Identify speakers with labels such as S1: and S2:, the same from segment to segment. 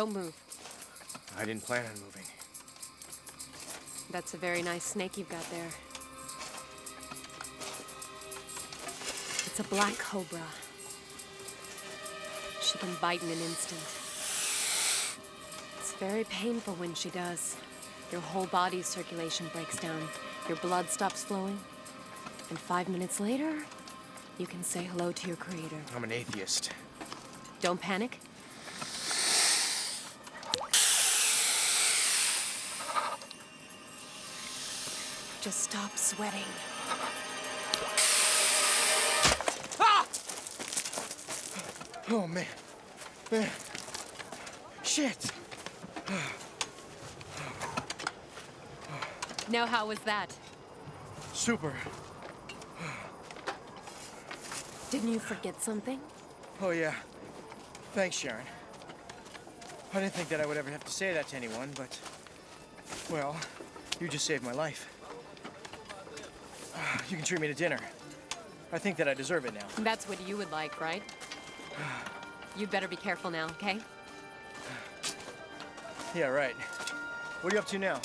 S1: Don't move.
S2: I didn't plan on moving.
S1: That's a very nice snake you've got there. It's a black cobra. She can bite in an instant. It's very painful when she does. Your whole body's circulation breaks down. Your blood stops flowing. And 5 minutes later, you can say hello to your creator.
S2: I'm an atheist.
S1: Don't panic. Just stop sweating.
S2: Ah! Oh, man. Man. Shit.
S1: Now, how was that?
S2: Super.
S1: Didn't you forget something?
S2: Oh, yeah. Thanks, Sharon. I didn't think that I would ever have to say that to anyone, but... well, you just saved my life. You can treat me to dinner. I think that I deserve it now.
S1: That's what you would like, right? You'd better be careful now, okay?
S2: Yeah, right. What are you up to now?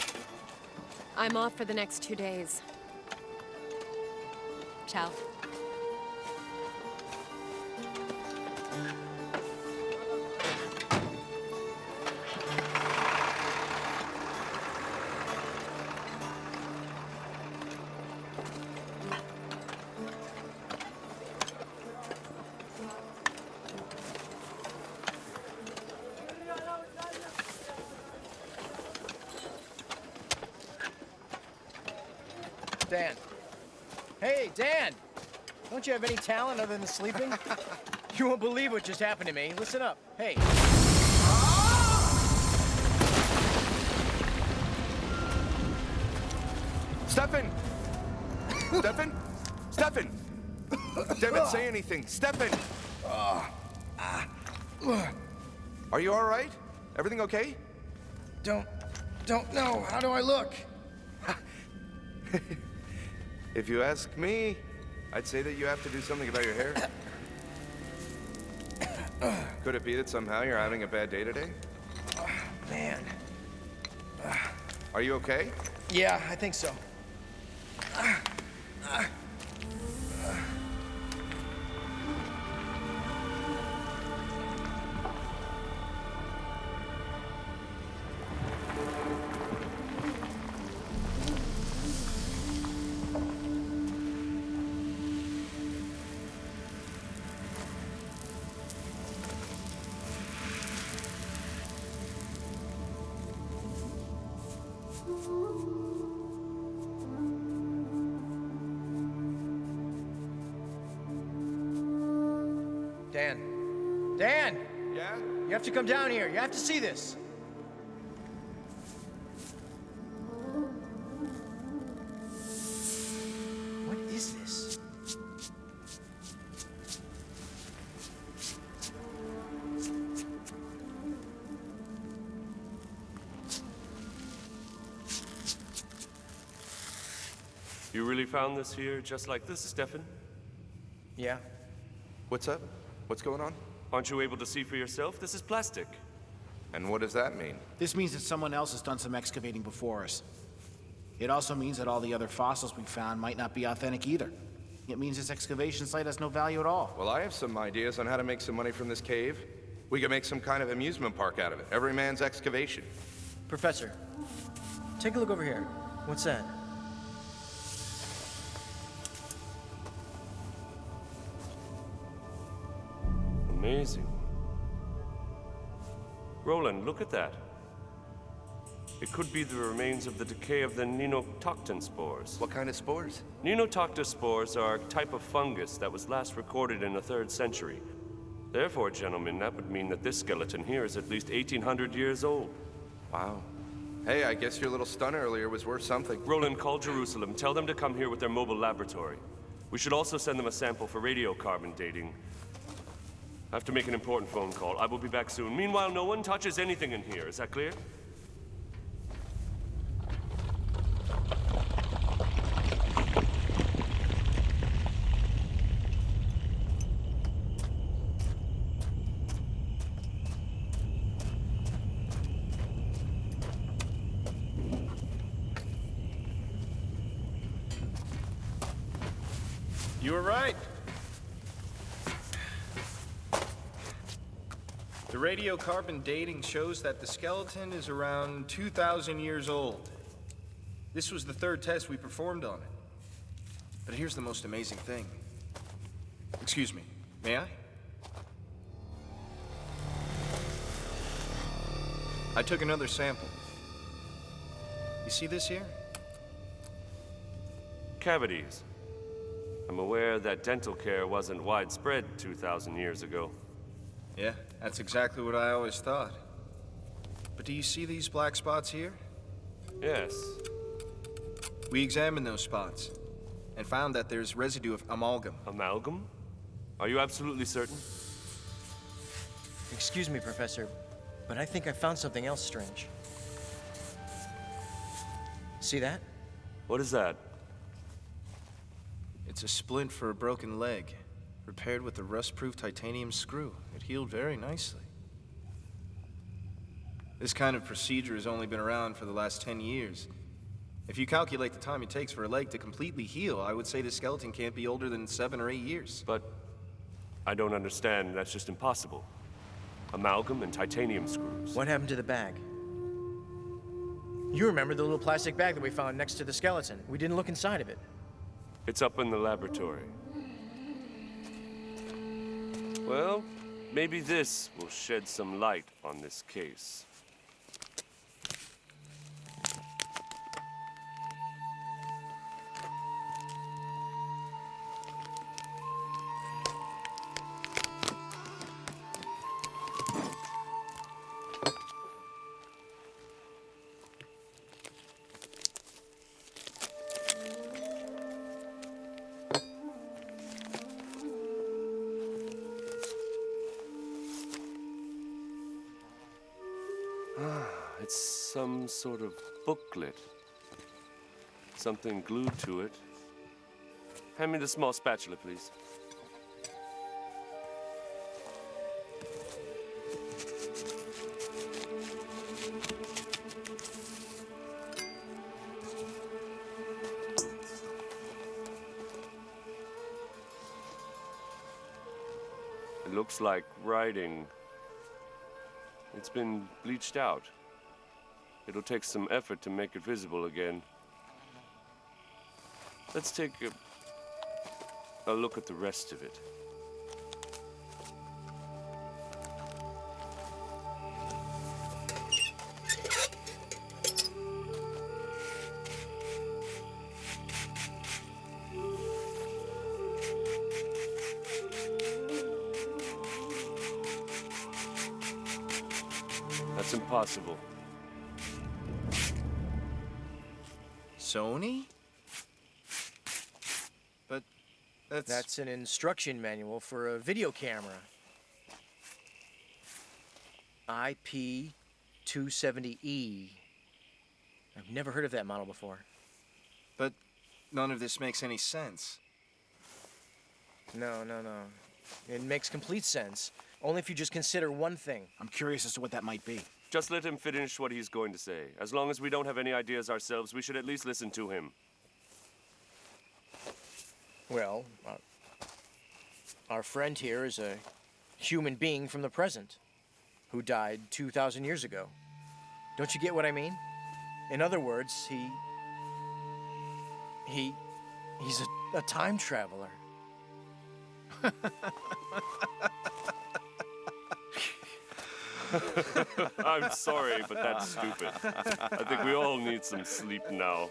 S1: I'm off for the next 2 days. Ciao.
S2: Dan. Hey, Dan! Don't you have any talent other than sleeping? You won't believe what just happened to me. Listen up. Hey.
S3: Steffen! Steffen? Steffen! Damn it, say anything. Steffen! Are you all right? Everything okay?
S2: Don't know. How do I look?
S3: If you ask me, I'd say that you have to do something about your hair. Could it be that somehow you're having a bad day today?
S2: Man.
S3: Are you okay?
S2: Yeah, I think so. Dan!
S3: Yeah?
S2: You have to come down here. You have to see this. What is this?
S4: You really found this here just like this, Steffen?
S2: Yeah.
S3: What's up? What's going on?
S4: Aren't you able to see for yourself? This is plastic.
S3: And what does that mean?
S5: This means that someone else has done some excavating before us. It also means that all the other fossils we found might not be authentic either. It means this excavation site has no value at all.
S3: Well, I have some ideas on how to make some money from this cave. We could make some kind of amusement park out of it. Every man's excavation.
S2: Professor, take a look over here. What's that?
S4: Amazing. Roland, look at that. It could be the remains of the decay of the Nenotocton spores.
S3: What kind of spores?
S4: Nenotocton spores are a type of fungus that was last recorded in the 3rd century. Therefore, gentlemen, that would mean that this skeleton here is at least 1,800 years old.
S3: Wow. Hey, I guess your little stunt earlier was worth something.
S4: Roland, call Jerusalem. Tell them to come here with their mobile laboratory. We should also send them a sample for radiocarbon dating. I have to make an important phone call. I will be back soon. Meanwhile, no one touches anything in here. Is that clear?
S6: You were right. The radiocarbon dating shows that the skeleton is around 2,000 years old. This was the third test we performed on it. But here's the most amazing thing. Excuse me, may I? I took another sample. You see this here?
S4: Cavities. I'm aware that dental care wasn't widespread 2,000 years ago.
S6: Yeah, that's exactly what I always thought. But do you see these black spots here?
S4: Yes.
S6: We examined those spots and found that there's residue of amalgam.
S4: Amalgam? Are you absolutely certain?
S2: Excuse me, Professor, but I think I found something else strange. See that?
S4: What is that?
S6: It's a splint for a broken leg, repaired with a rust-proof titanium screw. It healed very nicely. This kind of procedure has only been around for the last 10 years. If you calculate the time it takes for a leg to completely heal, I would say the skeleton can't be older than 7 or 8 years.
S4: But I don't understand. That's just impossible. Amalgam and titanium screws.
S2: What happened to the bag? You remember the little plastic bag that we found next to the skeleton? We didn't look inside of it.
S4: It's up in the laboratory. Well, maybe this will shed some light on this case. It's some sort of booklet. Something glued to it. Hand me the small spatula, please. It looks like writing. It's been bleached out. It'll take some effort to make it visible again. Let's take a look at the rest of it. That's impossible.
S6: Sony? But
S2: That's an instruction manual for a video camera. IP-270E. I've never heard of that model before.
S6: But none of this makes any sense.
S2: No. It makes complete sense. Only if you just consider one thing.
S5: I'm curious as to what that might be.
S4: Just let him finish what he's going to say. As long as we don't have any ideas ourselves, we should at least listen to him.
S2: Well, our friend here is a human being from the present who died 2,000 years ago. Don't you get what I mean? In other words, he's a time traveler.
S4: I'm sorry, but that's stupid. I think we all need some sleep now.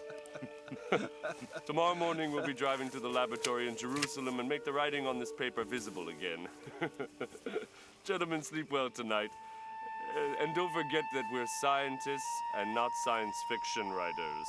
S4: Tomorrow morning we'll be driving to the laboratory in Jerusalem and make the writing on this paper visible again. Gentlemen, sleep well tonight. And don't forget that we're scientists and not science fiction writers.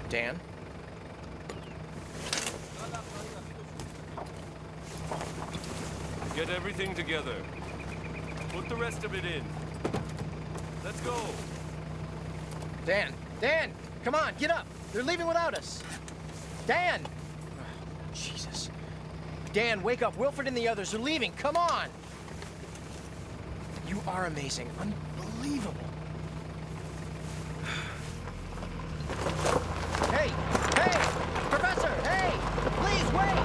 S2: Dan?
S4: Get everything together. Put the rest of it in. Let's go.
S2: Dan! Dan! Come on, get up! They're leaving without us! Dan! Oh, Jesus. Dan, wake up. Wilfort and the others are leaving. Come on! You are amazing. Unbelievable. Hey! Hey! Professor! Hey! Please, wait!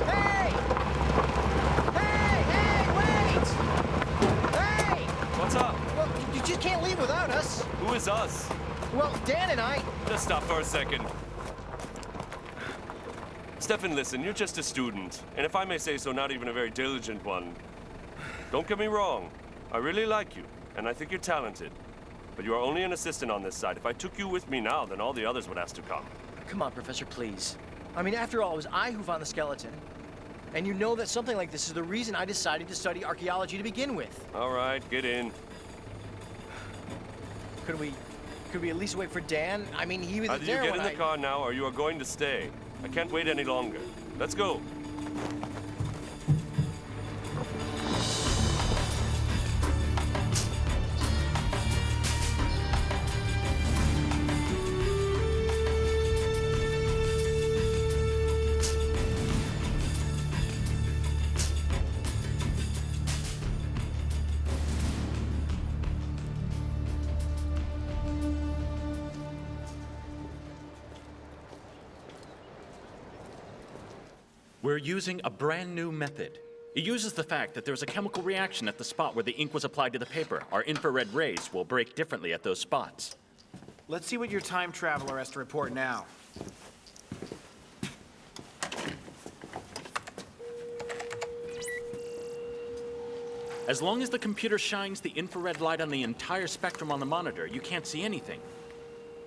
S2: Hey! Hey! Hey, wait! Hey!
S4: What's up?
S2: Well, you just can't leave without us.
S4: Who is us?
S2: Well, Dan and I...
S4: Just stop for a second. Steffen, listen, you're just a student. And if I may say so, not even a very diligent one. Don't get me wrong. I really like you, and I think you're talented. But you are only an assistant on this side. If I took you with me now, then all the others would ask to come.
S2: Come on, Professor, please. I mean, after all, it was I who found the skeleton. And you know that something like this is the reason I decided to study archaeology to begin with.
S4: All right, get in.
S2: Could we at least wait for Dan? I mean, he was
S4: Either you
S2: there
S4: get
S2: when
S4: in the car now, or you are going to stay. I can't wait any longer. Let's go.
S7: We're using a brand new method. It uses the fact that there's a chemical reaction at the spot where the ink was applied to the paper. Our infrared rays will break differently at those spots.
S5: Let's see what your time traveler has to report now.
S7: As long as the computer shines the infrared light on the entire spectrum on the monitor, you can't see anything.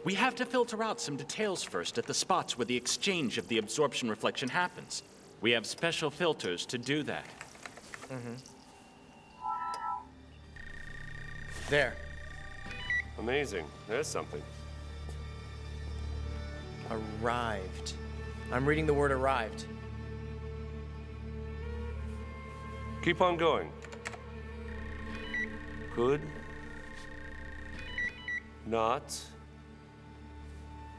S7: We have to filter out some details first at the spots where the exchange of the absorption reflection happens. We have special filters to do that.
S2: There.
S4: Amazing. There's something.
S2: Arrived. I'm reading the word arrived.
S4: Keep on going. Could not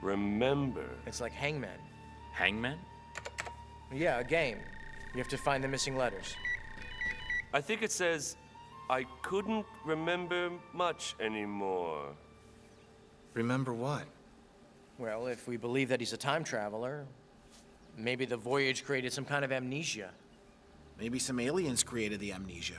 S4: remember.
S2: It's like hangman.
S7: Hangman?
S2: Yeah, a game. You have to find the missing letters.
S4: I think it says, I couldn't remember much anymore.
S6: Remember what?
S2: Well, if we believe that he's a time traveler, maybe the voyage created some kind of amnesia.
S5: Maybe some aliens created the amnesia.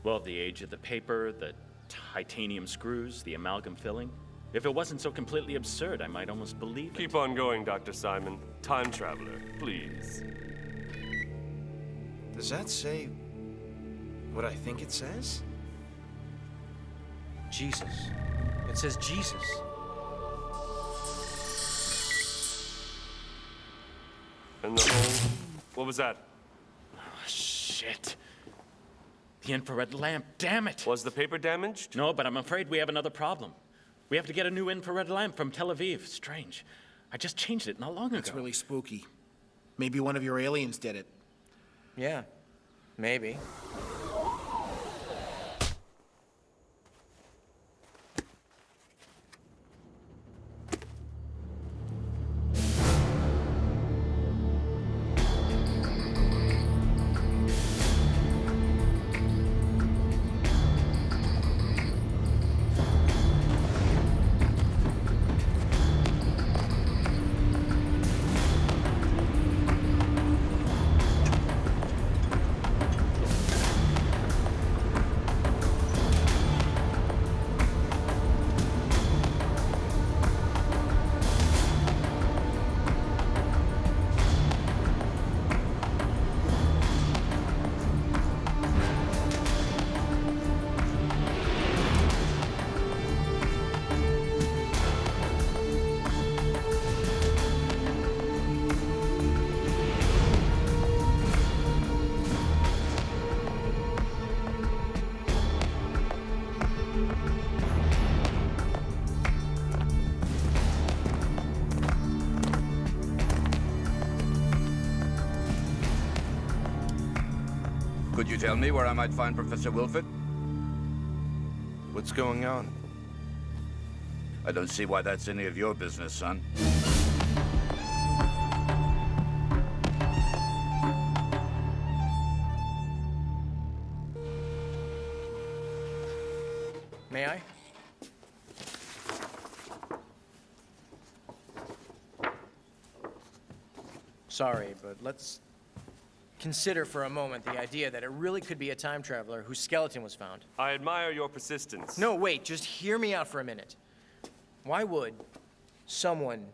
S7: Well, the age of the paper, the titanium screws, the amalgam filling. If it wasn't so completely absurd, I might almost believe it.
S4: Keep on going, Dr. Simon. Time traveler, please.
S6: Does that say what I think it says?
S2: Jesus. It says Jesus.
S4: And the whole... What was that?
S7: Shit. The infrared lamp, damn it!
S4: Was the paper damaged?
S7: No, but I'm afraid we have another problem. We have to get a new infrared lamp from Tel Aviv. Strange. I just changed it not long ago.
S5: That's really spooky. Maybe one of your aliens did it.
S2: Yeah, maybe.
S8: Could you tell me where I might find Professor Wilfort?
S3: What's going on?
S8: I don't see why that's any of your business, son.
S2: May I? Sorry, but let's consider for a moment the idea that it really could be a time traveler whose skeleton was found.
S4: I admire your persistence.
S2: No, wait, just hear me out for a minute. Why would someone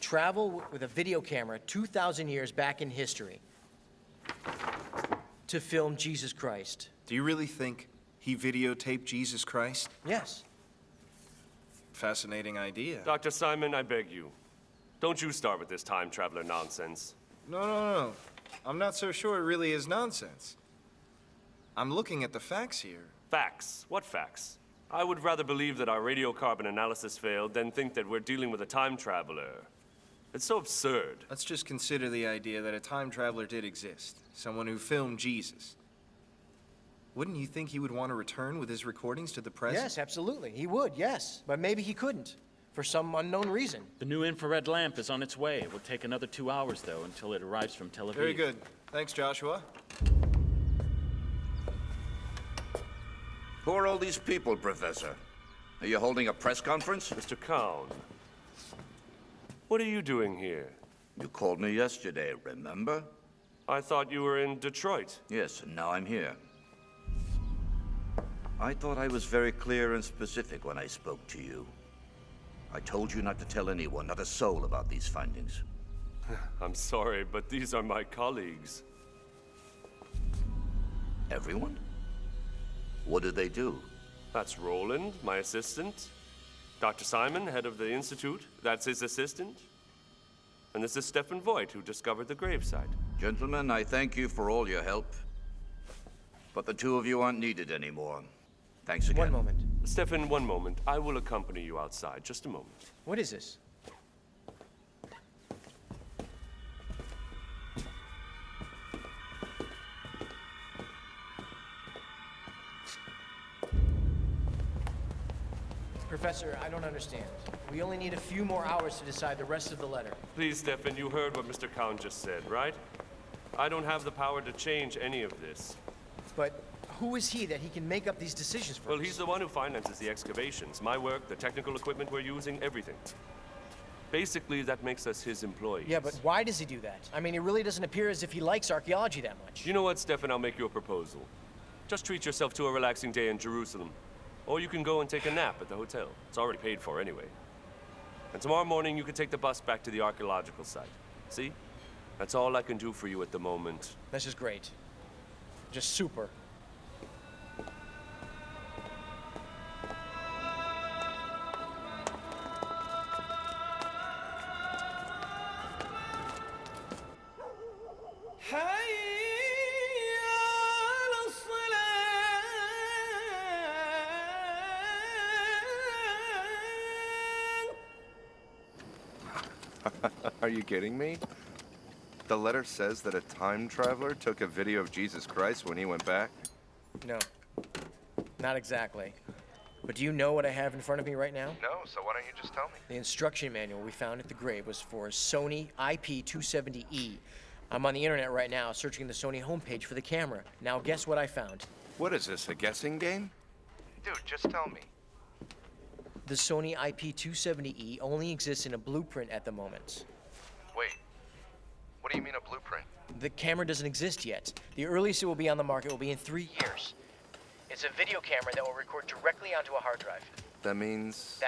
S2: travel with a video camera 2,000 years back in history to film Jesus Christ?
S6: Do you really think he videotaped Jesus Christ?
S2: Yes.
S6: Fascinating idea.
S4: Dr. Simon, I beg you. Don't you start with this time traveler nonsense.
S6: No. I'm not so sure it really is nonsense. I'm looking at the facts here.
S4: Facts? What facts? I would rather believe that our radiocarbon analysis failed than think that we're dealing with a time traveler. It's so absurd.
S6: Let's just consider the idea that a time traveler did exist. Someone who filmed Jesus. Wouldn't you think he would want to return with his recordings to the present?
S2: Yes, absolutely. He would, yes. But maybe he couldn't, for some unknown reason.
S7: The new infrared lamp is on its way. It will take another 2 hours, though, until it arrives from Tel Aviv.
S6: Very good. Thanks, Joshua.
S8: Who are all these people, Professor? Are you holding a press conference?
S4: Mr. Kaun, what are you doing here?
S8: You called me yesterday, remember?
S4: I thought you were in Detroit.
S8: Yes, and now I'm here. I thought I was very clear and specific when I spoke to you. I told you not to tell anyone, not a soul, about these findings.
S4: I'm sorry, but these are my colleagues.
S8: Everyone? What do they do?
S4: That's Roland, my assistant. Dr. Simon, head of the Institute, that's his assistant. And this is Steffen Vogt, who discovered the gravesite.
S8: Gentlemen, I thank you for all your help. But the two of you aren't needed anymore. Thanks again.
S2: One moment.
S4: Steffen, one moment. I will accompany you outside. Just a moment.
S2: What is this? Professor, I don't understand. We only need a few more hours to decide the rest of the letter.
S4: Please, Steffen, you heard what Mr. Kaun just said, right? I don't have the power to change any of this.
S2: But who is he that he can make up these decisions for
S4: Well,
S2: us?
S4: he's the one who finances the excavations. My work, the technical equipment we're using, everything. Basically, that makes us his employees.
S2: Yeah, but why does he do that? I mean, it really doesn't appear as if he likes archaeology that much.
S4: You know what, Steffen? I'll make you a proposal. Just treat yourself to a relaxing day in Jerusalem. Or you can go and take a nap at the hotel. It's already paid for anyway. And tomorrow morning, you can take the bus back to the archaeological site. See? That's all I can do for you at the moment.
S2: That's just great. Just super.
S3: Are you kidding me? The letter says that a time traveler took a video of Jesus Christ when he went back?
S2: No. Not exactly. But do you know what I have in front of me right now?
S3: No, so why don't you just tell me?
S2: The instruction manual we found at the grave was for Sony IP270E. I'm on the internet right now searching the Sony homepage for the camera. Now guess what I found?
S3: What is this, a guessing game? Dude, just tell me.
S2: The Sony IP270E only exists in a blueprint at the moment.
S3: Wait, what do you mean a blueprint?
S2: The camera doesn't exist yet. The earliest it will be on the market will be in 3 years. It's a video camera that will record directly onto a hard drive.
S3: That means...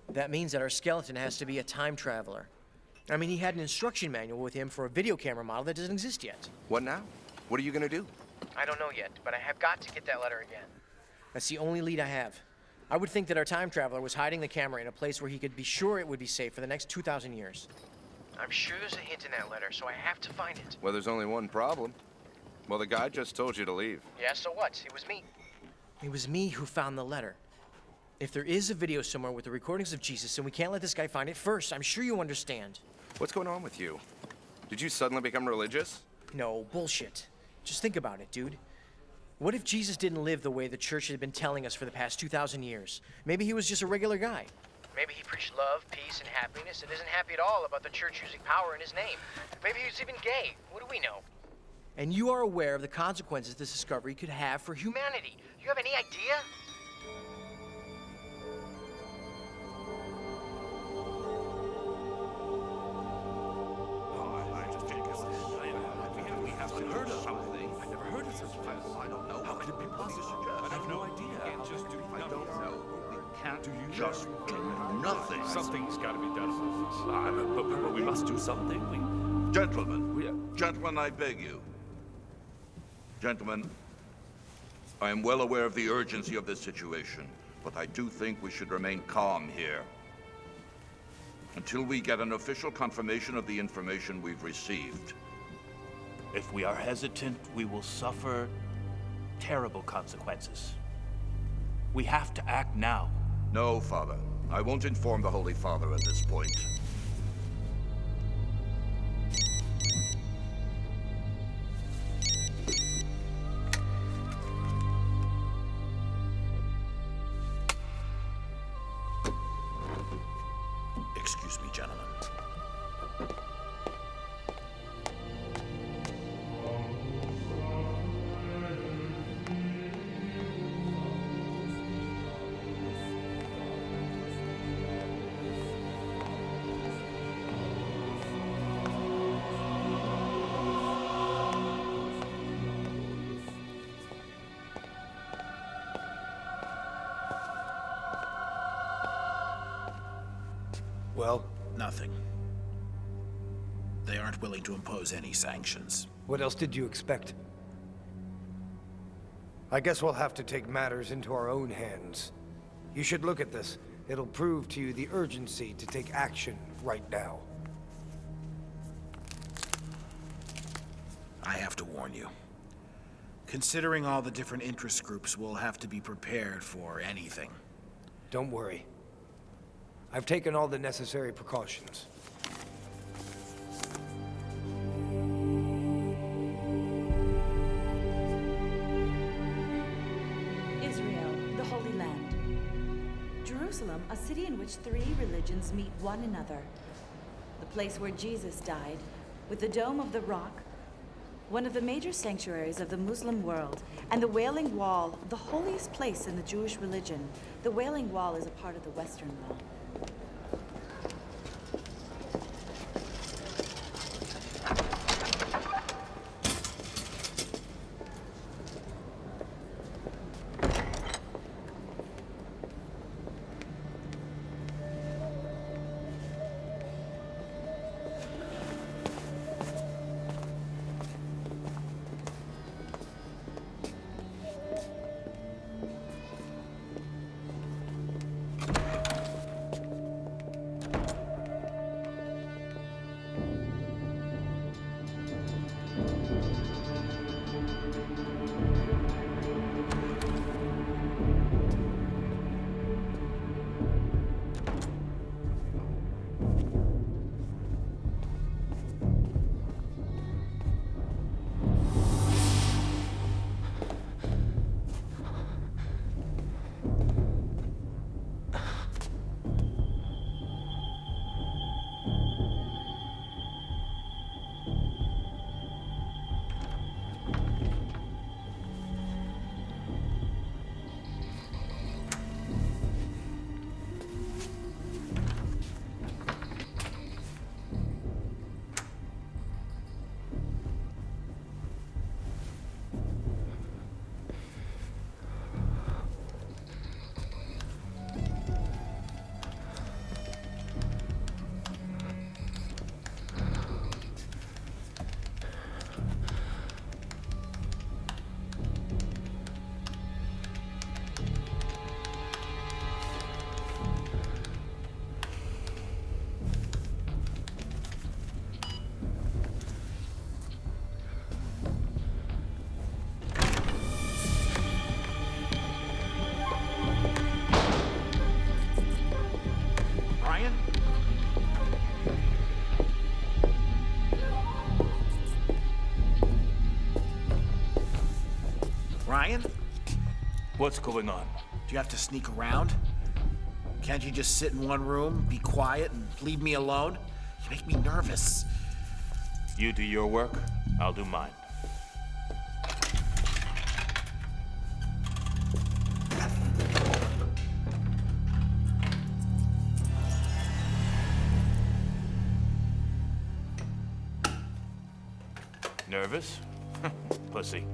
S2: That means that our skeleton has to be a time traveler. I mean, he had an instruction manual with him for a video camera model that doesn't exist yet.
S3: What now? What are you gonna do?
S2: I don't know yet, but I have got to get that letter again. That's the only lead I have. I would think that our time traveler was hiding the camera in a place where he could be sure it would be safe for the next 2,000 years. I'm sure there's a hint in that letter, so I have to find it.
S3: Well, there's only one problem. Well, the guy just told you to leave.
S2: Yeah, so what? It was me. It was me who found the letter. If there is a video somewhere with the recordings of Jesus, then we can't let this guy find it first. I'm sure you understand.
S3: What's going on with you? Did you suddenly become religious?
S2: No, bullshit. Just think about it, dude. What if Jesus didn't live the way the church had been telling us for the past 2,000 years? Maybe he was just a regular guy. Maybe he preached love, peace, and happiness and isn't happy at all about the church using power in his name. Maybe he was even gay. What do we know? And you are aware of the consequences this discovery could have for humanity. Do you have any idea?
S8: Just do nothing.
S4: Something's got to be done about this. But we must do something.
S8: Gentlemen, I beg you. Gentlemen, I am well aware of the urgency of this situation, but I do think we should remain calm here. Until we get an official confirmation of the information we've received.
S9: If we are hesitant, we will suffer terrible consequences. We have to act now.
S8: No, Father. I won't inform the Holy Father at this point.
S5: Excuse me, gentlemen.
S6: Well,
S5: Nothing. They aren't willing to impose any sanctions.
S10: What else did you expect? I guess we'll have to take matters into our own hands. You should look at this. It'll prove to you the urgency to take action right now.
S5: I have to warn you. Considering all the different interest groups, we'll have to be prepared for anything.
S10: Don't worry. I've taken all the necessary precautions.
S11: Israel, the Holy Land. Jerusalem, a city in which 3 religions meet one another. The place where Jesus died, with the Dome of the Rock, one of the major sanctuaries of the Muslim world, and the Wailing Wall, the holiest place in the Jewish religion. The Wailing Wall is a part of the Western Wall.
S5: Ryan?
S9: What's going on?
S5: Do you have to sneak around? Can't you just sit in one room, be quiet, and leave me alone? You make me nervous.
S9: You do your work, I'll do mine. Nervous? Pussy.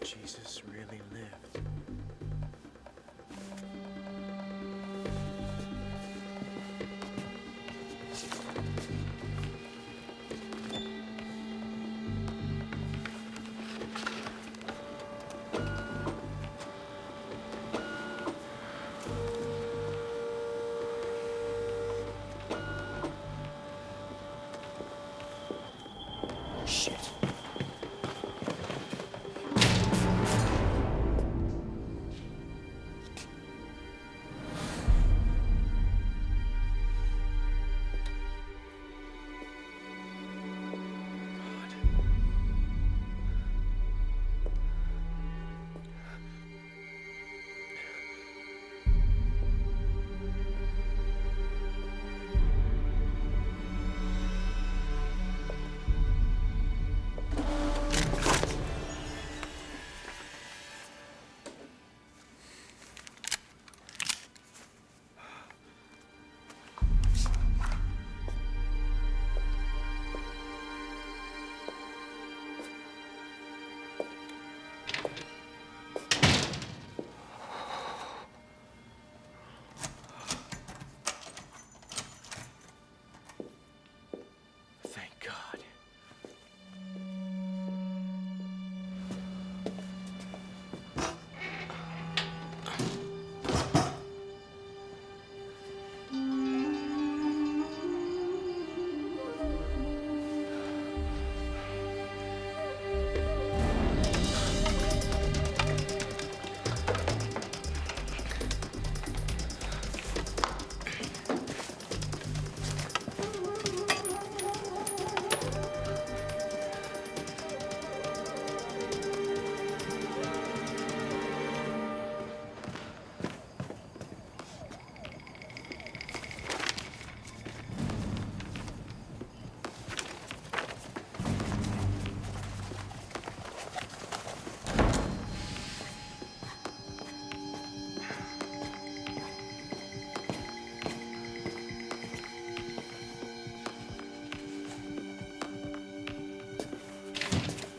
S2: Jesus really lived. Shit. Thank God.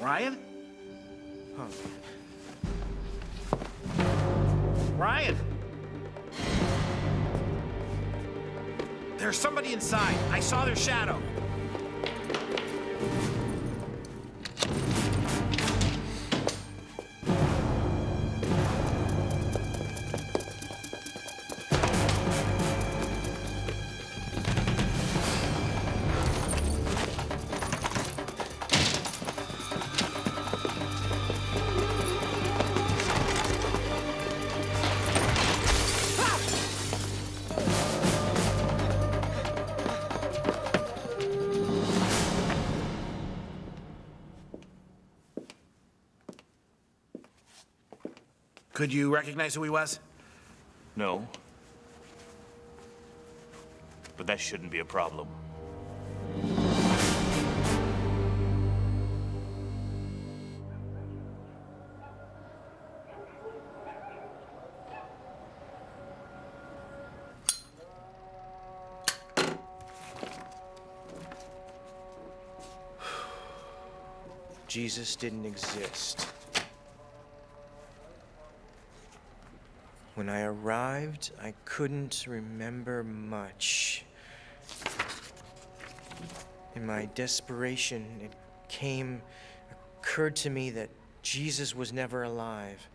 S5: Ryan? Ryan! There's somebody inside. I saw their shadow. Could you recognize who he was?
S9: No. But that shouldn't be a problem.
S2: Jesus didn't exist. When I arrived, I couldn't remember much. In my desperation, it occurred to me that Jesus was never alive.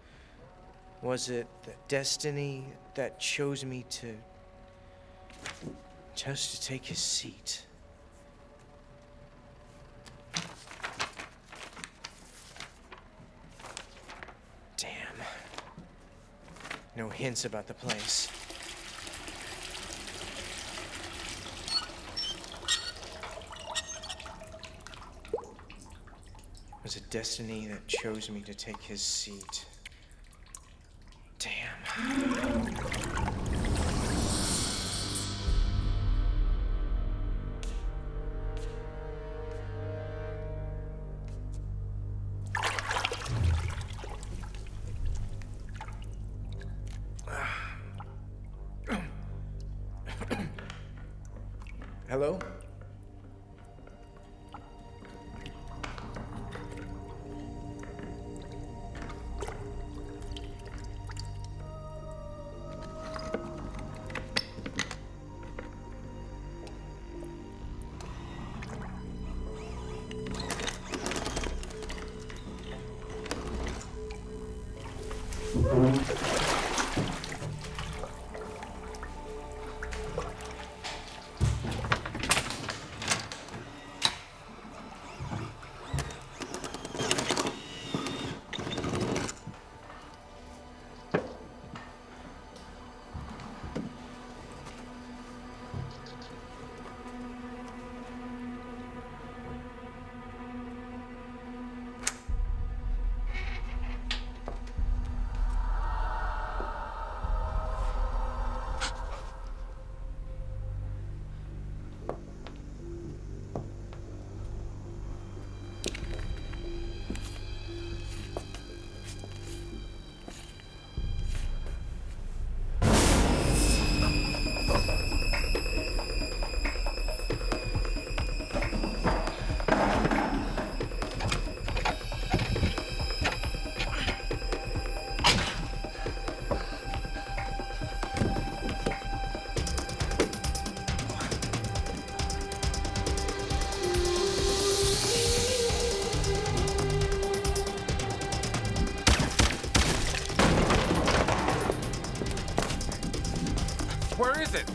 S2: Was it the destiny that chose me to take his seat? No hints about the place. Was it destiny that chose me to take his seat? Damn. Hello?
S6: Where is it?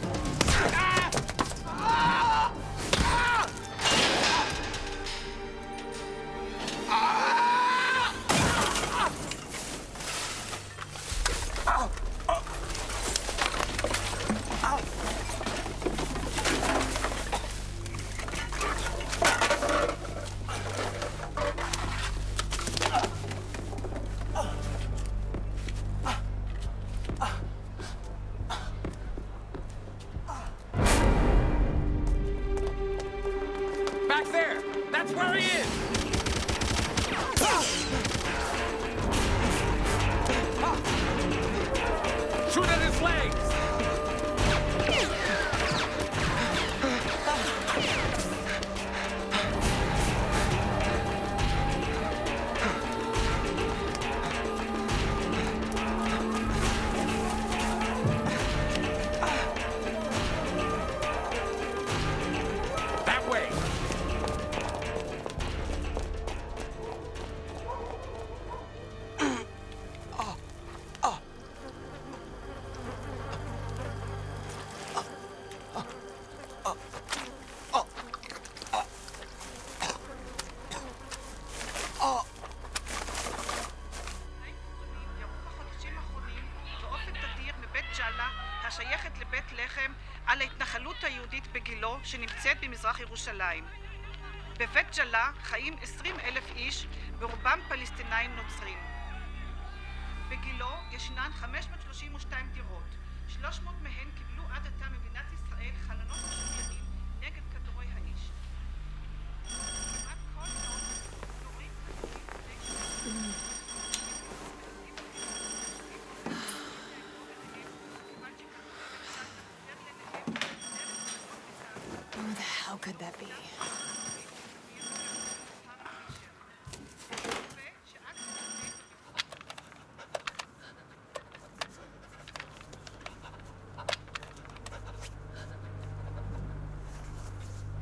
S12: השייכת לבית לחם על ההתנחלות היהודית בגילו שנמצאת במזרח ירושלים. בבית ג'לה חיים 20,000 איש, ברובם פלסטינאים נוצרים. בגילו ישנן 532 דירות. 300 מהן קיבלו עד עתה ממדינת ישראל חלונות משוריינים נגד כדורי האש. כמעט כל יום נורים חזקים
S1: Who the hell could that be?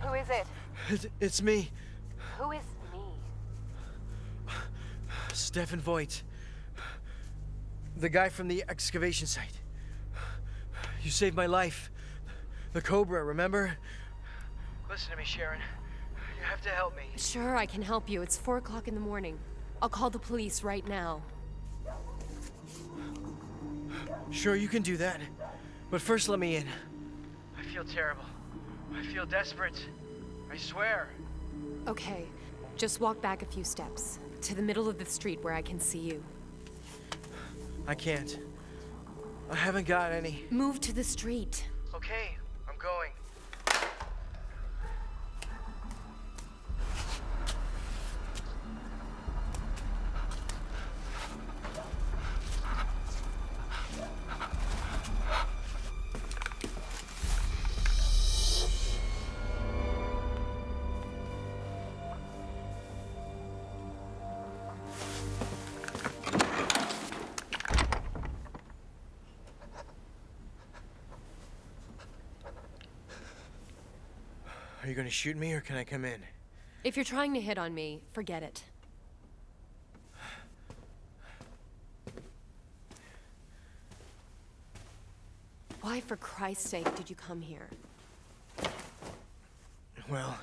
S1: Who is it?
S2: It's me,
S1: Who is me?
S2: Steffen Vogt. The guy from the excavation site. You saved my life. The Cobra, remember? Listen to me, Sharon. You have to help me.
S1: Sure, I can help you. It's 4 o'clock in the morning. I'll call the police right now.
S2: Sure, you can do that. But first, let me in. I feel terrible. I feel desperate. I swear.
S1: Okay, just walk back a few steps. To the middle of the street where I can see you.
S2: I can't. I haven't got any.
S1: Move to the street.
S2: Okay, I'm going. Are you gonna shoot me or can I come in?
S1: If you're trying to hit on me, forget it. Why, for Christ's sake, did you come here?
S2: Well,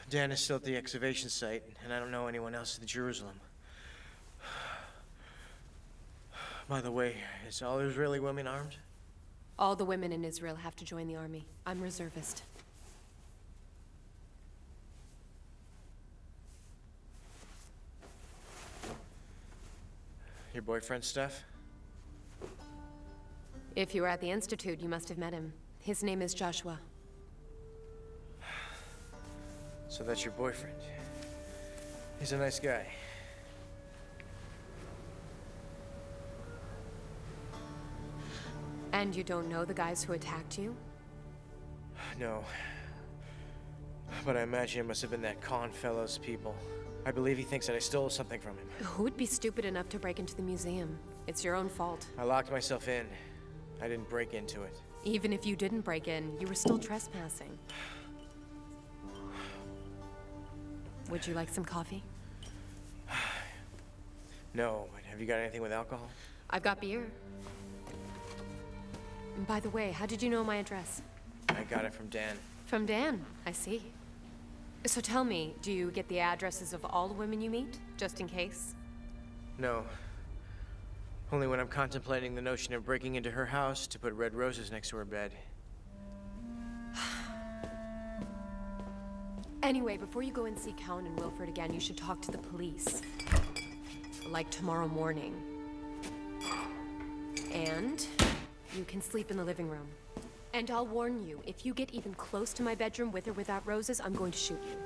S2: Dan is still at the excavation site, and I don't know anyone else at Jerusalem. By the way, is all Israeli women armed?
S1: All the women in Israel have to join the army. I'm reservist.
S2: Your boyfriend, Steph?
S1: If you were at the Institute, you must have met him. His name is Joshua.
S2: So that's your boyfriend. He's a nice guy.
S1: And you don't know the guys who attacked you?
S2: No. But I imagine it must have been that Kaun fellow's people. I believe he thinks that I stole something from him.
S1: Who would be stupid enough to break into the museum? It's your own fault.
S2: I locked myself in. I didn't break into it.
S1: Even if you didn't break in, you were still trespassing. Would you like some coffee?
S2: No, but have you got anything with alcohol?
S1: I've got beer. And by the way, how did you know my address?
S2: I got it from Dan.
S1: From Dan, I see. So tell me, do you get the addresses of all the women you meet, just in case?
S2: No. Only when I'm contemplating the notion of breaking into her house to put red roses next to her bed.
S1: Anyway, before you go and see Kaun and Wilfort again, you should talk to the police. Like tomorrow morning. And you can sleep in the living room. And I'll warn you, if you get even close to my bedroom with or without roses, I'm going to shoot you.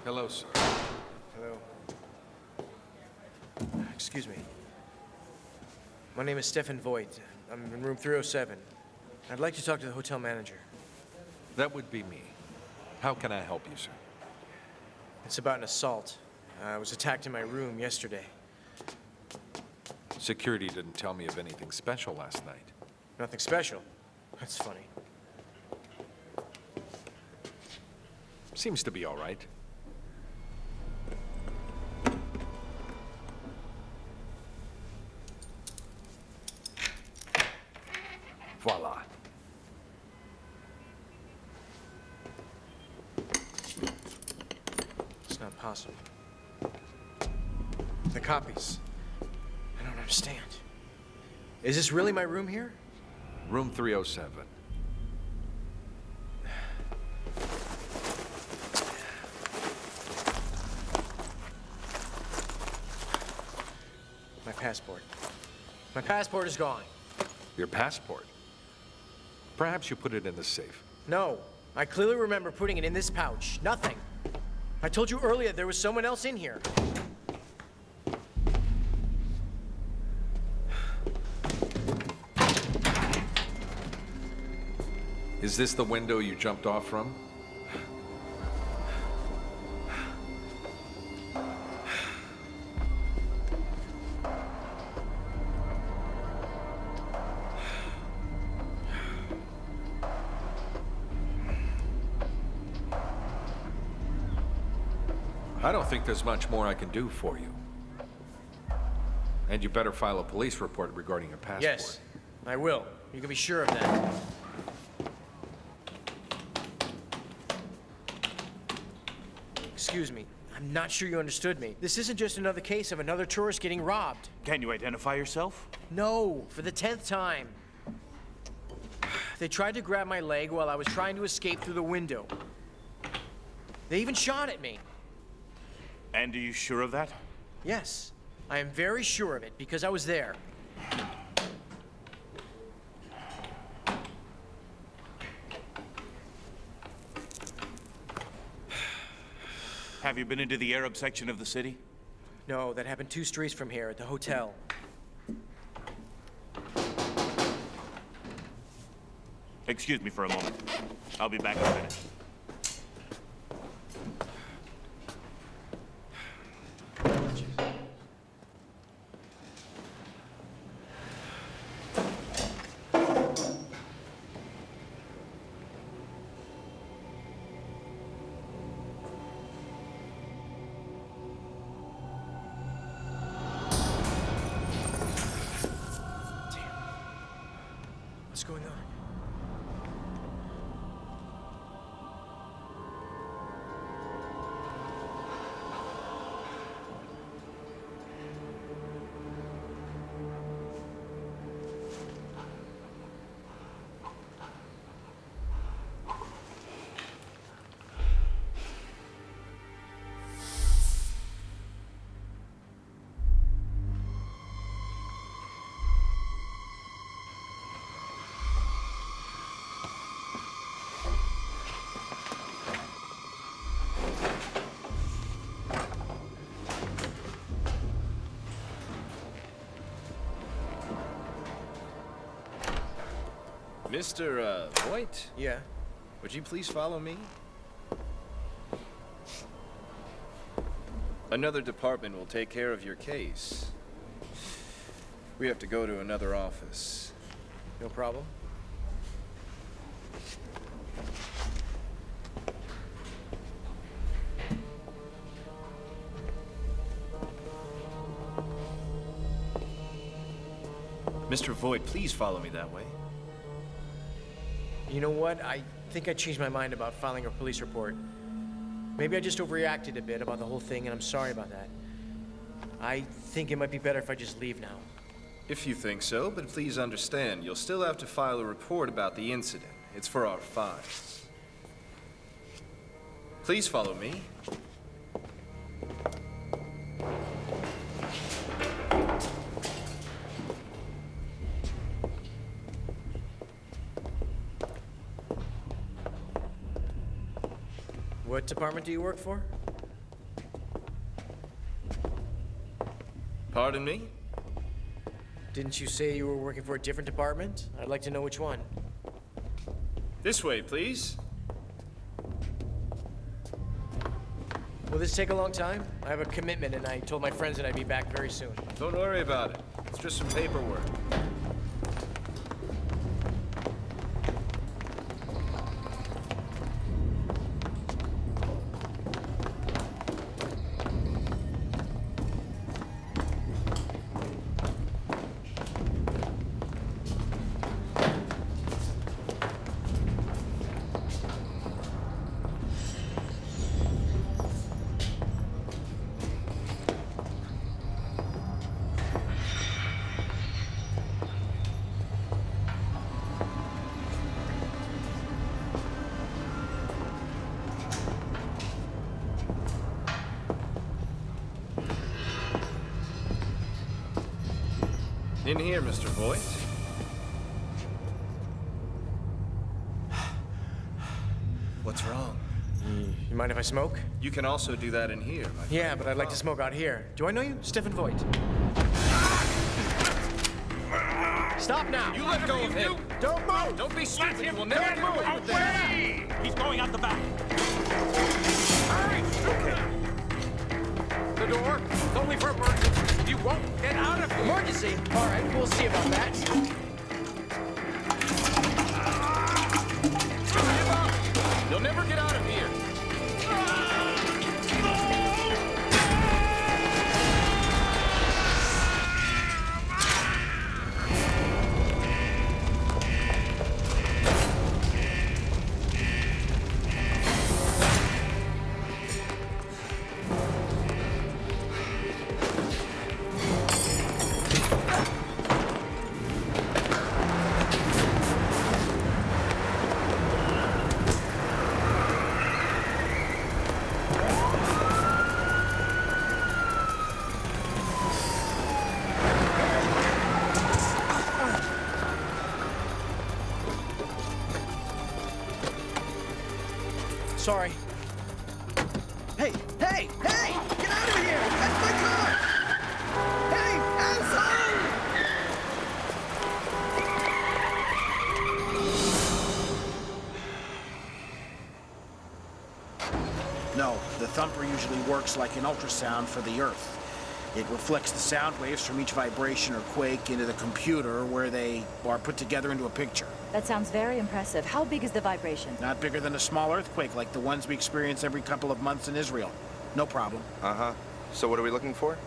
S6: Hello, sir.
S2: Hello. Excuse me. My name is Steffen Vogt. I'm in room 307. I'd like to talk to the hotel manager.
S13: That would be me. How can I help you, sir?
S2: It's about an assault. I was attacked in my room yesterday.
S13: Security didn't tell me of anything special last night.
S2: Nothing special? That's funny.
S13: Seems to be all right. Voila.
S2: It's not possible. The copies. I don't understand. Is this really my room here?
S13: Room 307.
S2: My passport. My passport is gone.
S13: Your passport? Perhaps you put it in the safe.
S2: No. I clearly remember putting it in this pouch. Nothing. I told you earlier there was someone else in here.
S13: Is this the window you jumped off from? I don't think there's much more I can do for you. And you better file a police report regarding your passport.
S2: Yes, I will. You can be sure of that. Excuse me. I'm not sure you understood me. This isn't just another case of another tourist getting robbed.
S9: Can you identify yourself?
S2: No, for the 10th time. They tried to grab my leg while I was trying to escape through the window. They even shot at me.
S9: And are you sure of that?
S2: Yes, I am very sure of it because I was there.
S9: Have you been into the Arab section of the city?
S2: No, that happened 2 streets from here at the hotel.
S9: Excuse me for a moment. I'll be back in a minute.
S2: What's going on?
S6: Mr. Voigt?
S2: Yeah?
S6: Would you please follow me? Another department will take care of your case. We have to go to another office.
S2: No problem.
S6: Mr. Voigt, please follow me that way.
S2: You know what? I think I changed my mind about filing a police report. Maybe I just overreacted a bit about the whole thing, and I'm sorry about that. I think it might be better if I just leave now.
S6: If you think so, but please understand, you'll still have to file a report about the incident. It's for our files. Please follow me.
S2: What department do you work for?
S6: Pardon me?
S2: Didn't you say you were working for a different department? I'd like to know which one.
S6: This way, please.
S2: Will this take a long time? I have a commitment, and I told my friends that I'd be back very soon.
S6: Don't worry about it. It's just some paperwork. In here, Mr. Vogt. What's wrong?
S2: You mind if I smoke?
S6: You can also do that in here, my friend.
S2: Yeah, but I'd like to smoke out here. Do I know you? Steffen Vogt. Stop now!
S6: You let go of him!
S2: Don't move!
S6: Don't be stupid! You will never get away with this!
S9: He's going out the back.
S13: Hurry! The door. It's only for emergency. You won't get out of here.
S2: Emergency? All right, we'll see about that.
S6: You'll never get out of here!
S2: Sorry.
S14: Hey! Hey! Hey! Get out of here! That's my car! Hey! Asshole!
S5: No, the thumper usually works like an ultrasound for the Earth. It reflects the sound waves from each vibration or quake into the computer where they are put together into a picture.
S11: That sounds very impressive. How big is the vibration?
S5: Not bigger than a small earthquake like the ones we experience every couple of months in Israel. No problem.
S3: Uh-huh. So what are we looking for?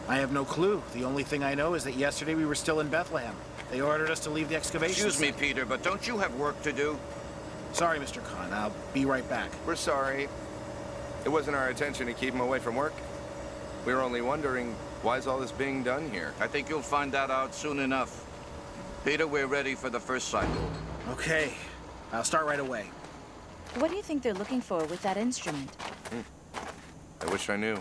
S5: I have no clue. The only thing I know is that yesterday we were still in Bethlehem. They ordered us to leave the excavation.
S8: Excuse me, Peter, but don't you have work to do?
S5: Sorry, Mr. Kaun. I'll be right back.
S3: We're sorry. It wasn't our intention to keep him away from work. We were only wondering, why is all this being done here?
S8: I think you'll find that out soon enough. Peter, we're ready for the first cycle.
S5: Okay. I'll start right away.
S11: What do you think they're looking for with that instrument?
S3: I wish I knew.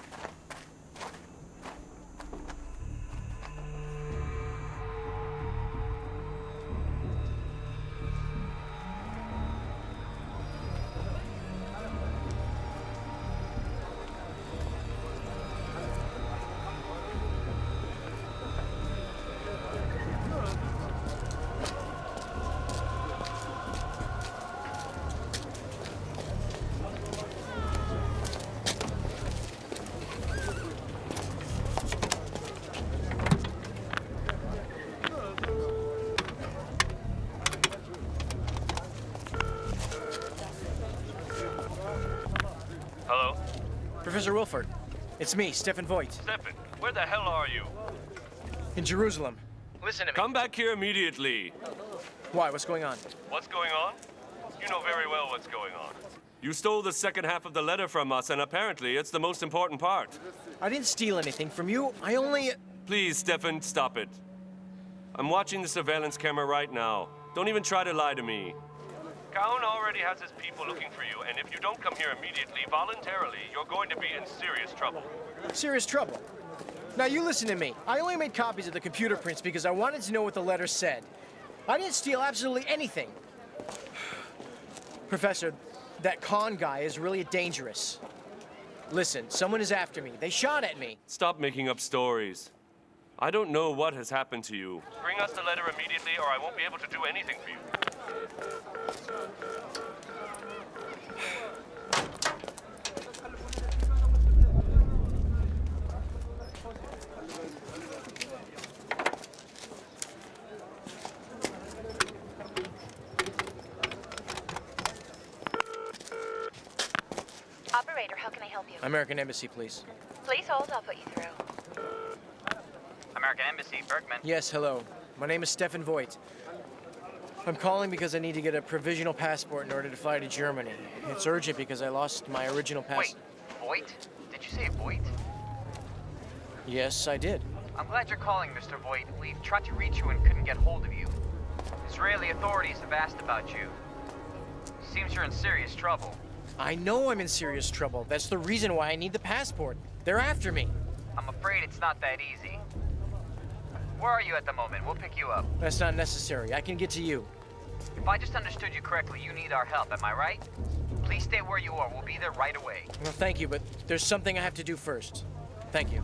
S4: Hello?
S2: Professor Wilfort, it's me, Steffen Vogt.
S4: Steffen, where the hell are you?
S2: In Jerusalem. Listen to me.
S4: Come back here immediately.
S2: Why? What's going on?
S4: What's going on? You know very well what's going on. You stole the second half of the letter from us, and apparently it's the most important part.
S2: I didn't steal anything from you. I only...
S4: Please, Steffen, stop it. I'm watching the surveillance camera right now. Don't even try to lie to me. Kaun already has his people looking for you, and if you don't come here immediately, voluntarily, you're going to be in serious trouble.
S2: Serious trouble. Now, you listen to me. I only made copies of the computer prints because I wanted to know what the letter said. I didn't steal absolutely anything. Professor, that Kaun guy is really dangerous. Listen, someone is after me. They shot at me.
S4: Stop making up stories. I don't know what has happened to you. Bring us the letter immediately, or I won't be able to do anything for you.
S15: Operator, how can I help you?
S2: American Embassy, please.
S15: Please hold, I'll put you through.
S16: American Embassy, Bergman.
S2: Yes, hello. My name is Steffen Vogt. I'm calling because I need to get a provisional passport in order to fly to Germany. It's urgent because I lost my original
S16: Wait, Vogt? Did you say Vogt?
S2: Yes, I did.
S16: I'm glad you're calling, Mr. Vogt. We've tried to reach you and couldn't get hold of you. Israeli authorities have asked about you. Seems you're in serious trouble.
S2: I know I'm in serious trouble. That's the reason why I need the passport. They're after me.
S16: I'm afraid it's not that easy. Where are you at the moment? We'll pick you up.
S2: That's not necessary. I can get to you.
S16: If I just understood you correctly, you need our help, am I right? Please stay where you are. We'll be there right away.
S2: Well, thank you, but there's something I have to do first. Thank you.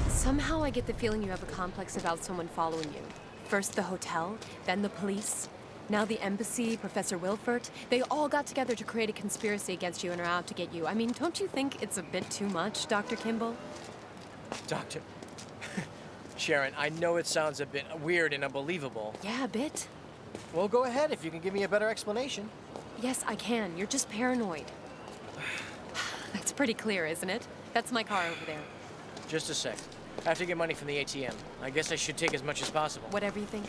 S1: Somehow I get the feeling you have a complex about someone following you. First the hotel, then the police, now the embassy, Professor Wilfort. They all got together to create a conspiracy against you and are out to get you. I mean, don't you think it's a bit too much, Dr. Kimball?
S2: Doctor... Sharon, I know it sounds a bit weird and unbelievable.
S1: Yeah, a bit.
S2: Well, go ahead if you can give me a better explanation.
S1: Yes, I can. You're just paranoid. That's pretty clear, isn't it? That's my car over there.
S2: Just a sec. I have to get money from the ATM. I guess I should take as much as possible.
S1: Whatever you think.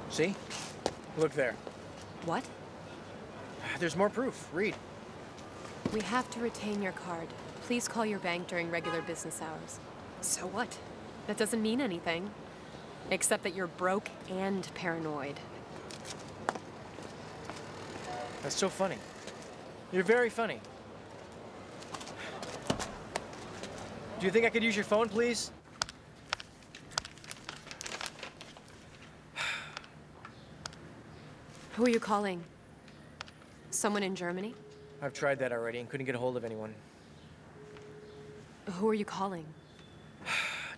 S2: See? Look there.
S1: What?
S2: There's more proof. Read.
S1: We have to retain your card. Please call your bank during regular business hours. So what? That doesn't mean anything. Except that you're broke and paranoid.
S2: That's so funny. You're very funny. Do you think I could use your phone, please?
S1: Who are you calling? Someone in Germany?
S2: I've tried that already and couldn't get a hold of anyone.
S1: Who are you calling?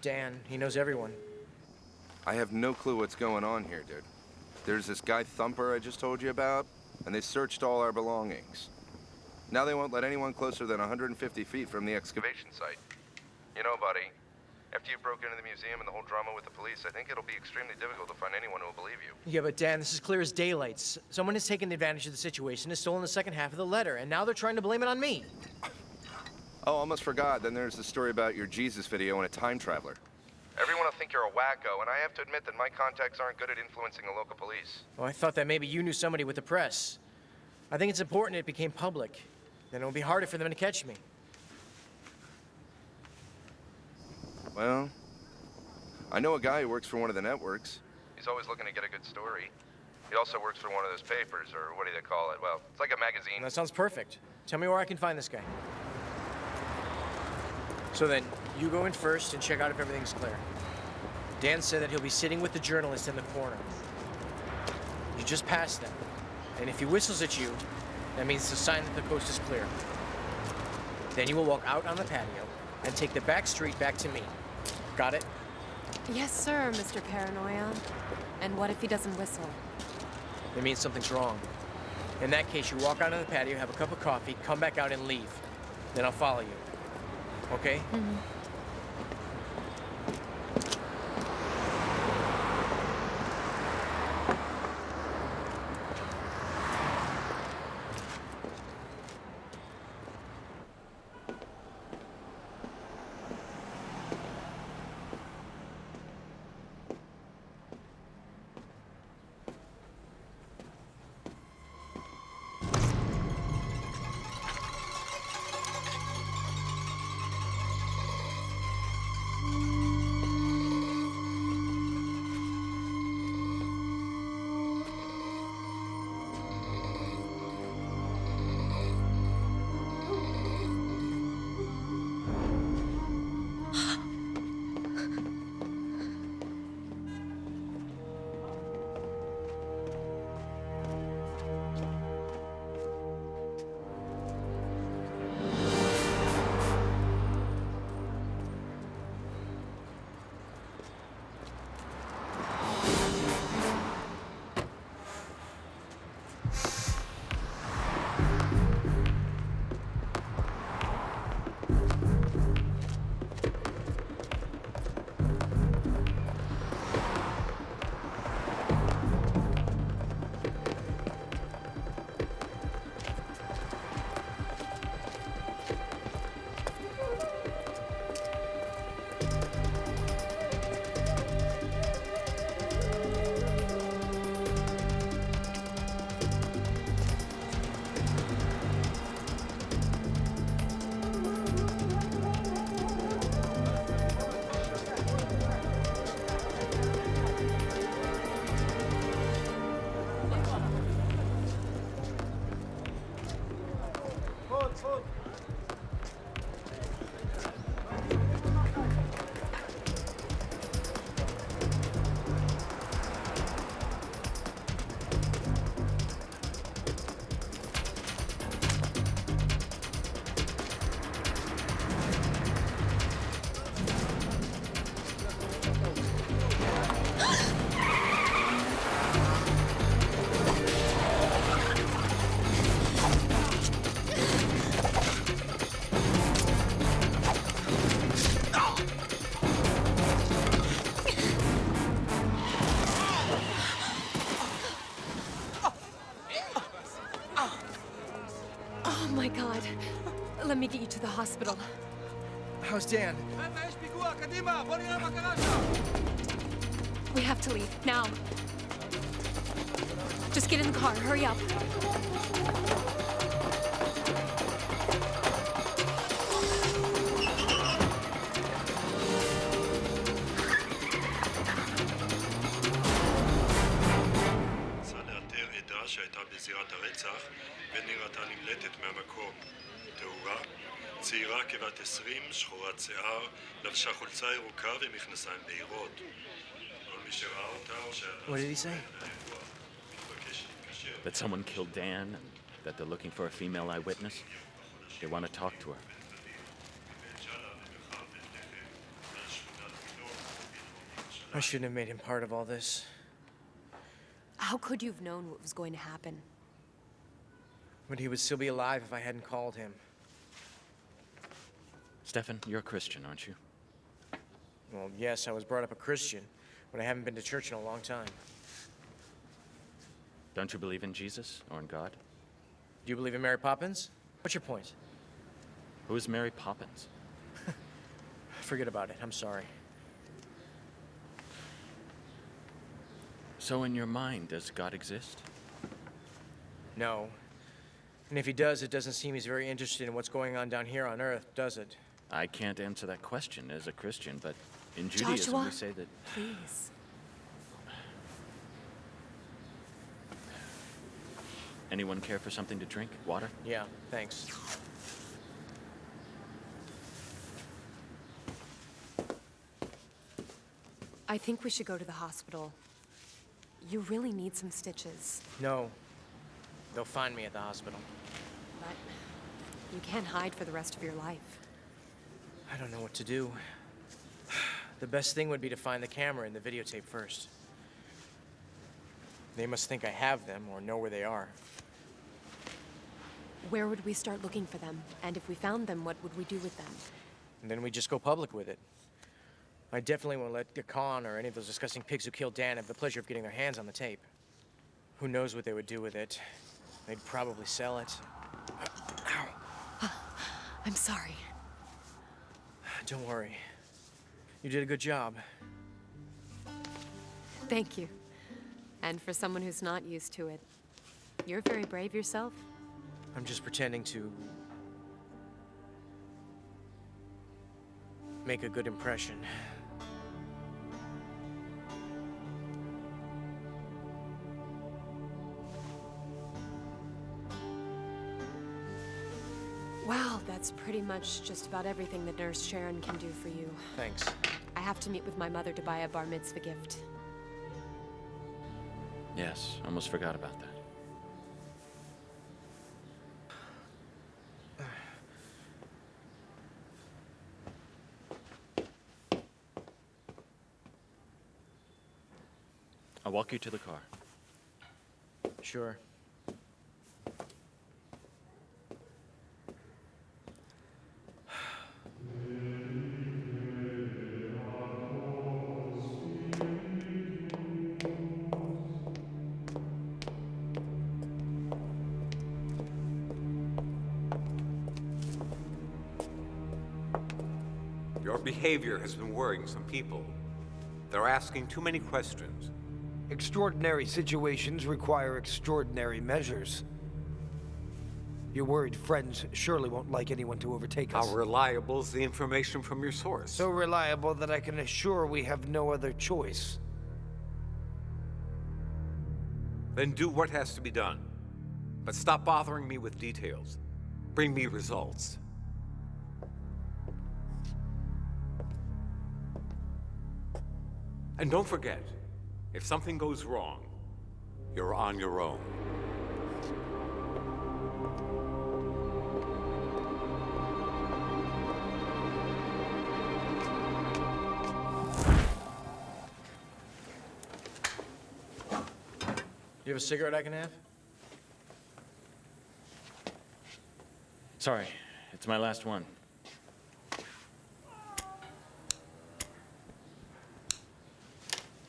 S2: Dan. He knows everyone.
S3: I have no clue what's going on here, dude. There's this guy Thumper I just told you about, and they searched all our belongings. Now they won't let anyone closer than 150 feet from the excavation site. You know, buddy, after you broke into the museum and the whole drama with the police, I think it'll be extremely difficult to find anyone who will believe you.
S2: Yeah, but Dan, this is clear as daylight. Someone has taken advantage of the situation and stolen the second half of the letter, and now they're trying to blame it on me.
S3: Oh, almost forgot. Then there's the story about your Jesus video and a time traveler. Everyone will think you're a wacko, and I have to admit that my contacts aren't good at influencing the local police.
S2: Oh, I thought that maybe you knew somebody with the press. I think it's important it became public. Then it'll be harder for them to catch me.
S3: Well, I know a guy who works for one of the networks. He's always looking to get a good story. He also works for one of those papers, or what do they call it? Well, it's like a magazine.
S2: That sounds perfect. Tell me where I can find this guy. So then, you go in first and check out if everything's clear. Dan said that he'll be sitting with the journalist in the corner. You just pass them. And if he whistles at you, that means it's a sign that the coast is clear. Then you will walk out on the patio and take the back street back to me. Got it?
S1: Yes, sir, Mr. Paranoia. And what if he doesn't whistle?
S2: It means something's wrong. In that case, you walk out on the patio, have a cup of coffee, come back out and leave. Then I'll follow you. Okay?
S1: Mm-hmm. Let me get you to the hospital.
S2: How's Dan?
S1: We have to leave, now. Just get in the car, hurry up.
S17: שהייתה בזירת הרצח ונראתה נמלטת מהמקום. תאורה, צעירה כבת 20, שחורת שיער, לבשה חולצה ירוקה ומכנסיים בהירות. כל מי שראה אותה או
S2: What did he say?
S7: That someone killed Dan, and that they're looking for a female eyewitness. They want to talk to her.
S2: I shouldn't have made him part of all this.
S1: How could you have known what was going to happen?
S2: But he would still be alive if I hadn't called him.
S7: Steffen, you're a Christian, aren't you?
S2: Well, yes, I was brought up a Christian, but I haven't been to church in a long time.
S7: Don't you believe in Jesus or in God?
S2: Do you believe in Mary Poppins? What's your point?
S7: Who is Mary Poppins?
S2: Forget about it. I'm sorry.
S7: So in your mind, does God exist?
S2: No. And if he does, it doesn't seem he's very interested in what's going on down here on Earth, does it?
S7: I can't answer that question as a Christian, but in Judaism
S1: Joshua,
S7: we say that...
S1: Please.
S7: Anyone care for something to drink? Water?
S2: Yeah, thanks.
S1: I think we should go to the hospital. You really need some stitches.
S2: No. They'll find me at the hospital.
S1: But You can't hide for the rest of your life.
S2: I don't know what to do. The best thing would be to find the camera and the videotape first. They must think I have them or know where they are.
S1: Where would we start looking for them? And if we found them, what would we do with them?
S2: And then we just go public with it. I definitely won't let the Kaun or any of those disgusting pigs who killed Dan have the pleasure of getting their hands on the tape. Who knows what they would do with it? They'd probably sell it. Ow.
S1: I'm sorry.
S2: Don't worry. You did a good job.
S1: Thank you. And for someone who's not used to it, you're very brave yourself.
S2: I'm just pretending to make a good impression.
S1: Wow, that's pretty much just about everything that Nurse Sharon can do for you.
S2: Thanks.
S1: I have to meet with my mother to buy a bar mitzvah gift.
S7: Yes, almost forgot about that. I'll walk you to the car.
S2: Sure.
S18: Your behavior has been worrying some people. They're asking too many questions.
S10: Extraordinary situations require extraordinary measures. Your worried friends surely won't like anyone to overtake us.
S18: How reliable is the information from your source?
S10: So reliable that I can assure we have no other choice.
S18: Then do what has to be done. But stop bothering me with details. Bring me results. And don't forget, if something goes wrong, you're on your own.
S2: You have a cigarette I can have?
S7: Sorry, it's my last one.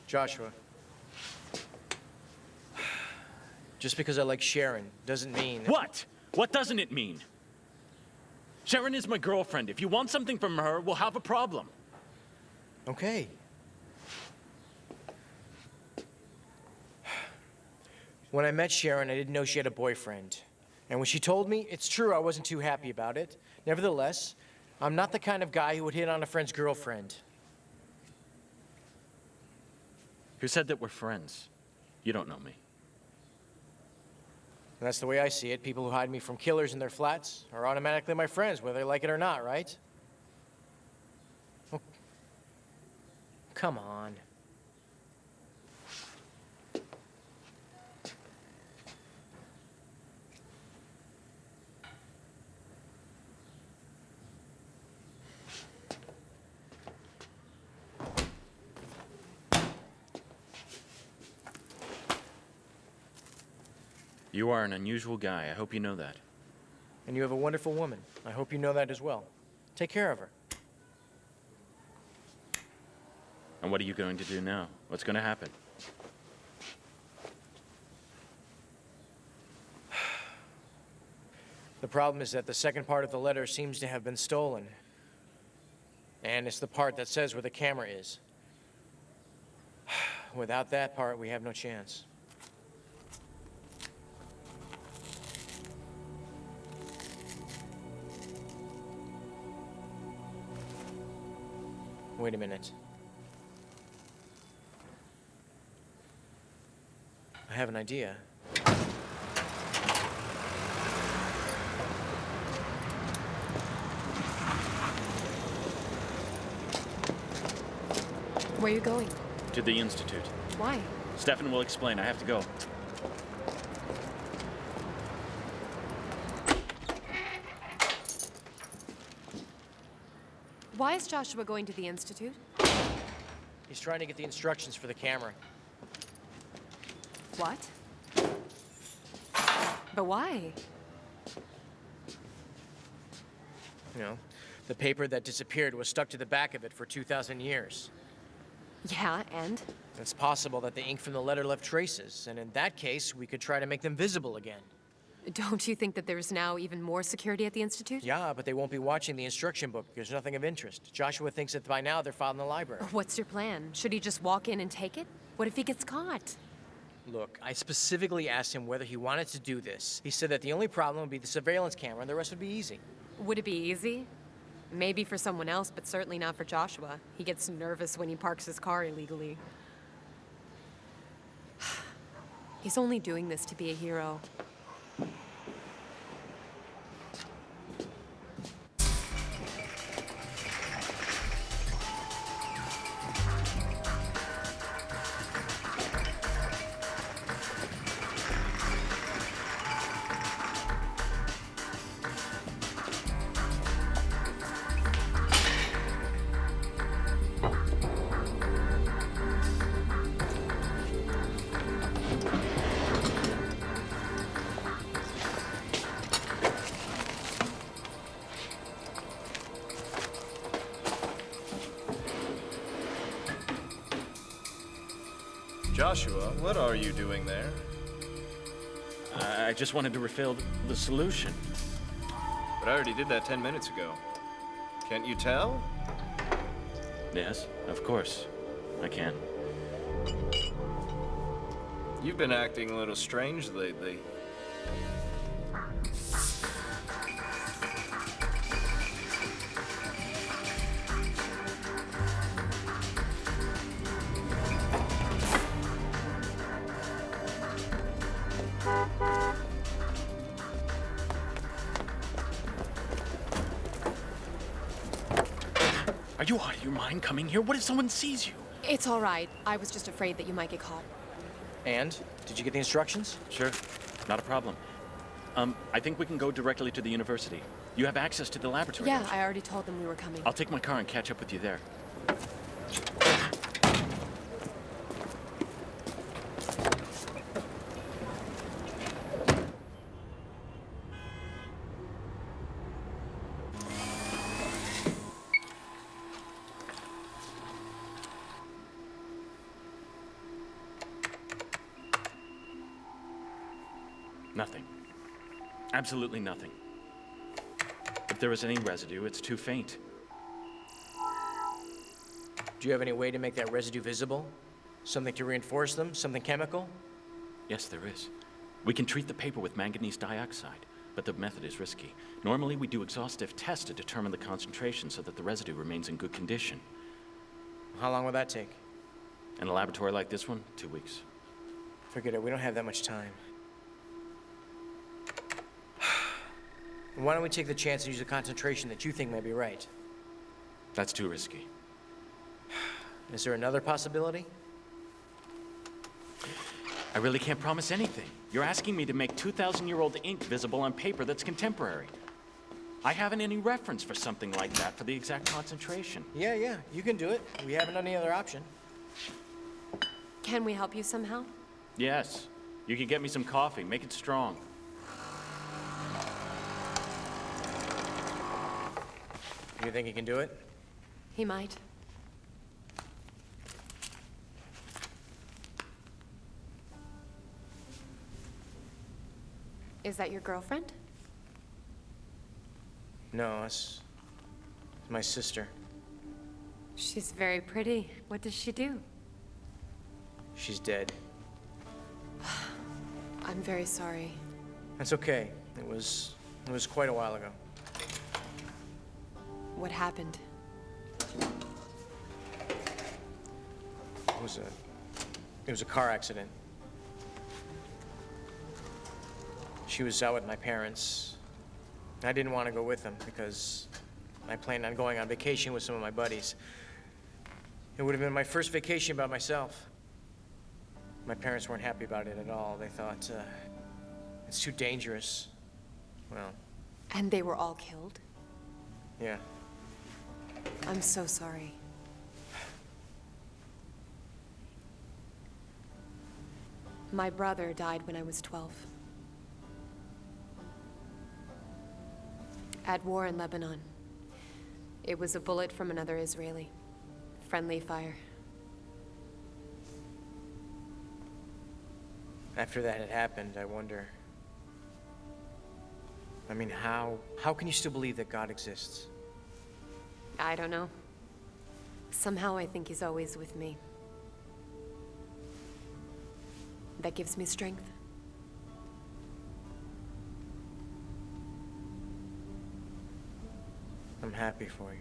S2: Joshua. Just because I like Sharon doesn't mean...
S7: What? What doesn't it mean? Sharon is my girlfriend. If you want something from her, we'll have a problem.
S2: Okay. When I met Sharon, I didn't know she had a boyfriend. And when she told me, it's true I wasn't too happy about it. Nevertheless, I'm not the kind of guy who would hit on a friend's girlfriend.
S7: Who said that we're friends? You don't know me.
S2: And that's the way I see it. People who hide me from killers in their flats are automatically my friends, whether they like it or not, right? Oh, come on.
S7: You are an unusual guy. I hope you know that.
S2: And you have a wonderful woman. I hope you know that as well. Take care of her.
S7: And what are you going to do now? What's going to happen?
S2: The problem is that the second part of the letter seems to have been stolen. And it's the part that says where the camera is. Without that part, we have no chance. Wait a minute. I have an idea.
S1: Where are you going?
S7: To the Institute.
S1: Why?
S7: Steffen will explain. I have to go.
S1: Why is Joshua going to the Institute?
S2: He's trying to get the instructions for the camera.
S1: What? But why?
S2: You know, the paper that disappeared was stuck to the back of it for 2,000 years.
S1: Yeah, and?
S2: It's possible that the ink from the letter left traces, and in that case, we could try to make them visible again.
S1: Don't you think that there's now even more security at the Institute?
S2: Yeah, but they won't be watching the instruction book. There's nothing of interest. Joshua thinks that by now they're filed in the library.
S1: What's your plan? Should he just walk in and take it? What if he gets caught?
S2: Look, I specifically asked him whether he wanted to do this. He said that the only problem would be the surveillance camera and the rest would be easy.
S1: Would it be easy? Maybe for someone else, but certainly not for Joshua. He gets nervous when he parks his car illegally. He's only doing this to be a hero.
S6: Joshua, what are you doing there?
S7: I just wanted to refill the solution.
S6: But I already did that 10 minutes ago. Can't you tell?
S7: Yes, of course. I can.
S6: You've been acting a little strange lately.
S7: Are you out of your mind coming here? What if someone sees you?
S1: It's all right. I was just afraid that you might get caught.
S2: And? Did you get the instructions?
S7: Sure. Not a problem. I think we can go directly to the university. You have access to the laboratory.
S1: Yeah, I already told them we were coming.
S7: I'll take my car and catch up with you there. Nothing. Absolutely nothing. If there is any residue, it's too faint.
S2: Do you have any way to make that residue visible? Something to reinforce them? Something chemical?
S7: Yes, there is. We can treat the paper with manganese dioxide, but the method is risky. Normally, we do exhaustive tests to determine the concentration so that the residue remains in good condition.
S2: How long will that take?
S7: In a laboratory like this one, 2 weeks.
S2: Forget it, we don't have that much time. Why don't we take the chance and use a concentration that you think may be right?
S7: That's too risky.
S2: Is there another possibility?
S7: I really can't promise anything. You're asking me to make 2,000-year-old ink visible on paper that's contemporary. I haven't any reference for something like that for the exact concentration.
S2: Yeah, you can do it. We haven't any other option.
S1: Can we help you somehow?
S7: Yes. You can get me some coffee. Make it strong.
S2: You think he can do it?
S1: He might. Is that your girlfriend?
S2: No, it's my sister.
S1: She's very pretty. What does she do?
S2: She's dead.
S1: I'm very sorry.
S2: That's okay. It was quite a while ago.
S1: What happened?
S2: It was a car accident. She was out with my parents. I didn't want to go with them because I planned on going on vacation with some of my buddies. It would have been my first vacation by myself. My parents weren't happy about it at all. They thought, it's too dangerous. Well.
S1: And they were all killed?
S2: Yeah.
S1: I'm so sorry. My brother died when I was 12. At war in Lebanon. It was a bullet from another Israeli. Friendly fire.
S2: After that had happened, I wonder... I mean, how can you still believe that God exists?
S1: I don't know. Somehow I think he's always with me. That gives me strength.
S2: I'm happy for you.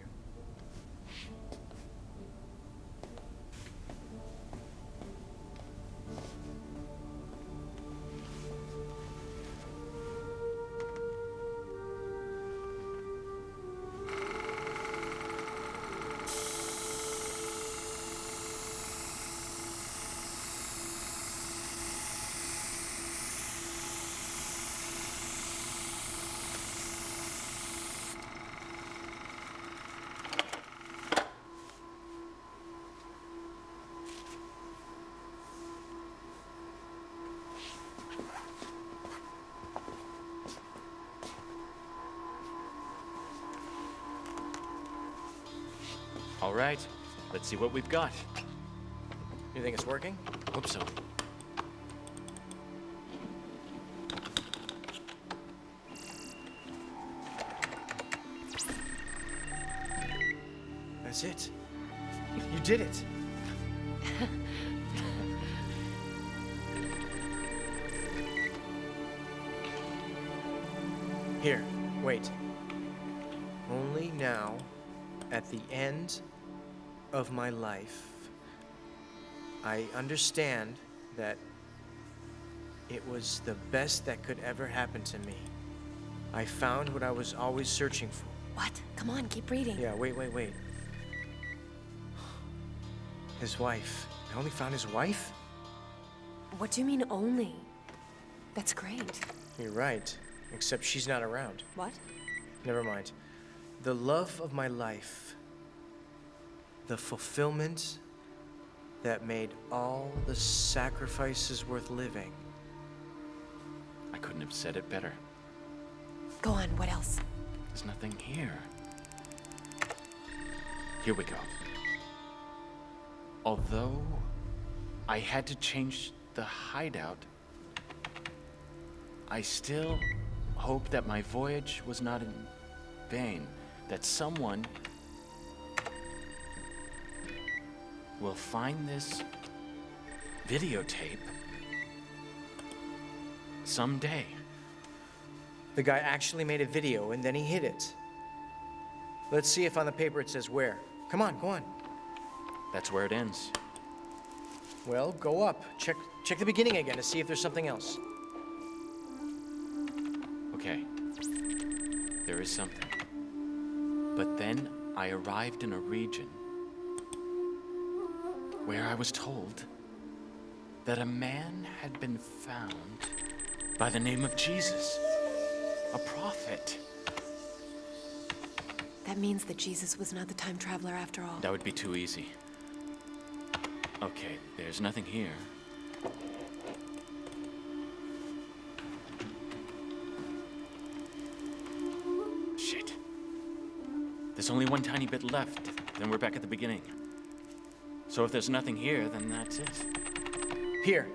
S7: All right, let's see what we've got.
S2: You think it's working?
S7: Hope so.
S2: That's it. You did it. Here, wait. Only now, at the end of my life, I understand that it was the best that could ever happen to me. I found what I was always searching for.
S1: What? Come on, keep reading.
S2: Yeah, wait. His wife. I only found his wife?
S1: What do you mean, only? That's great.
S2: You're right, except she's not around.
S1: What?
S2: Never mind. The love of my life. The fulfillment that made all the sacrifices worth living.
S7: I couldn't have said it better.
S1: Go on, what else?
S7: There's nothing here. Here we go. Although I had to change the hideout, I still hope that my voyage was not in vain, that someone will find this videotape someday.
S2: The guy actually made a video and then he hid it. Let's see if on the paper it says where. Come on, go on.
S7: That's where it ends.
S2: Well, go up. Check the beginning again to see if there's something else.
S7: Okay. There is something. But then I arrived in a region where I was told that a man had been found by the name of Jesus, a prophet.
S1: That means that Jesus was not the time traveler after all.
S7: That would be too easy. Okay, there's nothing here. Shit. There's only one tiny bit left, then we're back at the beginning. So if there's nothing here, then that's it.
S2: Here.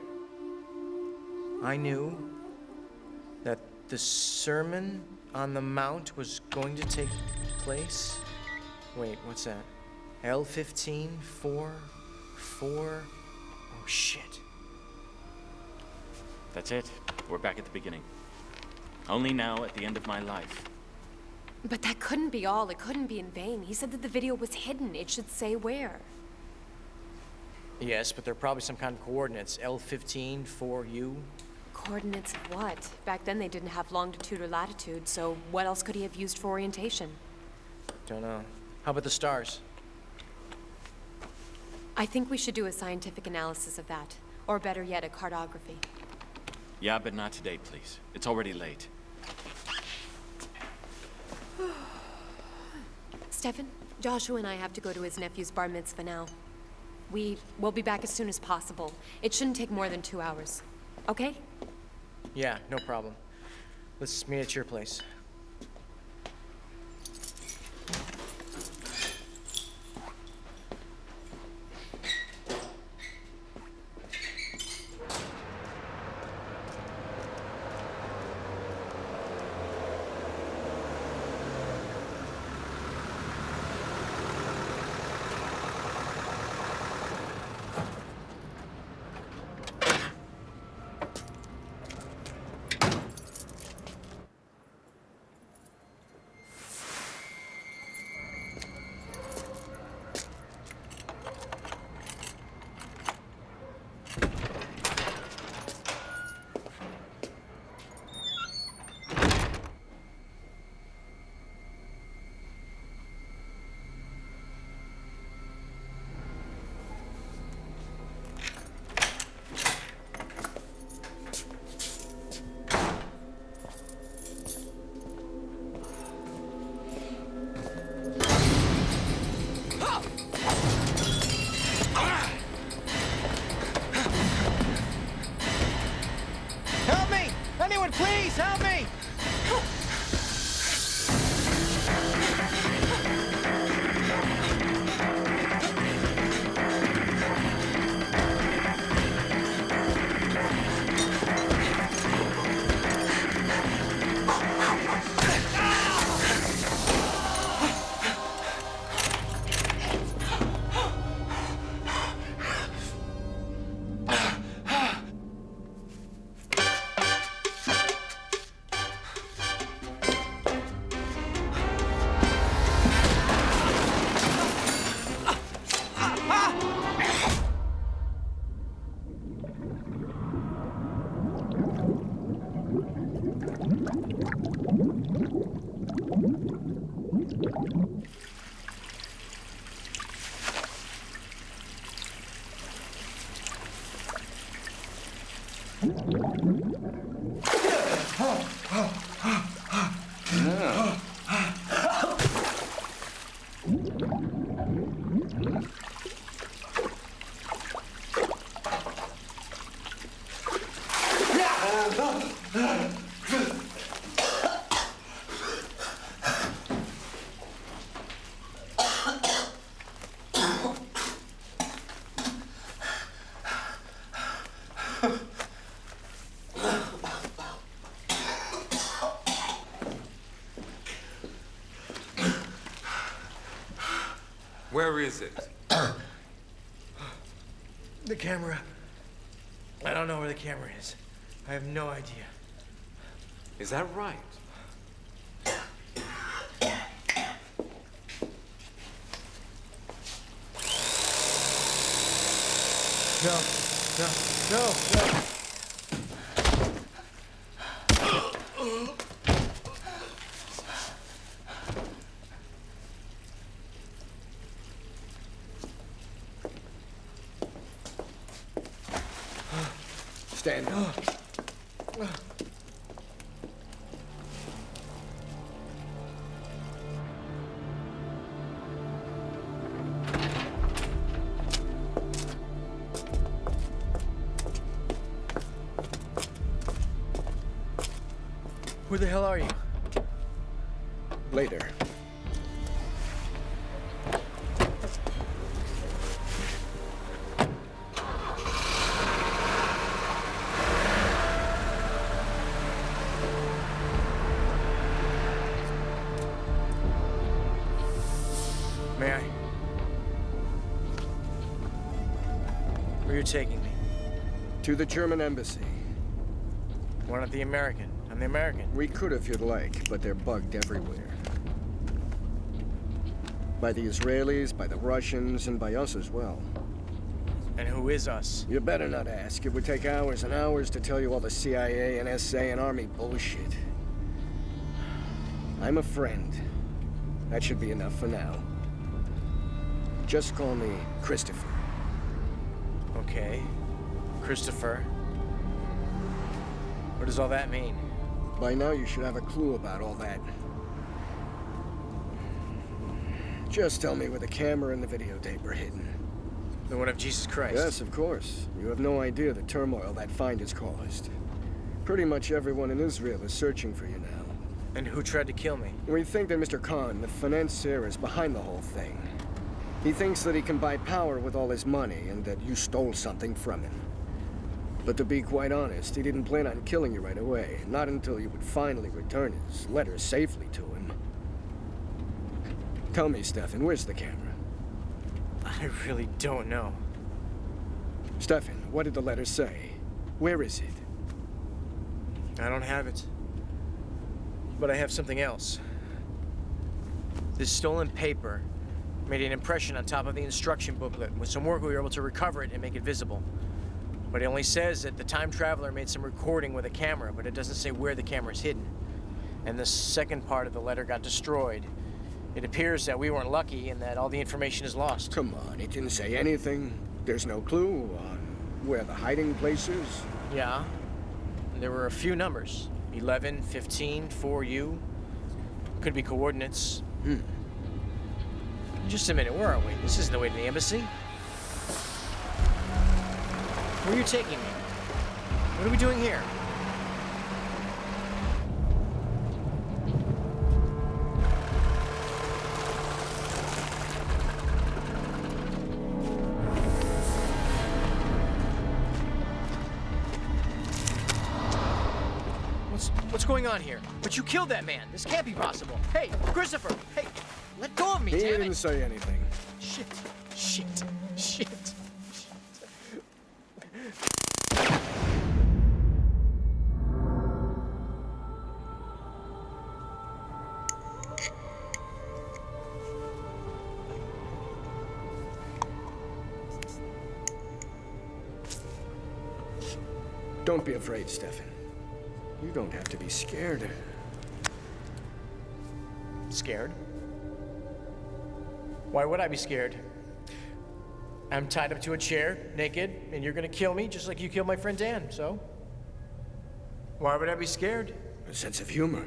S2: I knew that the Sermon on the Mount was going to take place. Wait, what's that? L15, 4. Oh, shit.
S7: That's it. We're back at the beginning. Only now at the end of my life.
S1: But that couldn't be all. It couldn't be in vain. He said that the video was hidden. It should say where.
S2: Yes, but there are probably some kind of coordinates. L15, 4U.
S1: Coordinates of what? Back then they didn't have longitude or latitude, so what else could he have used for orientation?
S2: Don't know. How about the stars?
S1: I think we should do a scientific analysis of that. Or better yet, a cartography.
S7: Yeah, but not today, please. It's already late.
S1: Steffen, Joshua and I have to go to his nephew's bar mitzvah now. We'll be back as soon as possible. It shouldn't take more than 2 hours. Okay?
S2: Yeah, no problem. Let's meet at your place.
S14: Please help me!
S3: Where is it?
S2: The camera. I don't know where the camera is. I have no idea.
S3: Is that right?
S2: No.
S14: Stand up.
S2: Who the hell are you?
S14: Later.
S2: May I? Where are you taking me?
S14: To the German embassy.
S2: Why not the American? I'm the American.
S14: We could if you'd like, but they're bugged everywhere. By the Israelis, by the Russians, and by us as well.
S2: And who is us?
S14: You better not ask. It would take hours and hours to tell you all the CIA and SA and Army bullshit. I'm a friend. That should be enough for now. Just call me Christopher.
S2: Okay. Christopher. What does all that mean?
S14: By now you should have a clue about all that.
S19: Just tell me where the camera and the videotape are hidden.
S2: The one of Jesus Christ?
S19: Yes, of course. You have no idea the turmoil that find has caused. Pretty much everyone in Israel is searching for you now.
S2: And who tried to kill me?
S19: We think that Mr. Kaun, the financier, is behind the whole thing. He thinks that he can buy power with all his money and that you stole something from him. But to be quite honest, he didn't plan on killing you right away. Not until you would finally return his letters safely to him. Tell me, Steffen, where's the camera?
S2: I really don't know.
S19: Steffen, what did the letter say? Where is it?
S2: I don't have it. But I have something else. This stolen paper made an impression on top of the instruction booklet. With some work, we were able to recover it and make it visible. But it only says that the time traveler made some recording with a camera, but it doesn't say where the camera is hidden. And the second part of the letter got destroyed. It appears that we weren't lucky and that all the information is lost.
S19: Come on, it didn't say anything. There's no clue on where the hiding place is.
S2: Yeah. There were a few numbers. 11, 15, 4U. Could be coordinates. Just a minute, where are we? This isn't the way to the embassy. Where are you taking me? What are we doing here? What's going on here? But you killed that man. This can't be possible. Hey, Christopher! Hey, let go of me,
S19: He
S2: damn it!
S19: didn't say anything.
S2: Shit.
S19: Don't be afraid, Steffen. You don't have to be scared.
S2: Scared? Why would I be scared? I'm tied up to a chair, naked, and you're gonna kill me just like you killed my friend Dan, so? Why would I be scared?
S19: A sense of humor.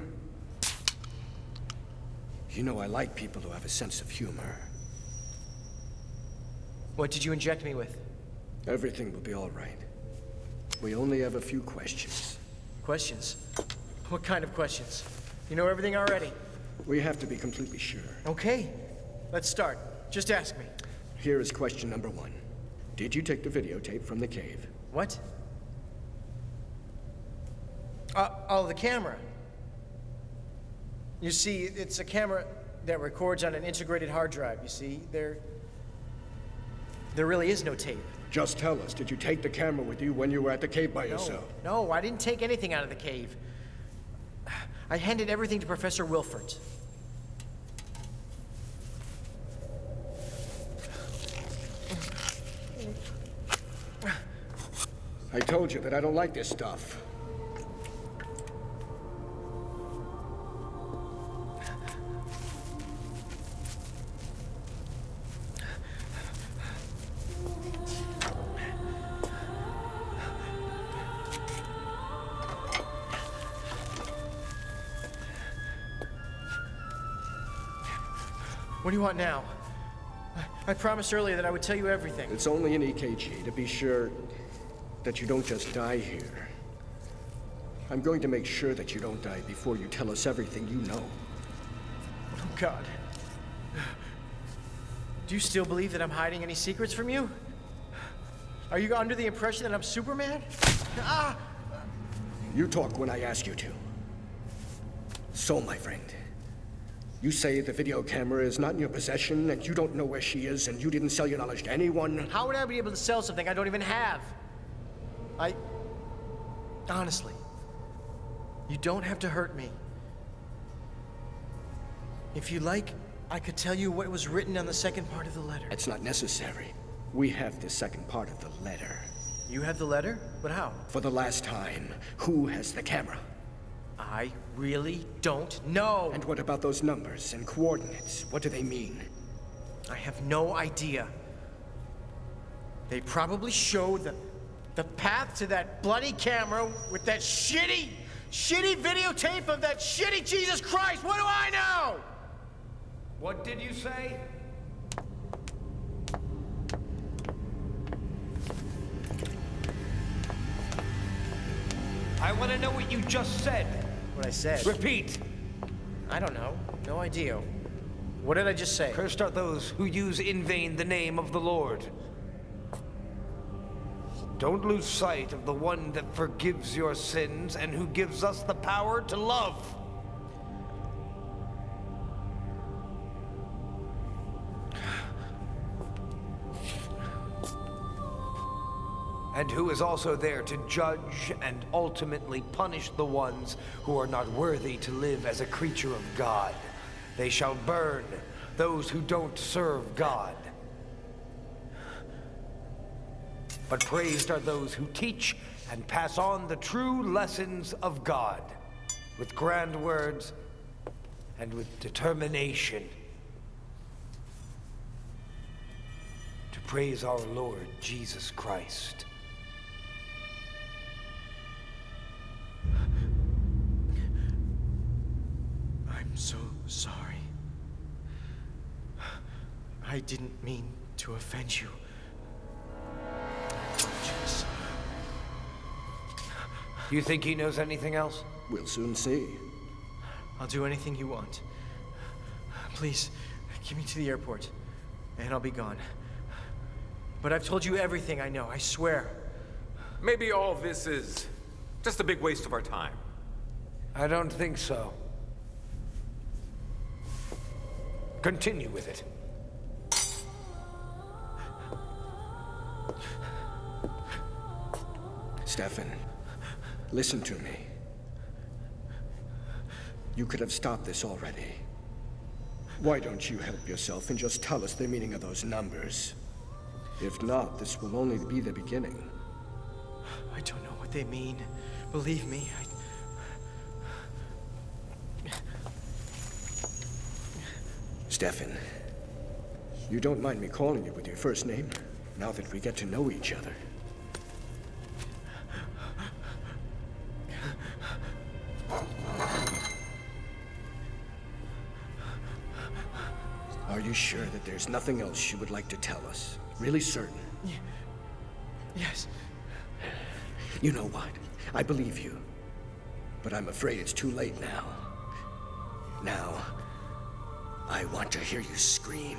S19: You know I like people who have a sense of humor.
S2: What did you inject me with?
S19: Everything will be all right. We only have a few questions.
S2: Questions? What kind of questions? You know everything already.
S19: We have to be completely sure.
S2: Okay, let's start. Just ask me.
S19: Here is question number 1. Did you take the videotape from the cave?
S2: What? Oh, the camera. You see, it's a camera that records on an integrated hard drive. You see, there really is no tape.
S19: Just tell us, did you take the camera with you when you were at the cave by yourself?
S2: No, I didn't take anything out of the cave. I handed everything to Professor Wilfort.
S19: I told you that I don't like this stuff.
S2: What do you want now? I promised earlier that I would tell you everything.
S19: It's only an EKG to be sure that you don't just die here. I'm going to make sure that you don't die before you tell us everything you know.
S2: Oh, God. Do you still believe that I'm hiding any secrets from you? Are you under the impression that I'm Superman? Ah!
S19: You talk when I ask you to. So, my friend, you say the video camera is not in your possession and you don't know where she is and you didn't sell your knowledge to anyone?
S2: How would I be able to sell something I don't even have? Honestly, you don't have to hurt me. If you like, I could tell you what was written on the second part of the letter.
S19: It's not necessary. We have the second part of the letter.
S2: You have the letter? But how?
S19: For the last time, who has the camera?
S2: I really don't know.
S19: And what about those numbers and coordinates? What do they mean?
S2: I have no idea. They probably show the path to that bloody camera with that shitty videotape of that shitty Jesus Christ. What do I know?
S10: What did you say? I want to know what you just said.
S2: What I said?
S10: Repeat.
S2: I don't know. No idea. What did I just say?
S10: Cursed are those who use in vain the name of the Lord. Don't lose sight of the one that forgives your sins and who gives us the power to love. And who is also there to judge and ultimately punish the ones who are not worthy to live as a creature of God. They shall burn those who don't serve God. But praised are those who teach and pass on the true lessons of God, with grand words and with determination, to praise our Lord Jesus Christ.
S2: I'm so sorry. I didn't mean to offend you. Apologies.
S10: You think he knows anything else?
S19: We'll soon see.
S2: I'll do anything you want. Please, get me to the airport, and I'll be gone. But I've told you everything I know, I swear.
S18: Maybe all this is just a big waste of our time.
S10: I don't think so. Continue with it.
S19: Steffen, listen to me. You could have stopped this already. Why don't you help yourself and just tell us the meaning of those numbers? If not, this will only be the beginning.
S2: I don't know what they mean. Believe me,
S19: Steffen, you don't mind me calling you with your first name, now that we get to know each other? Are you sure that there's nothing else you would like to tell us? Really certain?
S2: Yes.
S19: You know what? I believe you. But I'm afraid it's too late now. Now, I want to hear you scream.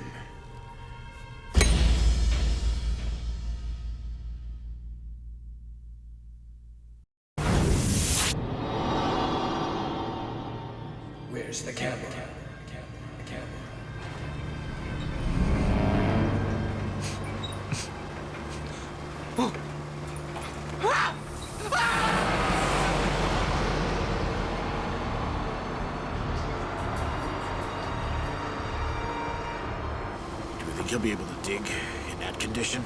S19: Where's the camera?
S5: He'll be able to dig in that condition?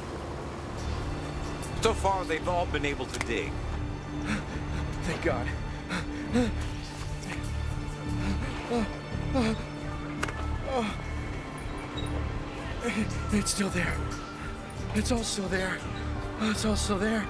S18: So far, they've all been able to dig.
S2: Thank God. It's still there. It's all still there. It's all still there.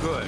S18: Good.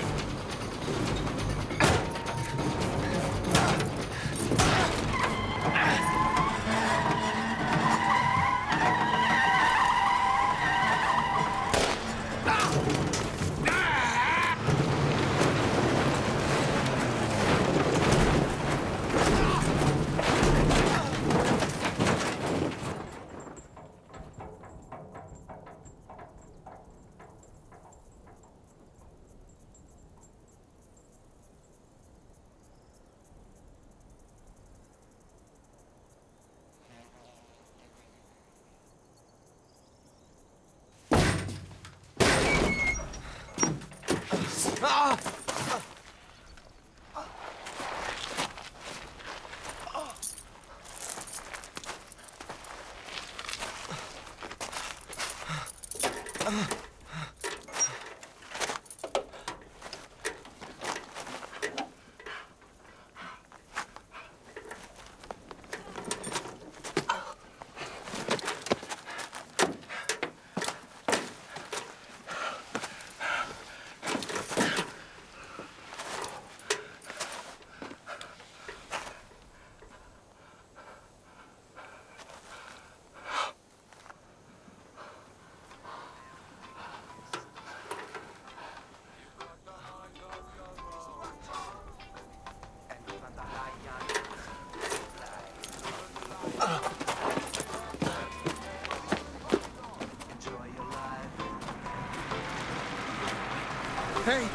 S2: Hey!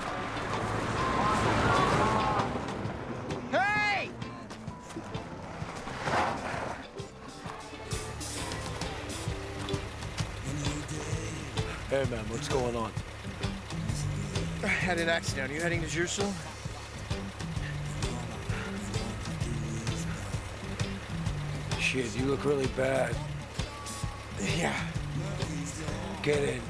S2: Hey!
S19: Hey, man, what's going on?
S2: I had an accident. Are you heading to Jerusalem?
S19: Shit, you look really bad.
S2: Yeah.
S19: Get in.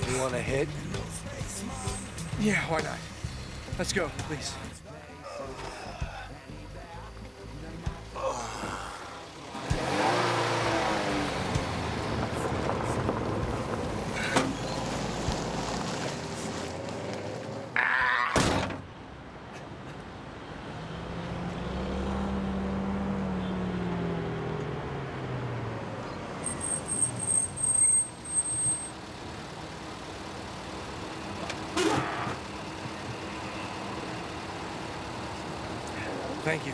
S19: You want a hit?
S2: Yeah, why not? Let's go, please. Thank you.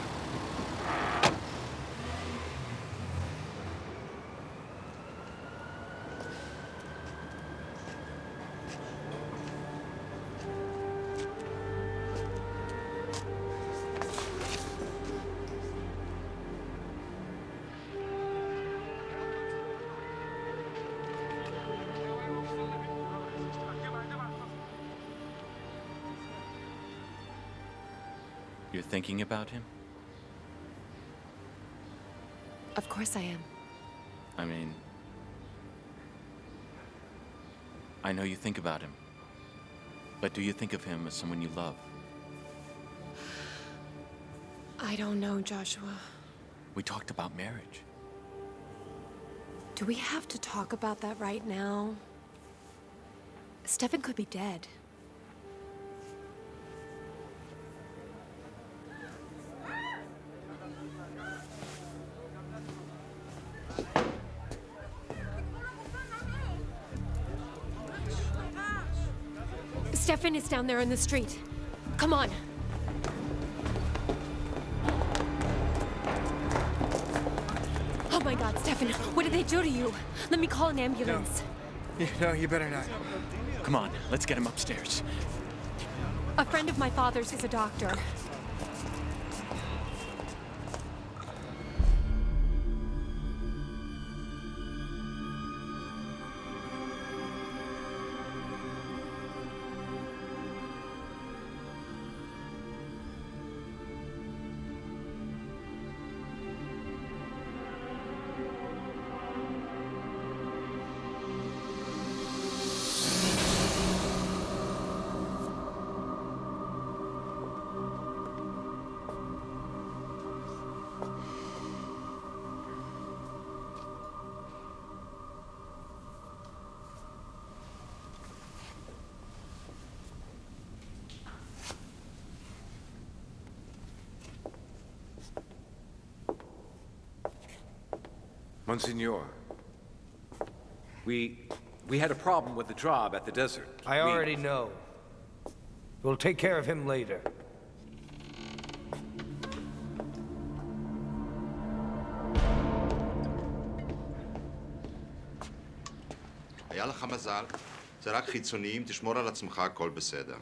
S7: You're thinking about him?
S1: Of course I am.
S7: I mean, I know you think about him. But do you think of him as someone you love?
S1: I don't know, Joshua.
S7: We talked about marriage.
S1: Do we have to talk about that right now? Steffen could be dead. Steffen is down there in the street. Come on. Oh my God, Steffen, what did they do to you? Let me call an ambulance.
S2: No, you better not.
S7: Come on, let's get him upstairs.
S1: A friend of my father's is a doctor.
S18: Monsignor, we had a problem with the job at the desert.
S10: I already know. We'll take care of him later.
S20: היה לך מזל, זה רק חיצוניים, תשמור על עצמך, הכל בסדר.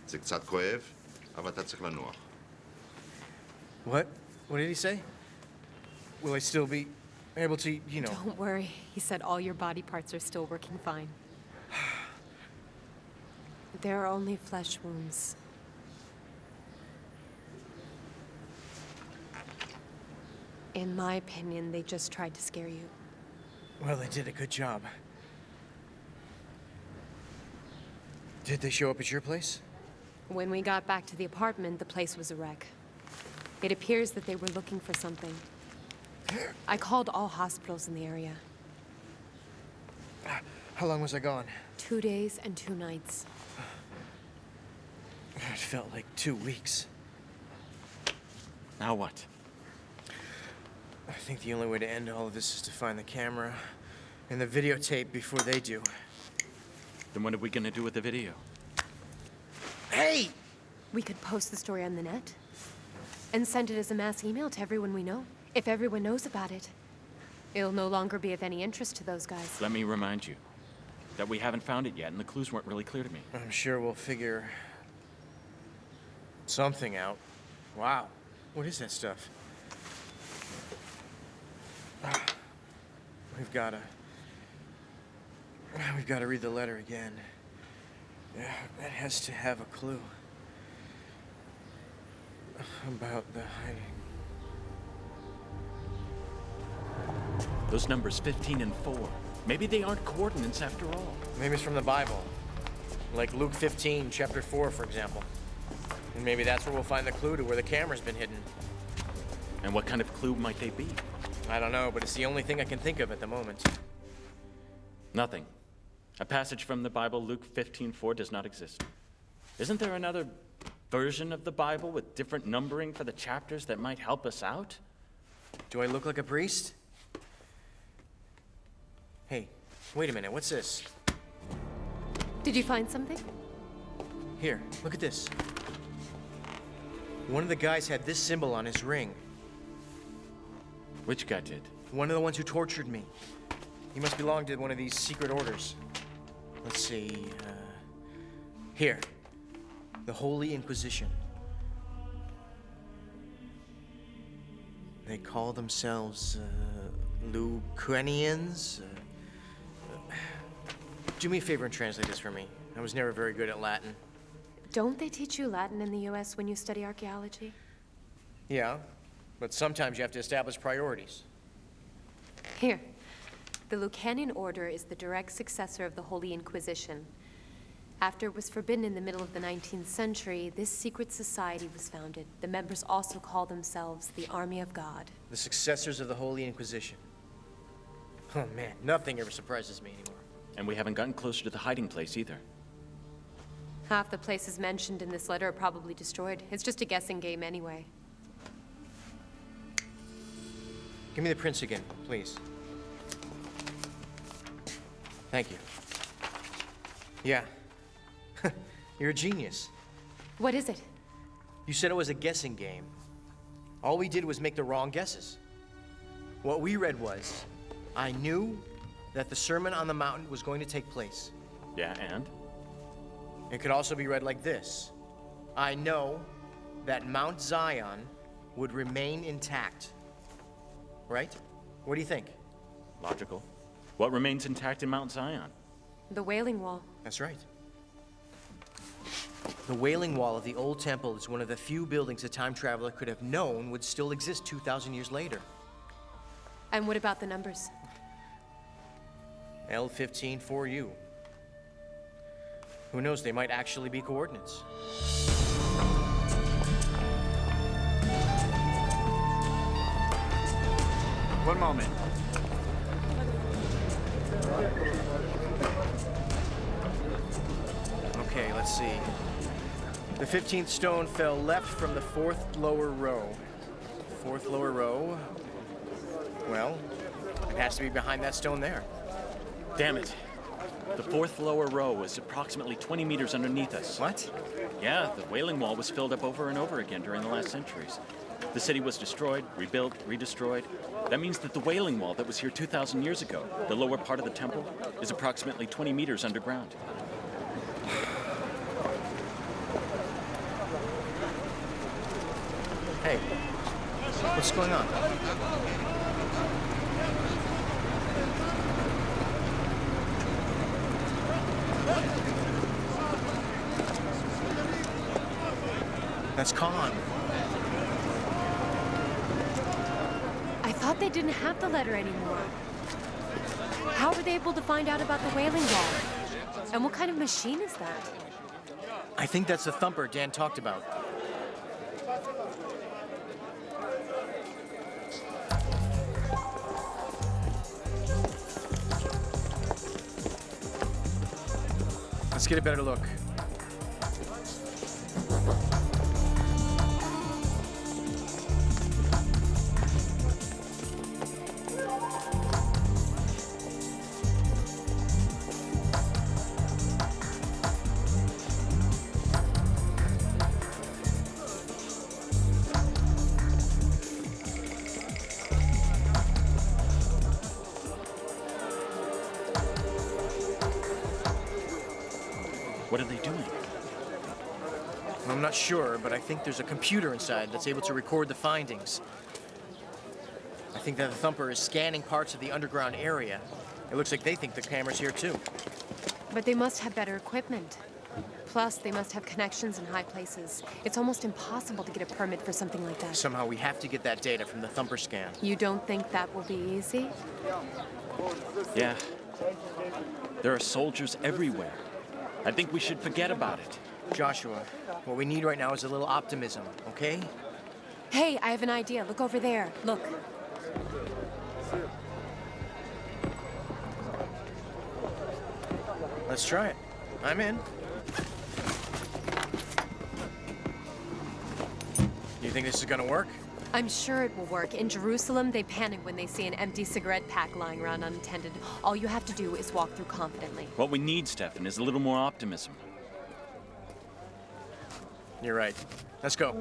S20: זה קצת כואב, אבל אתה צריך לנוח.
S2: What? What did he say? Will I still be able to, you know...
S1: Don't worry. He said all your body parts are still working fine. There are only flesh wounds. In my opinion, they just tried to scare you.
S2: Well, they did a good job. Did they show up at your place?
S1: When we got back to the apartment, the place was a wreck. It appears that they were looking for something. I called all hospitals in the area.
S2: How long was I gone?
S1: 2 days and 2 nights.
S2: It felt like 2 weeks.
S7: Now what?
S2: I think the only way to end all of this is to find the camera and the videotape before they do.
S7: Then what are we gonna do with the video?
S2: Hey!
S1: We could post the story on the net and send it as a mass email to everyone we know. If everyone knows about it, it'll no longer be of any interest to those guys.
S7: Let me remind you that we haven't found it yet, and the clues weren't really clear to me.
S2: I'm sure we'll figure something out. Wow. What is that stuff? We've got to read the letter again. It has to have a clue about the hiding.
S7: Those numbers 15 and 4. Maybe they aren't coordinates after all.
S2: Maybe it's from the Bible. Like Luke 15, chapter 4, for example. And maybe that's where we'll find the clue to where the camera's been hidden.
S7: And what kind of clue might they be?
S2: I don't know, but it's the only thing I can think of at the moment.
S7: Nothing. A passage from the Bible, Luke 15:4, does not exist. Isn't there another version of the Bible with different numbering for the chapters that might help us out?
S2: Do I look like a priest? Hey, wait a minute, what's this?
S1: Did you find something?
S2: Here, look at this. One of the guys had this symbol on his ring.
S7: Which guy did?
S2: One of the ones who tortured me. He must belong to one of these secret orders. Let's see, here. The Holy Inquisition. They call themselves, Lucanians? Do me a favor and translate this for me. I was never very good at Latin.
S1: Don't they teach you Latin in the US when you study archaeology?
S2: Yeah, but sometimes you have to establish priorities.
S1: Here. The Lucanian Order is the direct successor of the Holy Inquisition. After it was forbidden in the middle of the 19th century, this secret society was founded. The members also call themselves the Army of God.
S2: The successors of the Holy Inquisition. Oh man, nothing ever surprises me anymore.
S7: And we haven't gotten closer to the hiding place either.
S1: Half the places mentioned in this letter are probably destroyed. It's just a guessing game anyway.
S2: Give me the prints again, please. Thank you. Yeah. You're a genius.
S1: What is it?
S2: You said it was a guessing game. All we did was make the wrong guesses. What we read was, I knew that the Sermon on the Mountain was going to take place.
S7: Yeah, and?
S2: It could also be read like this. I know that Mount Zion would remain intact. Right? What do you think?
S7: Logical. What remains intact in Mount Zion?
S1: The Wailing Wall.
S2: That's right. The Wailing Wall of the Old Temple is one of the few buildings a time traveler could have known would still exist 2,000 years later.
S1: And what about the numbers?
S2: L15 for you. Who knows, they might actually be coordinates.
S5: One moment.
S2: Okay, let's see. The 15th stone fell left from the 4th lower row. 4th lower row. Well, has to be behind that stone there.
S7: Damn it. The fourth lower row is approximately 20 meters underneath us.
S2: What?
S7: Yeah, the Wailing Wall was filled up over and over again during the last centuries. The city was destroyed, rebuilt, redestroyed. That means that the Wailing Wall that was here 2,000 years ago, the lower part of the temple, is approximately 20 meters underground.
S2: Hey, what's going on? That's Kaun.
S1: I thought they didn't have the letter anymore. How were they able to find out about the Wailing Wall? And what kind of machine is that?
S2: I think that's the thumper Dan talked about. Let's get a better look.
S7: What are they doing?
S2: I'm not sure, but I think there's a computer inside that's able to record the findings. I think that the thumper is scanning parts of the underground area. It looks like they think the camera's here too.
S1: But they must have better equipment. Plus, they must have connections in high places. It's almost impossible to get a permit for something like that.
S2: Somehow we have to get that data from the thumper scan.
S1: You don't think that will be easy?
S7: Yeah. There are soldiers everywhere. I think we should forget about it.
S2: Joshua, what we need right now is a little optimism, okay?
S1: Hey, I have an idea. Look over there. Look.
S2: Let's try it. I'm in. You think this is gonna work?
S1: I'm sure it will work. In Jerusalem, they panic when they see an empty cigarette pack lying around unattended. All you have to do is walk through confidently.
S7: What we need, Steffen, is a little more optimism.
S2: You're right. Let's go.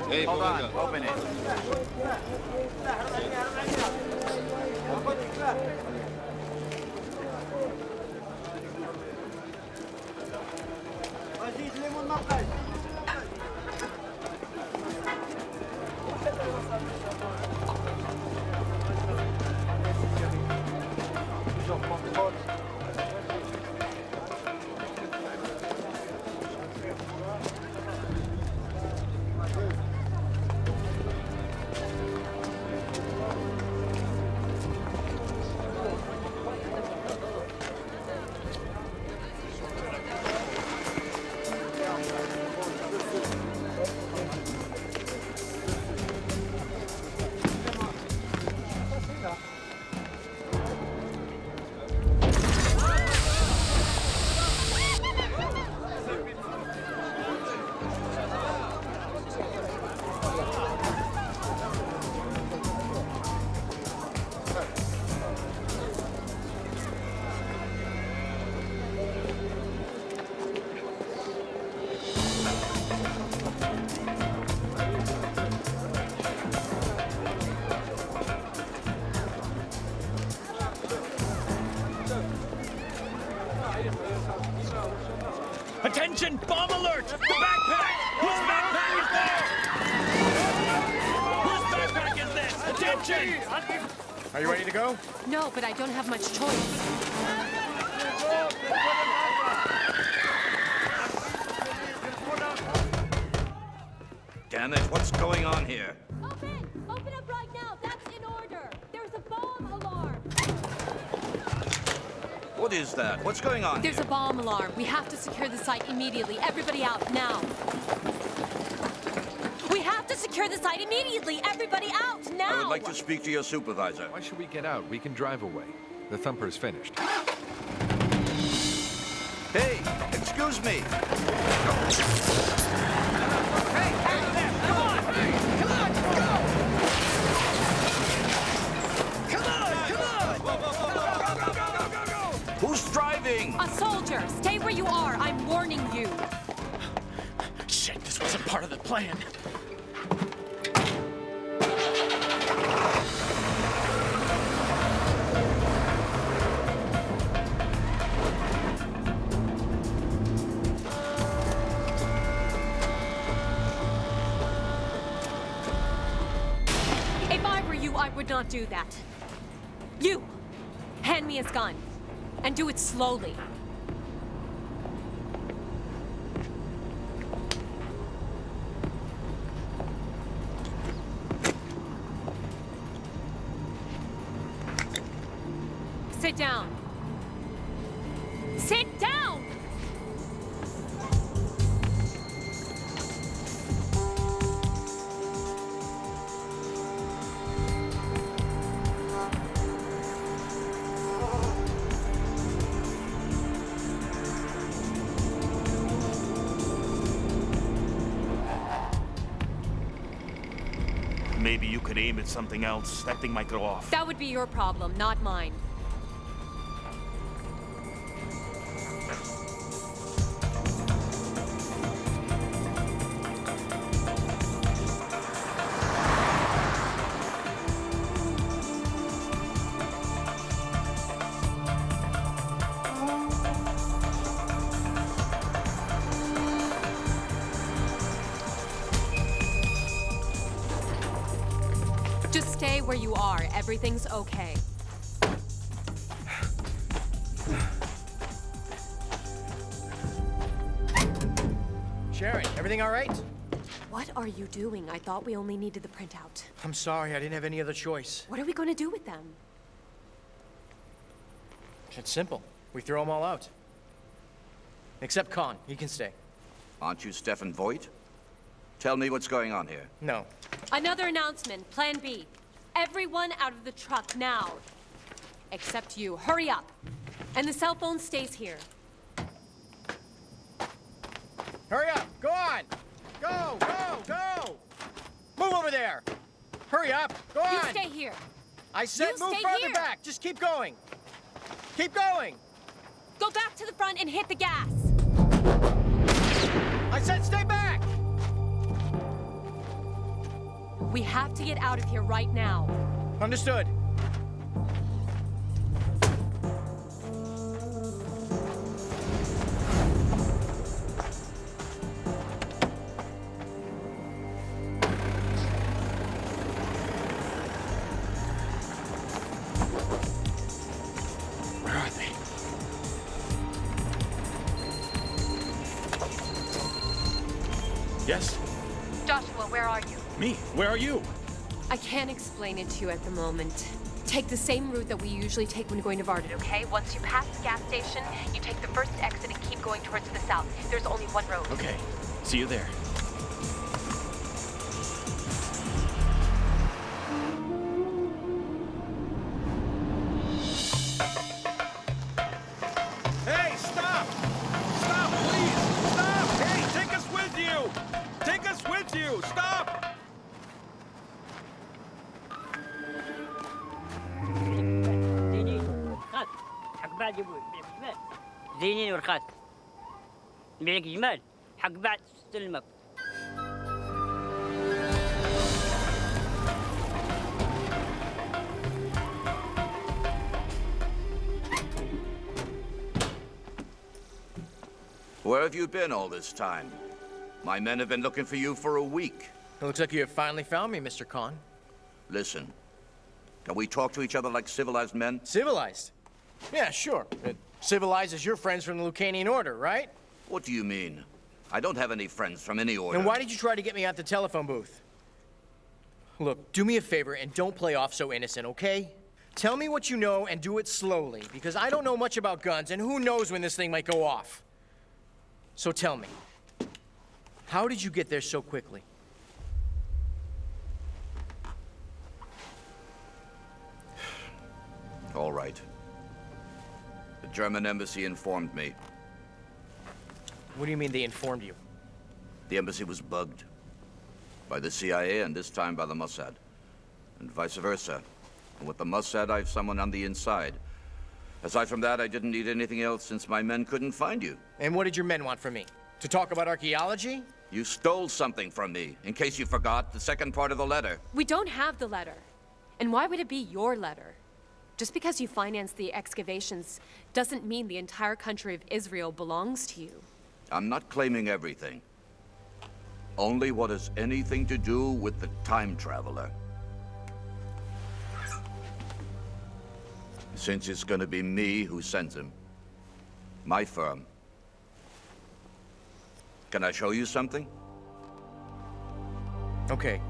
S20: Hey,
S16: hold on. Open it.
S7: Attention! Bomb alert! The backpack! Whose backpack is there? Whose backpack is this? Attention!
S2: Are you ready to go?
S1: No, but I don't have much choice.
S8: Damn it, what's going on here?
S1: Open! Open up right now! That's in order! There's a bomb alarm!
S8: What is that? What's going on
S1: There's
S8: here?
S1: a bomb alarm. We have to secure the site immediately. Everybody out, now! We have to secure the site immediately! Everybody out, now!
S8: I would like to speak to your supervisor.
S13: Why should we get out? We can drive away. The thumper's finished.
S8: Hey, excuse me. leaving!
S1: A soldier! Stay where you are! I'm warning you!
S7: Shit, this wasn't part of the plan.
S1: If I were you, I would not do that. You! Hand me his gun. And do it slowly. Sit down. Sit down!
S9: Maybe you could aim at something else. That thing might go off.
S1: That would be your problem, not mine. Just stay where you are. Everything's okay.
S2: Sharon, everything all right?
S1: What are you doing? I thought we only needed the printout.
S2: I'm sorry, I didn't have any other choice.
S1: What are we going to do with them?
S2: It's simple. We throw them all out. Except Kaun. He can stay.
S8: Aren't you Steffen Vogt? Tell me what's going on here.
S2: No.
S1: Another announcement. Plan B. Everyone out of the truck now. Except you. Hurry up. And the cell phone stays here.
S2: Hurry up! Go on! Go! Go! Go! Move over there! Hurry up! Go on!
S1: You stay here.
S2: I said
S1: You
S2: move
S1: stay
S2: farther
S1: here.
S2: back! Just keep going! Keep going!
S1: Go back to the front and hit the gas.
S2: I said stay back!
S1: We have to get out of here right now.
S2: Understood.
S7: Where are they? Yes?
S15: Joshua, where are you?
S7: Me? Where are you?
S1: I can't explain it to you at the moment. Take the same route that we usually take when going to Vatican.
S15: Okay, once you pass the gas station, you take the first exit and keep going towards the south. There's only one road.
S7: Okay. See you there.
S18: Hey, stop! Stop, please! Stop! Hey, take us with you! Take us with you! Stop!
S21: حق بعد يبوي زينين ورخاص نبيع لك جمال حق بعد تستلمك.
S8: Where have you been all this time? My men have been looking for you for a week.
S2: It looks like you have finally found me, Mr. Kaun.
S8: Listen, can we talk to each other like civilized men?
S2: Civilized? Yeah, sure. It civilizes your friends from the Lucanian Order, right?
S8: What do you mean? I don't have any friends from any order.
S2: Then why did you try to get me at the telephone booth? Look, do me a favor and don't play off so innocent, okay? Tell me what you know and do it slowly, because I don't know much about guns, and who knows when this thing might go off. So tell me, how did you get there so quickly?
S8: All right. The German embassy informed me.
S2: What do you mean they informed you?
S8: The embassy was bugged. By the CIA, and this time by the Mossad. And vice versa. And with the Mossad, I have someone on the inside. Aside from that, I didn't need anything else since my men couldn't find you.
S2: And what did your men want from me? To talk about archaeology?
S8: You stole something from me. In case you forgot, the second part of the letter.
S1: We don't have the letter. And why would it be your letter? Just because you finance the excavations doesn't mean the entire country of Israel belongs to you.
S8: I'm not claiming everything. Only what has anything to do with the time traveler. Since it's gonna be me who sends him. My firm. Can I show you something?
S2: Okay,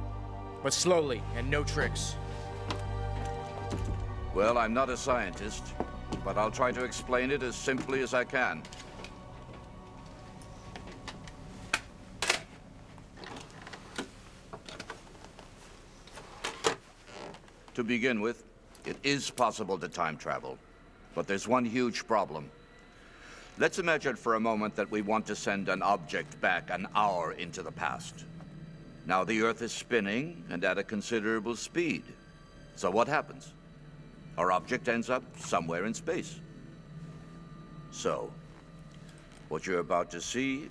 S2: but slowly and no tricks.
S8: Well, I'm not a scientist, but I'll try to explain it as simply as I can. To begin with, it is possible to time travel, but there's one huge problem. Let's imagine for a moment that we want to send an object back an hour into the past. Now the Earth is spinning and at a considerable speed. So what happens? Our object ends up somewhere in space. So, what you're about to see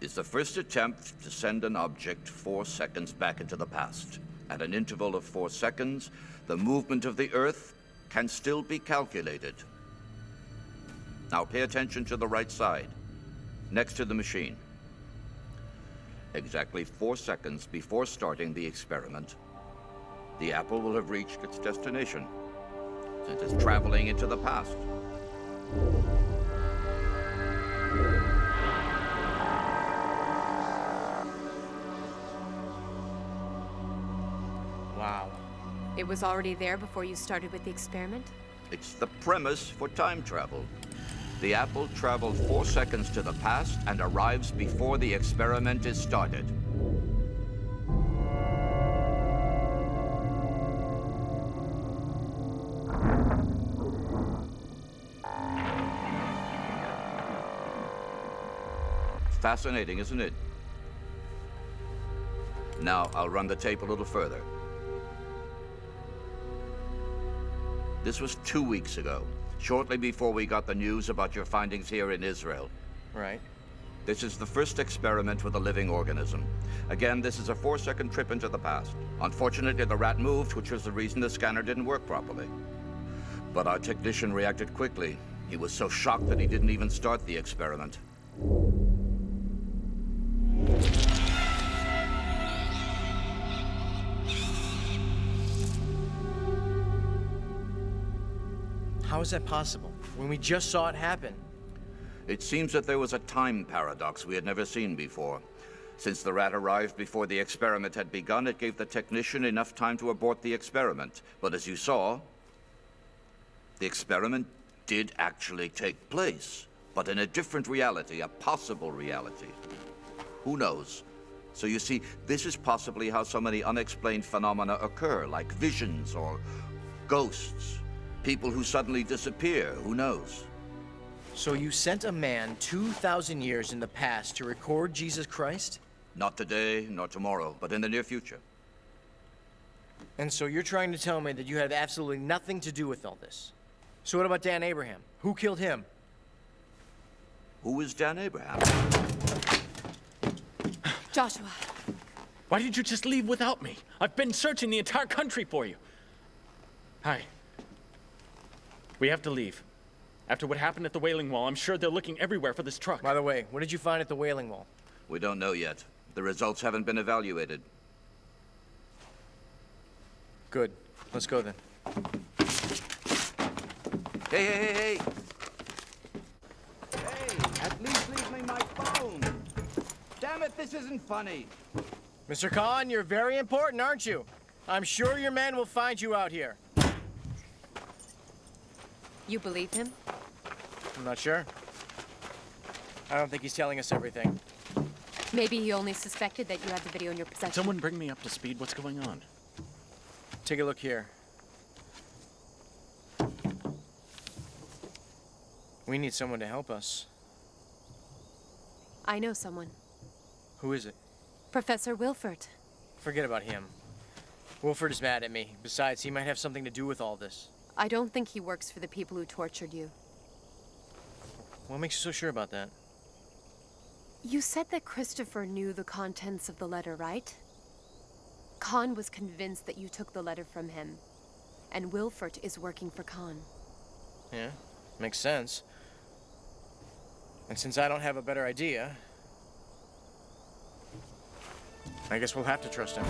S8: is the first attempt to send an object 4 seconds back into the past. At an interval of 4 seconds, the movement of the Earth can still be calculated. Now pay attention to the right side, next to the machine. Exactly 4 seconds before starting the experiment, the apple will have reached its destination, since it's traveling into the past.
S2: Wow.
S1: It was already there before you started with the experiment?
S8: It's the premise for time travel. The apple traveled 4 seconds to the past and arrives before the experiment is started. Fascinating, isn't it? Now, I'll run the tape a little further. This was 2 weeks ago, shortly before we got the news about your findings here in Israel.
S2: Right.
S8: This is the first experiment with a living organism. Again, this is a 4-second trip into the past. Unfortunately, the rat moved, which was the reason the scanner didn't work properly. But our technician reacted quickly. He was so shocked that he didn't even start the experiment.
S2: How is that possible, when we just saw it happen?
S8: It seems that there was a time paradox we had never seen before. Since the rat arrived before the experiment had begun, it gave the technician enough time to abort the experiment. But as you saw, the experiment did actually take place, but in a different reality, a possible reality. Who knows? So you see, this is possibly how so many unexplained phenomena occur, like visions or ghosts. People who suddenly disappear, who knows?
S2: So you sent a man 2,000 years in the past to record Jesus Christ?
S8: Not today, nor tomorrow, but in the near future.
S2: And so you're trying to tell me that you had absolutely nothing to do with all this? So what about Dan Abraham? Who killed him?
S8: Who is Dan Abraham?
S1: Joshua.
S7: Why did you just leave without me? I've been searching the entire country for you. Hi. We have to leave. After what happened at the Wailing Wall, I'm sure they're looking everywhere for this truck.
S2: By the way, what did you find at the Wailing Wall?
S8: We don't know yet. The results haven't been evaluated.
S2: Good. Let's go then.
S8: Hey, hey, hey, hey! Hey, at least leave me my phone! Damn it, this isn't funny!
S2: Mr. Kaun, you're very important, aren't you? I'm sure your man will find you out here.
S1: You believe him?
S2: I'm not sure. I don't think he's telling us everything.
S1: Maybe he only suspected that you had the video in your possession.
S7: Someone bring me up to speed. What's going on?
S2: Take a look here. We need someone to help us.
S1: I know someone.
S2: Who is it?
S1: Professor Wilfort.
S2: Forget about him. Wilfort is mad at me. Besides, he might have something to do with all this.
S1: I don't think he works for the people who tortured you.
S2: What makes you so sure about that?
S1: You said that Christopher knew the contents of the letter, right? Kaun was convinced that you took the letter from him, and Wilfort is working for Kaun.
S2: Yeah, makes sense. And since I don't have a better idea, I guess we'll have to trust him.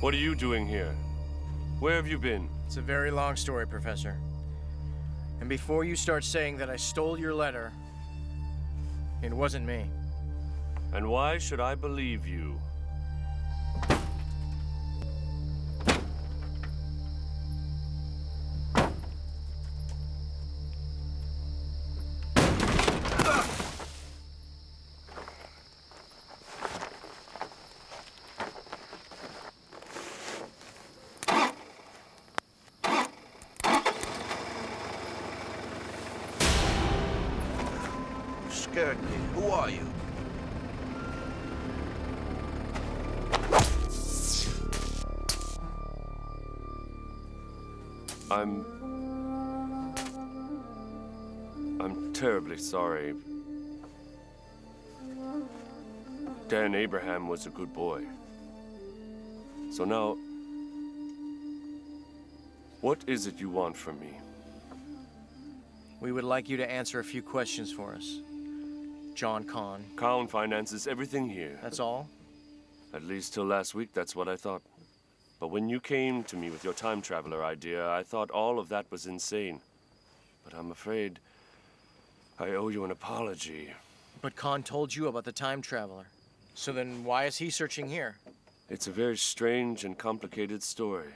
S4: What are you doing here? Where have you been?
S2: It's a very long story, Professor. And before you start saying that I stole your letter, it wasn't me.
S4: And why should I believe you?
S8: Scared me. Who are you?
S4: I'm terribly sorry. Dan Abraham was a good boy. So now, what is it you want from me?
S2: We would like you to answer a few questions for us. John Kaun.
S4: Kaun finances everything here.
S2: That's all?
S4: At least till last week, that's what I thought. But when you came to me with your time traveler idea, I thought all of that was insane. But I'm afraid I owe you an apology.
S2: But Kaun told you about the time traveler. So then why is he searching here?
S4: It's a very strange and complicated story.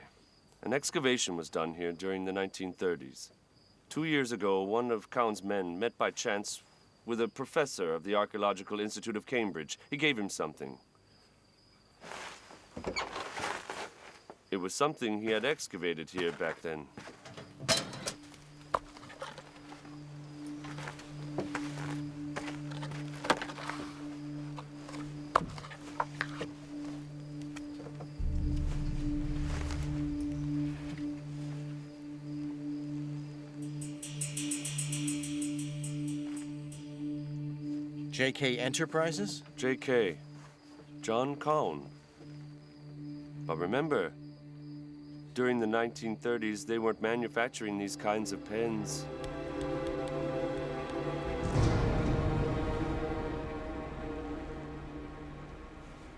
S4: An excavation was done here during the 1930s. 2 years ago, one of Kaun's men met by chance with a professor of the Archaeological Institute of Cambridge. He gave him something. It was something he had excavated here back then.
S2: JK Enterprises?
S4: JK. John Kaun. But remember, during the 1930s, they weren't manufacturing these kinds of pens.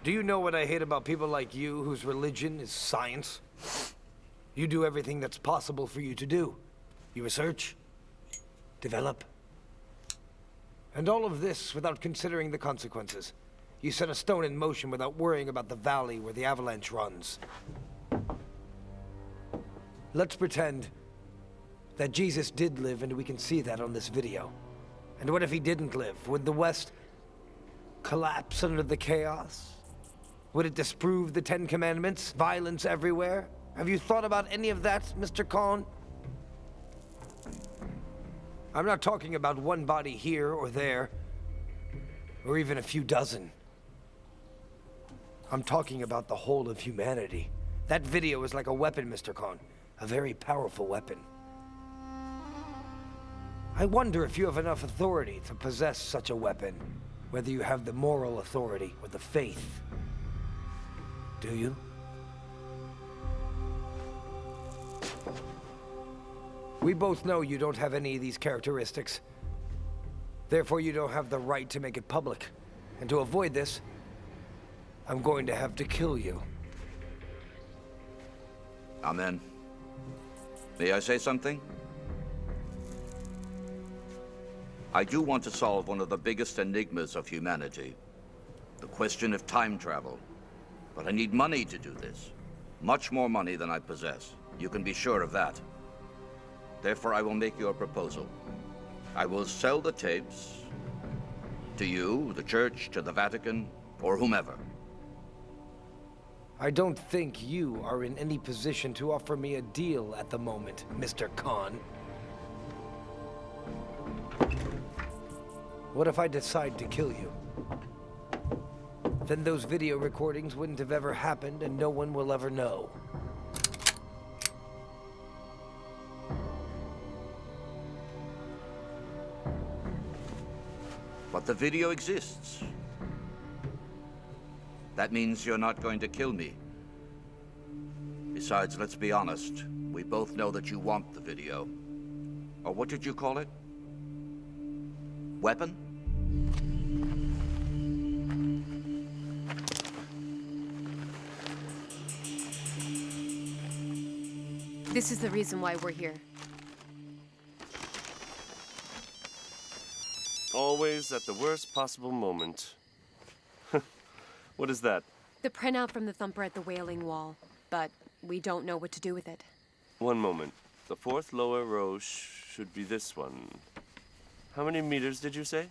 S10: Do you know what I hate about people like you whose religion is science? You do everything that's possible for you to do. You research, develop, and all of this without considering the consequences. You set a stone in motion without worrying about the valley where the avalanche runs. Let's pretend that Jesus did live and we can see that on this video. And what if he didn't live? Would the West collapse under the chaos? Would it disprove the Ten Commandments? Violence everywhere? Have you thought about any of that, Mr. Kaun? I'm not talking about one body here or there, or even a few dozen. I'm talking about the whole of humanity. That video is like a weapon, Mr. Kaun. A very powerful weapon. I wonder if you have enough authority to possess such a weapon, whether you have the moral authority or the faith. Do you? We both know you don't have any of these characteristics. Therefore, you don't have the right to make it public. And to avoid this, I'm going to have to kill you.
S8: Amen. May I say something? I do want to solve one of the biggest enigmas of humanity. The question of time travel. But I need money to do this. Much more money than I possess. You can be sure of that. Therefore, I will make you a proposal. I will sell the tapes to you, the church, to the Vatican, or whomever.
S10: I don't think you are in any position to offer me a deal at the moment, Mr. Kaun. What if I decide to kill you? Then those video recordings wouldn't have ever happened and no one will ever know.
S8: But the video exists. That means you're not going to kill me. Besides, let's be honest. We both know that you want the video. Or what did you call it? Weapon?
S1: This is the reason why we're here.
S4: Always at the worst possible moment. What is that?
S1: The printout from the thumper at the Wailing Wall, but we don't know what to do with it.
S4: One moment. The fourth lower row should be this one. How many meters did you say?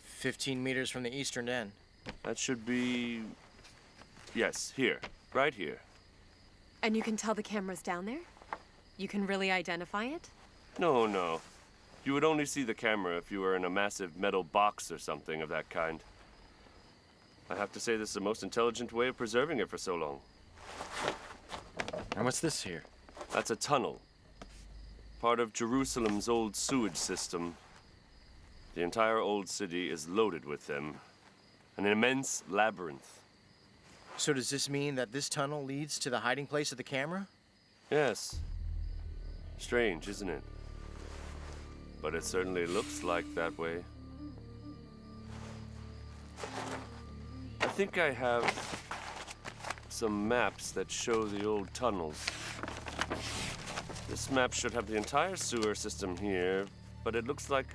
S2: 15 meters from the eastern end.
S4: That should be... Yes, here. Right here.
S1: And you can tell the camera's down there? You can really identify it?
S4: No. You would only see the camera if you were in a massive metal box or something of that kind. I have to say this is the most intelligent way of preserving it for so long.
S2: And what's this here?
S4: That's a tunnel. Part of Jerusalem's old sewage system. The entire old city is loaded with them. An immense labyrinth.
S2: So does this mean that this tunnel leads to the hiding place of the camera?
S4: Yes. Strange, isn't it? But it certainly looks like that way. I think I have some maps that show the old tunnels. This map should have the entire sewer system here, but it looks like,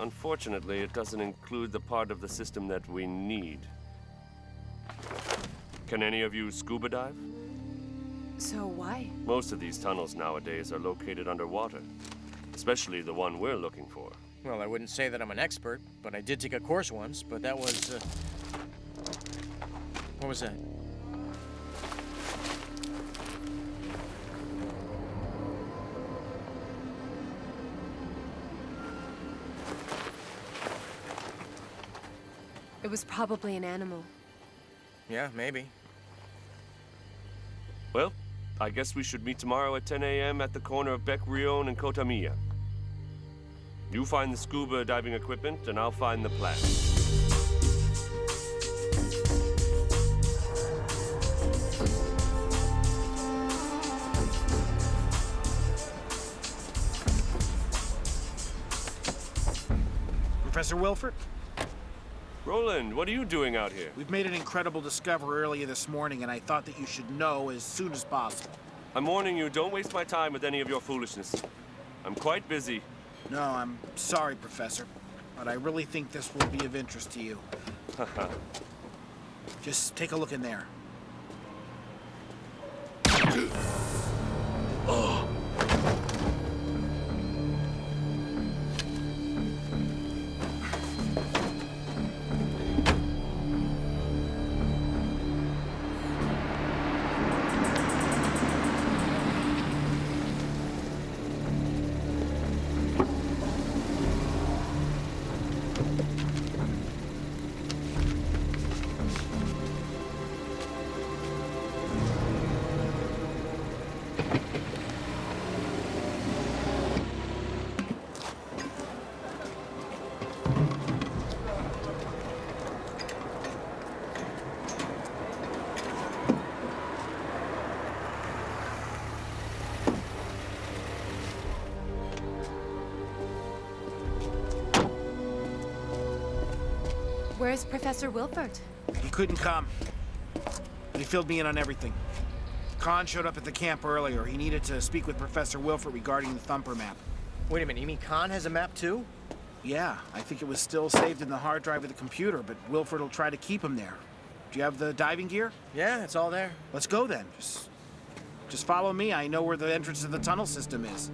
S4: unfortunately, it doesn't include the part of the system that we need. Can any of you scuba dive?
S1: So why?
S4: Most of these tunnels nowadays are located underwater, especially the one we're looking for.
S2: Well, I wouldn't say that I'm an expert, but I did take a course once, but that was, what was that?
S1: It was probably an animal.
S2: Yeah, maybe.
S4: Well, I guess we should meet tomorrow at 10 a.m. at the corner of Bec Rion and Cotamilla. You find the scuba diving equipment, and I'll find the plan.
S5: Professor Wilfort?
S4: Roland, what are you doing out here?
S5: We've made an incredible discovery earlier this morning, and I thought that you should know as soon as possible.
S4: I'm warning you, don't waste my time with any of your foolishness. I'm quite busy.
S5: No, I'm sorry, Professor, but I really think this will be of interest to you. Just take a look in there.
S4: Oh.
S1: Where's Professor Wilfort?
S5: He couldn't come. He filled me in on everything. Kaun showed up at the camp earlier. He needed to speak with Professor Wilfort regarding the Thumper map.
S2: Wait a minute, you mean Kaun has a map too?
S5: Yeah, I think it was still saved in the hard drive of the computer, but Wilfort will try to keep him there. Do you have the diving gear?
S2: Yeah, it's all there.
S5: Let's go then. Just follow me. I know where the entrance to the tunnel system is.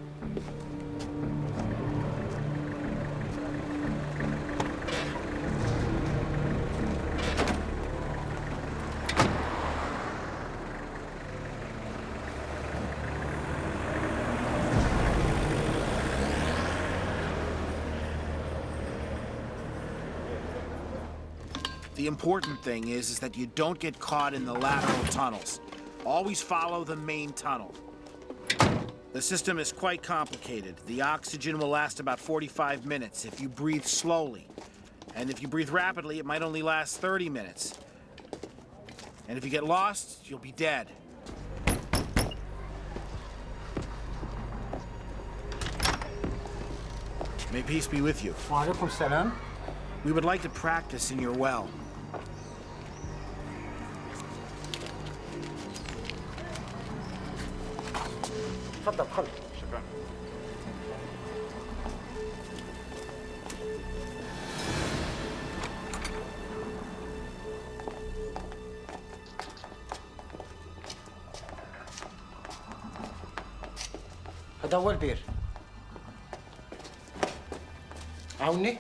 S5: The important thing is that you don't get caught in the lateral tunnels. Always follow the main tunnel. The system is quite complicated. The oxygen will last about 45 minutes if you breathe slowly. And if you breathe rapidly, it might only last 30 minutes. And if you get lost, you'll be dead. May peace be with you.
S12: Walaikum salam.
S5: We would like to practice in your well.
S12: تفضل خل. شكرا. هذا هو البير. عونك.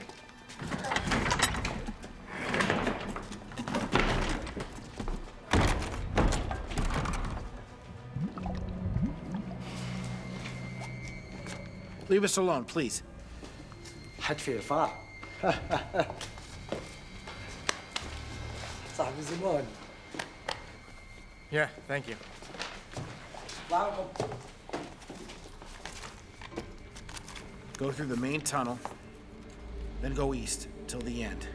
S5: Leave us alone, please.
S12: حد في رفاع. صاحبي زمان.
S2: Yeah, thank you.
S5: Go through the main tunnel, then go east till the end.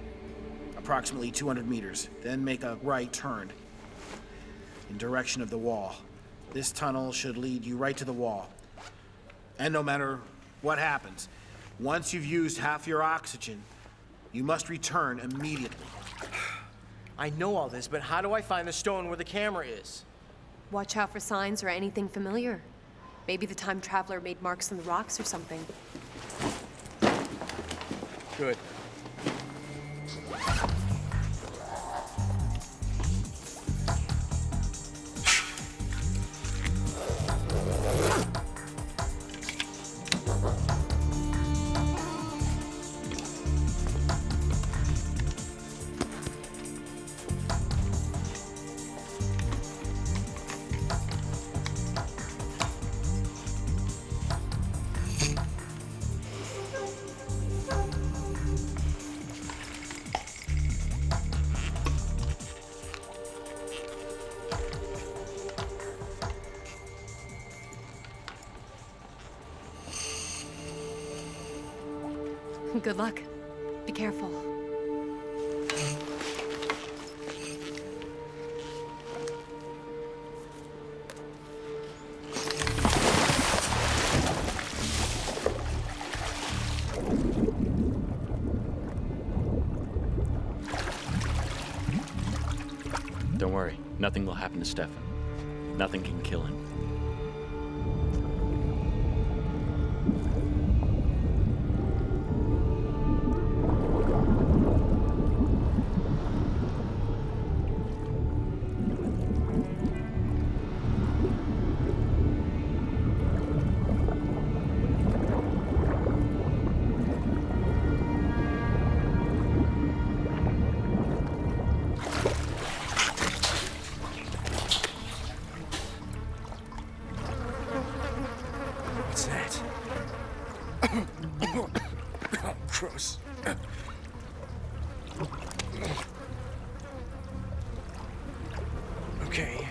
S5: Approximately 200 meters. Then make a right turn in direction of the wall. This tunnel should lead you right to the wall. And no matter what happens, once you've used half your oxygen, you must return immediately.
S2: I know all this, but how do I find the stone where the camera is?
S1: Watch out for signs or anything familiar. Maybe the time traveler made marks on the rocks or something.
S2: Good.
S1: Good luck. Be careful.
S7: Don't worry. Nothing will happen to Steffen. Nothing can kill him.
S2: Gross. Okay.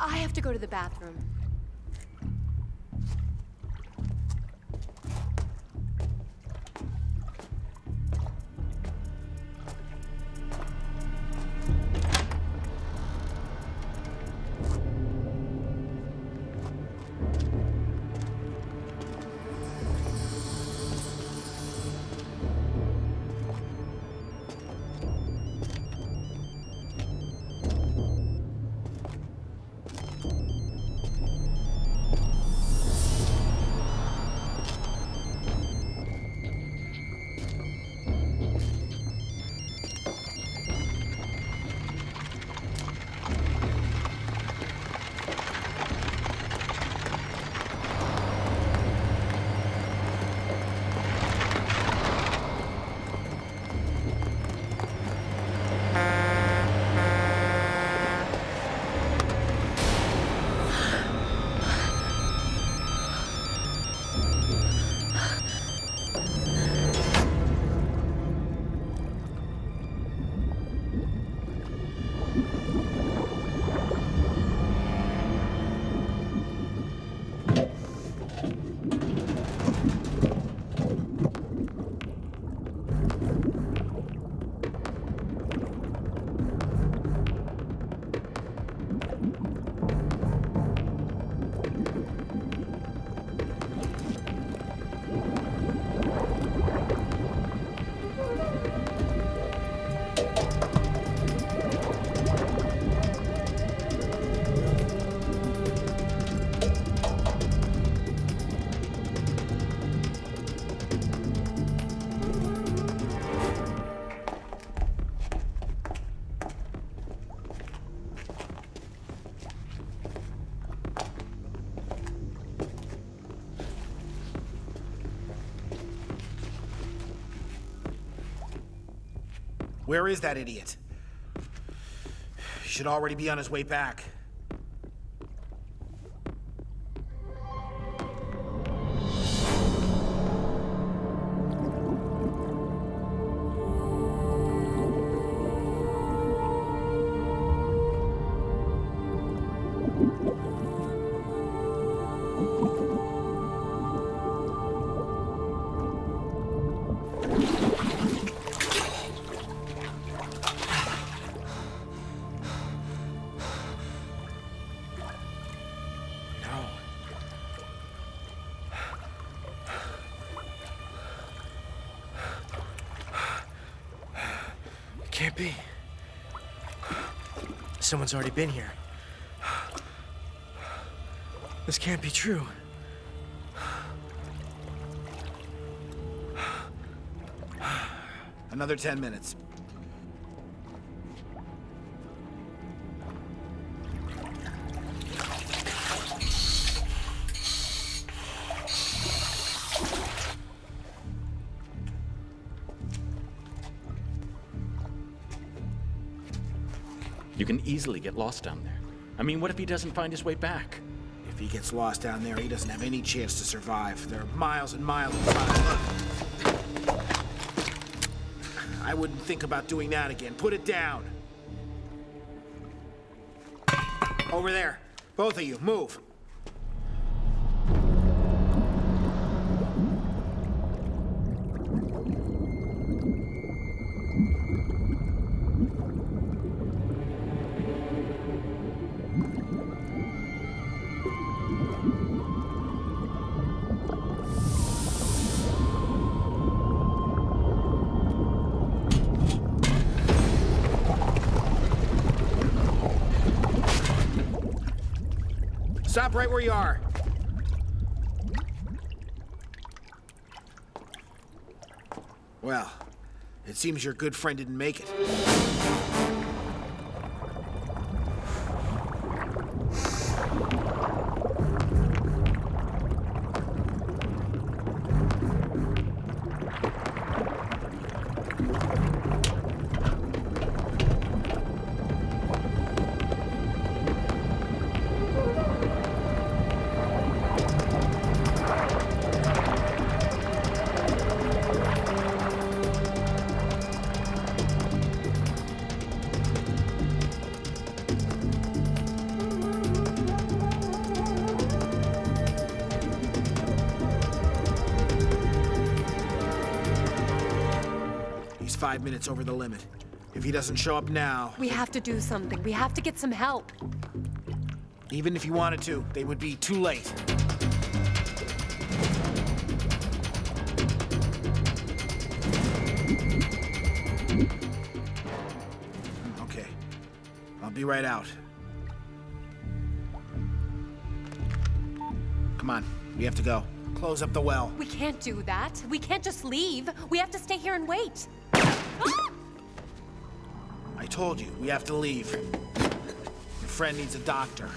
S1: I have to go to the bathroom.
S5: Where is that idiot? He should already be on his way back.
S2: Can't be. Someone's already been here. This can't be true.
S5: Another 10 minutes.
S7: You can easily get lost down there. I mean, what if he doesn't find his way back?
S5: If he gets lost down there, he doesn't have any chance to survive. There are miles and miles and miles. I wouldn't think about doing that again. Put it down. Over there. Both of you, move. Stop right where you are. Well, it seems your good friend didn't make it. 5 minutes over the limit. If he doesn't show up now...
S1: We have to do something. We have to get some help.
S5: Even if he wanted to, they would be too late. Okay. I'll be right out. Come on, we have to go. Close up the well.
S1: We can't do that. We can't just leave. We have to stay here and wait.
S5: I told you, we have to leave. Your friend needs a doctor.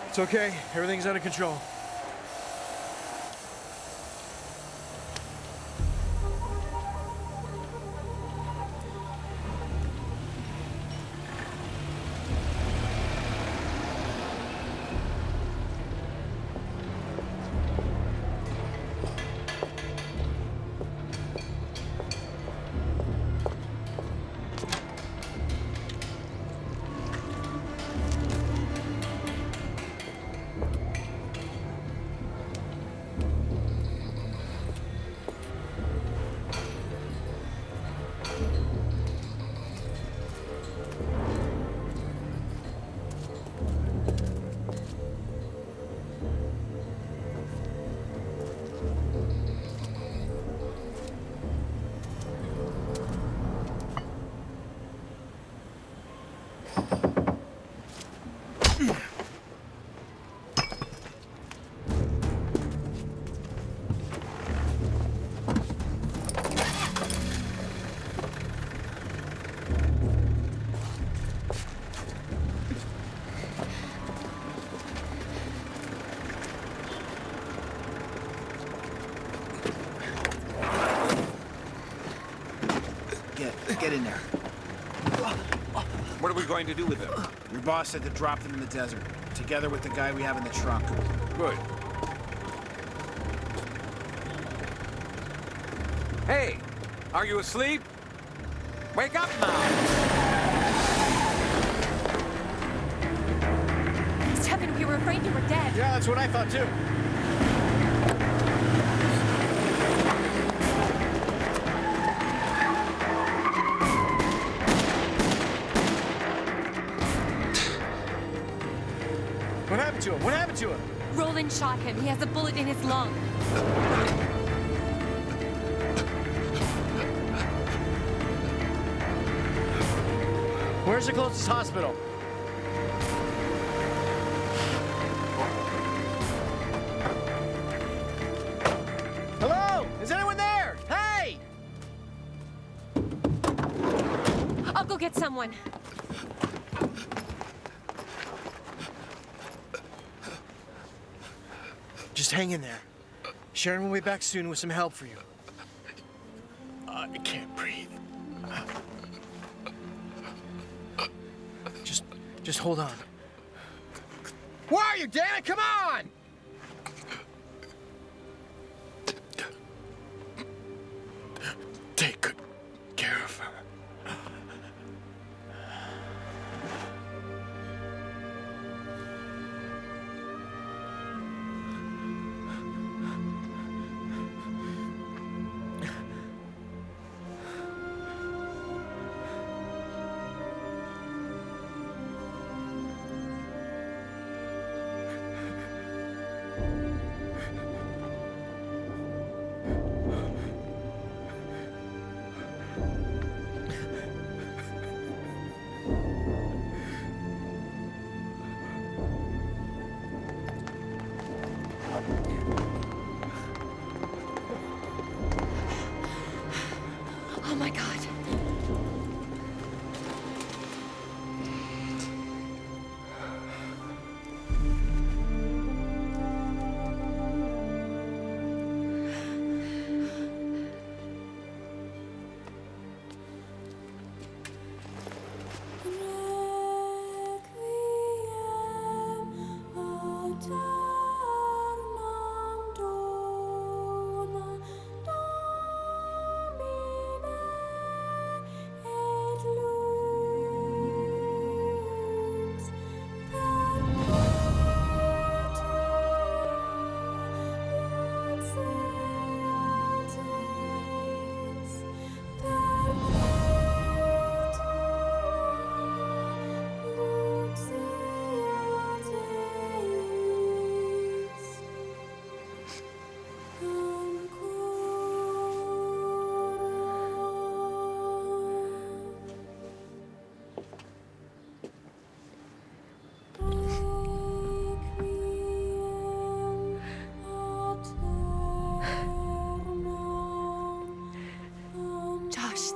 S2: It's okay. Everything's under control.
S5: Get in there.
S13: What are we going to do with him?
S5: Your boss said to drop them in the desert, together with the guy we have in the trunk.
S13: Good. Hey, are you asleep? Wake up now!
S1: Steffen, we were afraid you were dead.
S2: Yeah, that's what I thought too. What happened to him? What happened to him?
S1: Roland shot him. He has a bullet in his lung.
S2: Where's the closest hospital? Hello? Is anyone there? Hey!
S1: I'll go get someone.
S2: Just hang in there. Sharon will be back soon with some help for you. I can't breathe. Just hold on. Where are you, damn it? Come on! Take good care of her.
S1: Oh my God.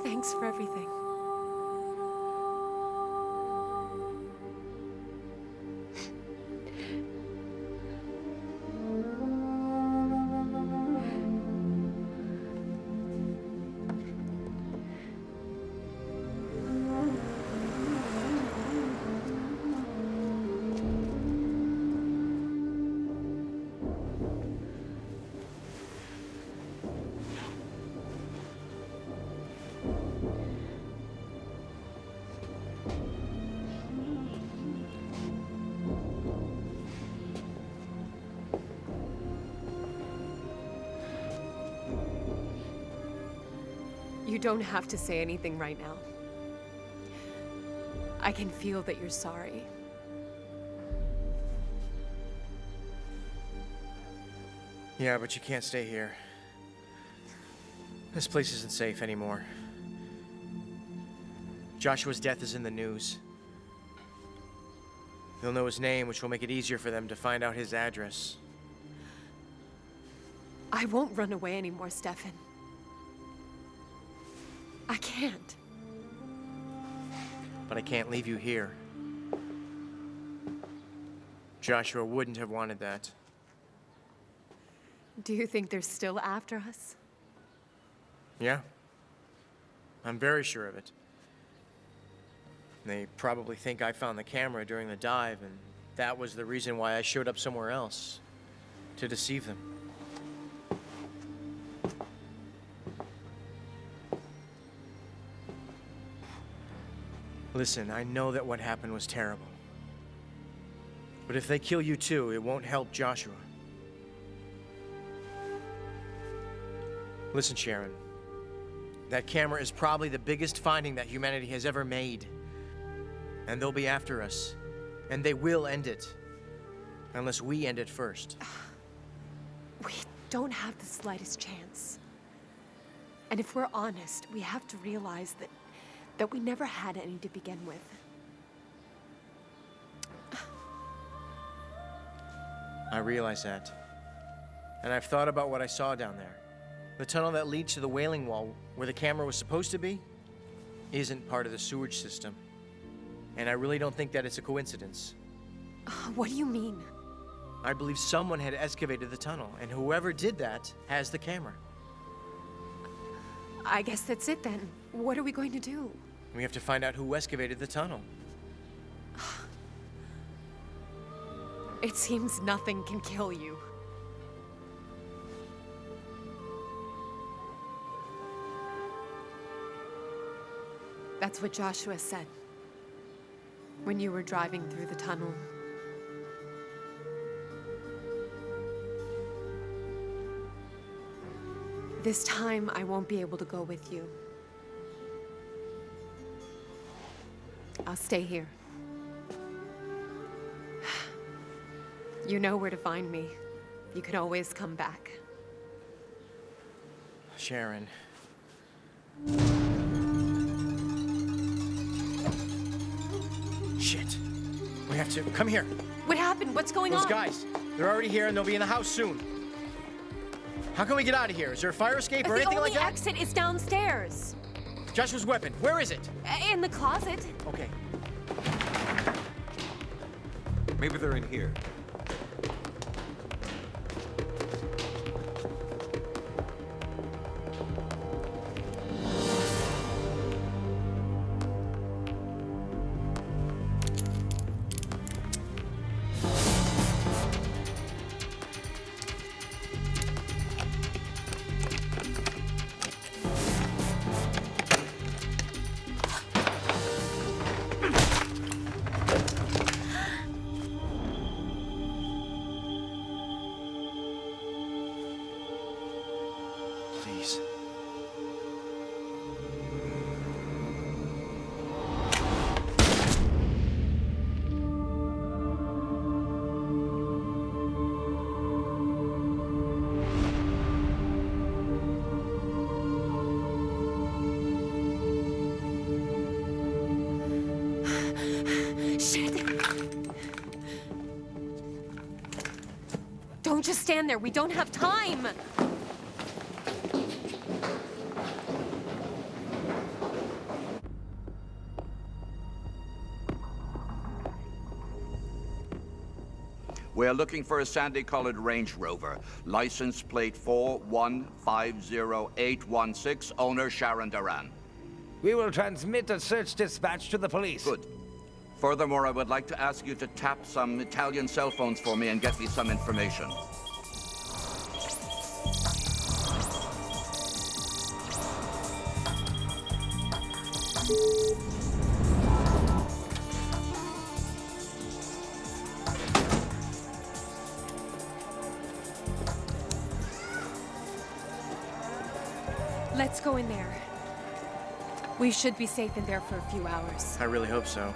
S1: Thanks for everything. You don't have to say anything right now. I can feel that you're sorry.
S2: Yeah, but you can't stay here. This place isn't safe anymore. Joshua's death is in the news. They'll know his name, which will make it easier for them to find out his address.
S1: I won't run away anymore, Steffen. I can't.
S2: But I can't leave you here. Joshua wouldn't have wanted that.
S1: Do you think they're still after us?
S2: Yeah. I'm very sure of it. They probably think I found the camera during the dive, and that was the reason why I showed up somewhere else. To deceive them. Listen, I know that what happened was terrible. But if they kill you too, it won't help Joshua. Listen, Sharon. That camera is probably the biggest finding that humanity has ever made. And they'll be after us. And they will end it. Unless we end it first.
S1: We don't have the slightest chance. And if we're honest, we have to realize that we never had any to begin with.
S2: I realize that. And I've thought about what I saw down there. The tunnel that leads to the Wailing Wall, where the camera was supposed to be, isn't part of the sewage system. And I really don't think that it's a coincidence.
S1: What do you mean?
S2: I believe someone had excavated the tunnel, and whoever did that has the camera.
S1: I guess that's it then. What are we going to do?
S2: We have to find out who excavated the tunnel.
S1: It seems nothing can kill you. That's what Joshua said when you were driving through the tunnel. This time, I won't be able to go with you. I'll stay here. You know where to find me. You can always come back.
S2: Sharon. Shit. We have to... Come here.
S1: What happened? What's going on?
S2: Those guys. They're already here and they'll be in the house soon. How can we get out of here? Is there a fire escape or anything like that?
S1: The only exit is downstairs.
S2: Joshua's weapon, where is it?
S1: In the closet.
S2: Okay.
S13: Maybe they're in here.
S2: Please.
S1: Shit! Don't just stand there. We don't have time.
S8: We're looking for a sandy-colored Range Rover. License plate 4150816, owner Sharon Duran.
S10: We will transmit a search dispatch to the police.
S8: Good. Furthermore, I would like to ask you to tap some Italian cell phones for me and get me some information.
S1: Let's go in there. We should be safe in there for a few hours.
S2: I really hope so.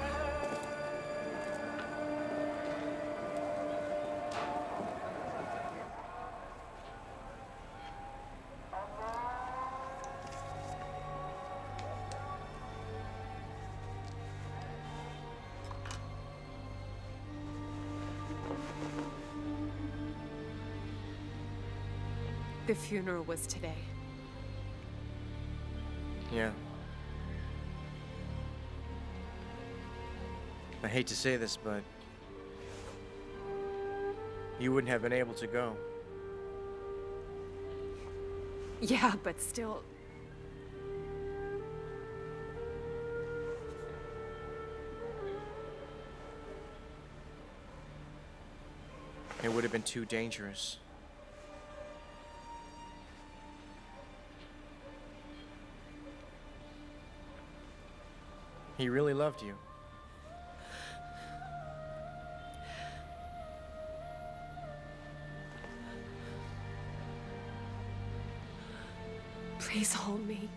S1: The funeral was today.
S2: Yeah. I hate to say this, but you wouldn't have been able to go.
S1: Yeah, but still.
S2: It would have been too dangerous. He really loved you.
S1: Please hold me.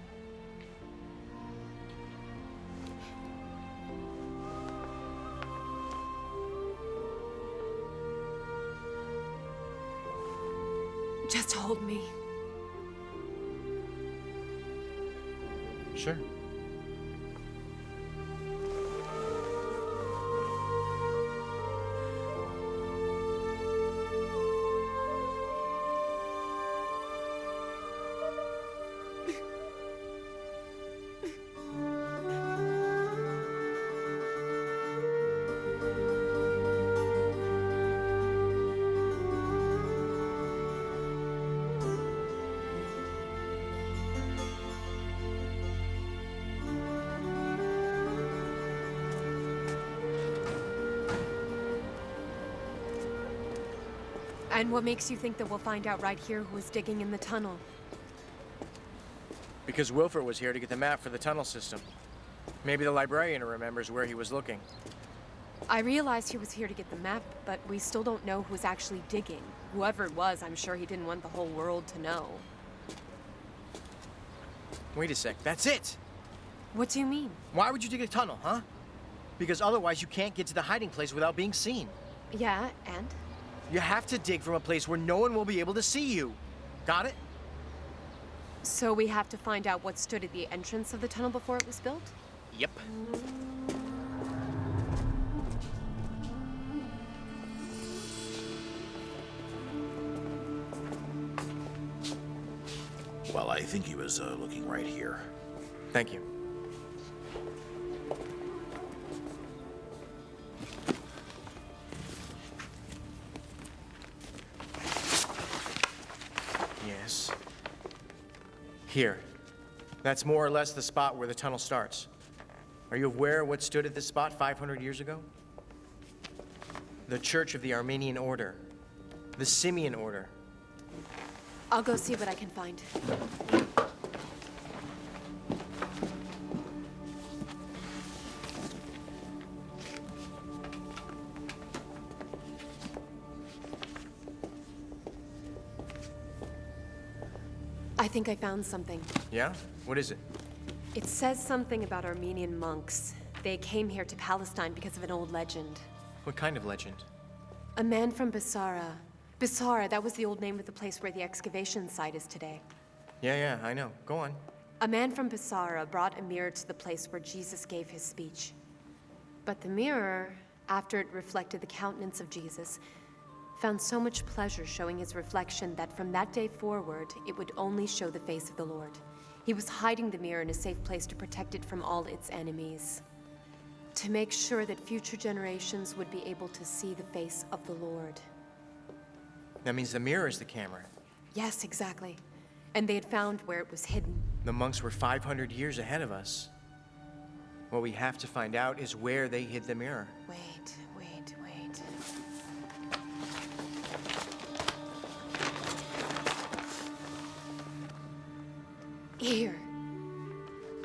S1: Just hold me.
S2: Sure.
S1: And what makes you think that we'll find out right here who was digging in the tunnel?
S2: Because Wilfort was here to get the map for the tunnel system. Maybe the librarian remembers where he was looking.
S1: I realized he was here to get the map, but we still don't know who's actually digging. Whoever it was, I'm sure he didn't want the whole world to know.
S2: Wait a sec, that's it!
S1: What do you mean?
S2: Why would you dig a tunnel, huh? Because otherwise you can't get to the hiding place without being seen.
S1: Yeah, and?
S2: You have to dig from a place where no one will be able to see you. Got it?
S1: So we have to find out what stood at the entrance of the tunnel before it was built?
S2: Yep.
S7: Well, I think he was looking right here.
S2: Thank you. Here. That's more or less the spot where the tunnel starts. Are you aware of what stood at this spot 500 years ago? The Church of the Armenian Order. The Simeon Order.
S1: I'll go see what I can find. I think I found something.
S2: Yeah? What is it?
S1: It says something about Armenian monks. They came here to Palestine because of an old legend.
S2: What kind of legend?
S1: A man from Basara. Basara, that was the old name of the place where the excavation site is today.
S2: Yeah, I know. Go on.
S1: A man from Basara brought a mirror to the place where Jesus gave his speech. But the mirror, after it reflected the countenance of Jesus, found so much pleasure showing his reflection that from that day forward, it would only show the face of the Lord. He was hiding the mirror in a safe place to protect it from all its enemies, to make sure that future generations would be able to see the face of the Lord.
S2: That means the mirror is the camera.
S1: Yes, exactly. And they had found where it was hidden.
S2: The monks were 500 years ahead of us. What we have to find out is where they hid the mirror.
S1: Wait. Here.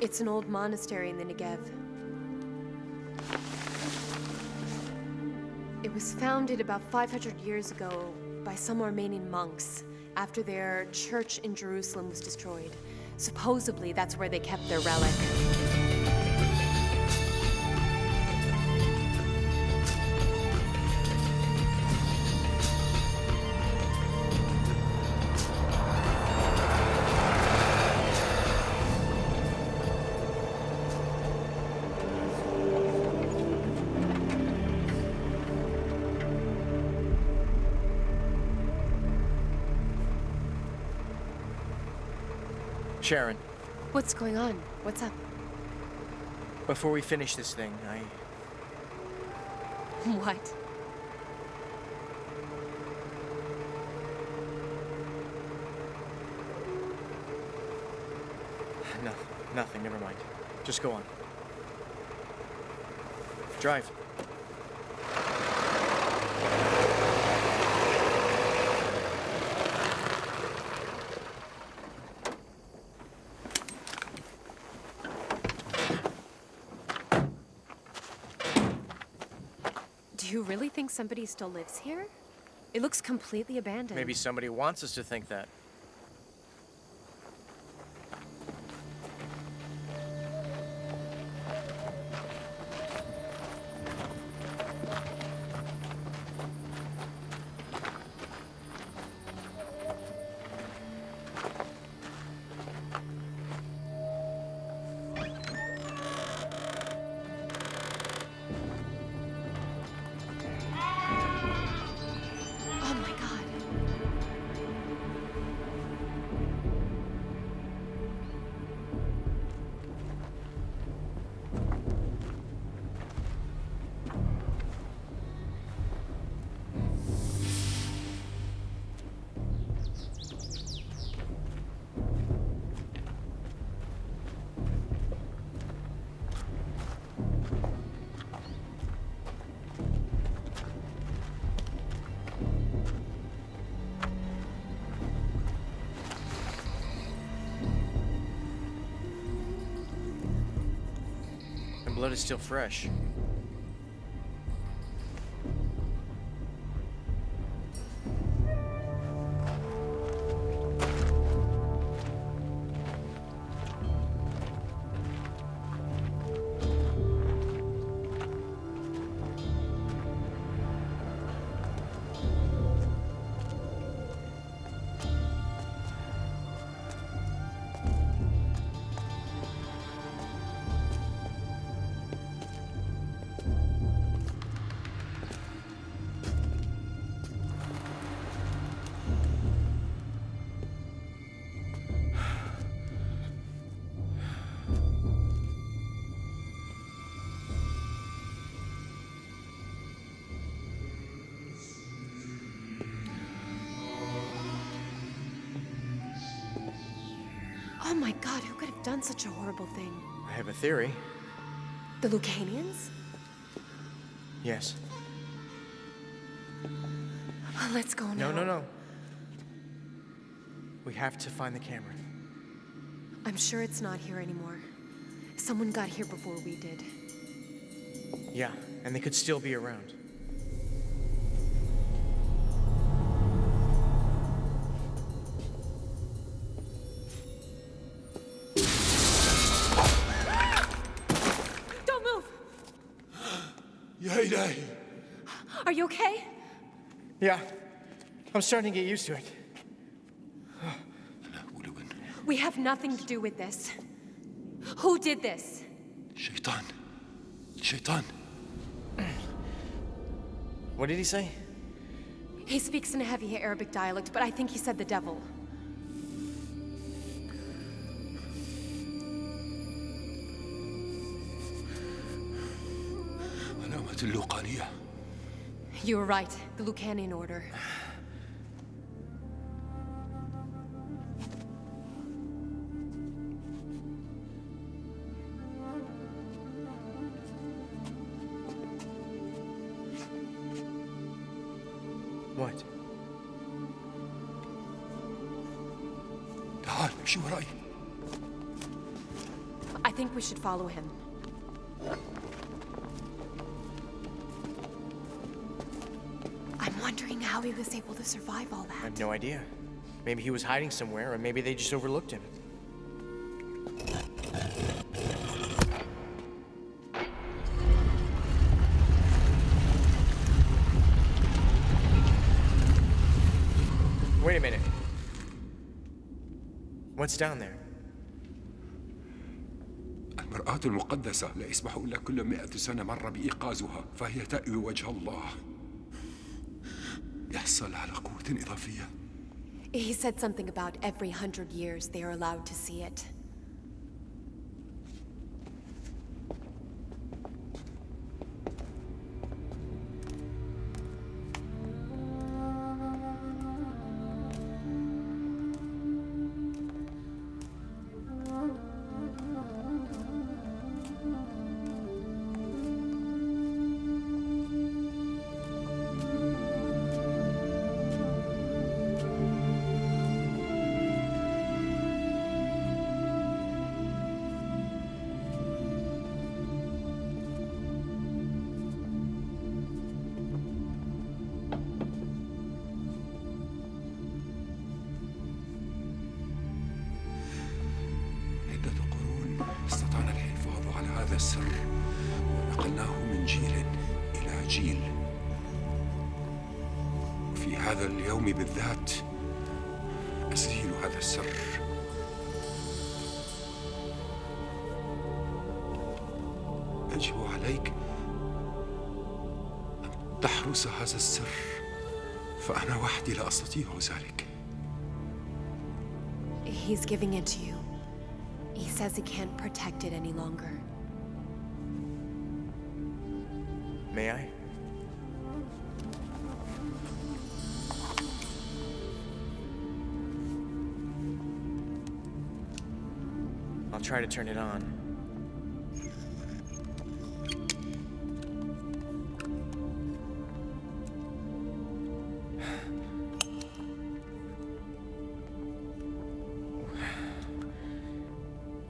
S1: It's an old monastery in the Negev. It was founded about 500 years ago by some Armenian monks after their church in Jerusalem was destroyed. Supposedly, that's where they kept their relic.
S2: Sharon.
S1: What's going on? What's up?
S2: Before we finish this thing,
S1: What?
S2: No, nothing, never mind. Just go on. Drive.
S1: Do you really think somebody still lives here? It looks completely abandoned.
S2: Maybe somebody wants us to think that.
S1: Oh my God.
S2: The blood is still fresh.
S1: Oh my god, who could have done such a horrible thing?
S2: I have a theory.
S1: The Lucanians?
S2: Yes.
S1: Oh, let's go now.
S2: No. We have to find the camera.
S1: I'm sure it's not here anymore. Someone got here before we did.
S2: Yeah, and they could still be around.
S1: Don't move!
S2: Yay!
S1: Are you okay?
S2: Yeah, I'm starting to get used to it.
S1: We have nothing to do with this. Who did this?
S11: Shaitan. Shaitan.
S2: What did he say?
S1: He speaks in a heavy Arabic dialect, but I think he said the devil. You were right. The Lucanian order.
S2: What?
S11: تعال امشي وراي.
S1: I think we should follow him. I'm wondering how he was able to survive all
S2: I
S1: that.
S2: have no idea. Maybe he was hiding somewhere, or maybe they just overlooked him. Wait a minute. What's down there?
S11: المرآة المقدسة لا يسمح إلا كل 100 سنة مرة بإيقاظها فهي تأوي وجه الله. يحصل على قوة إضافية.
S1: He said something about every 100 years they are allowed to see it.
S11: استطعنا الحفاظ على هذا السر ونقلناه من جيل إلى جيل. وفي هذا اليوم بالذات أزيل هذا السر. يجب عليك أن تحرس هذا السر، فأنا وحدي لا أستطيع ذلك.
S1: He's giving it to you. He says he can't protect it any longer.
S2: May I? I'll try to turn it on.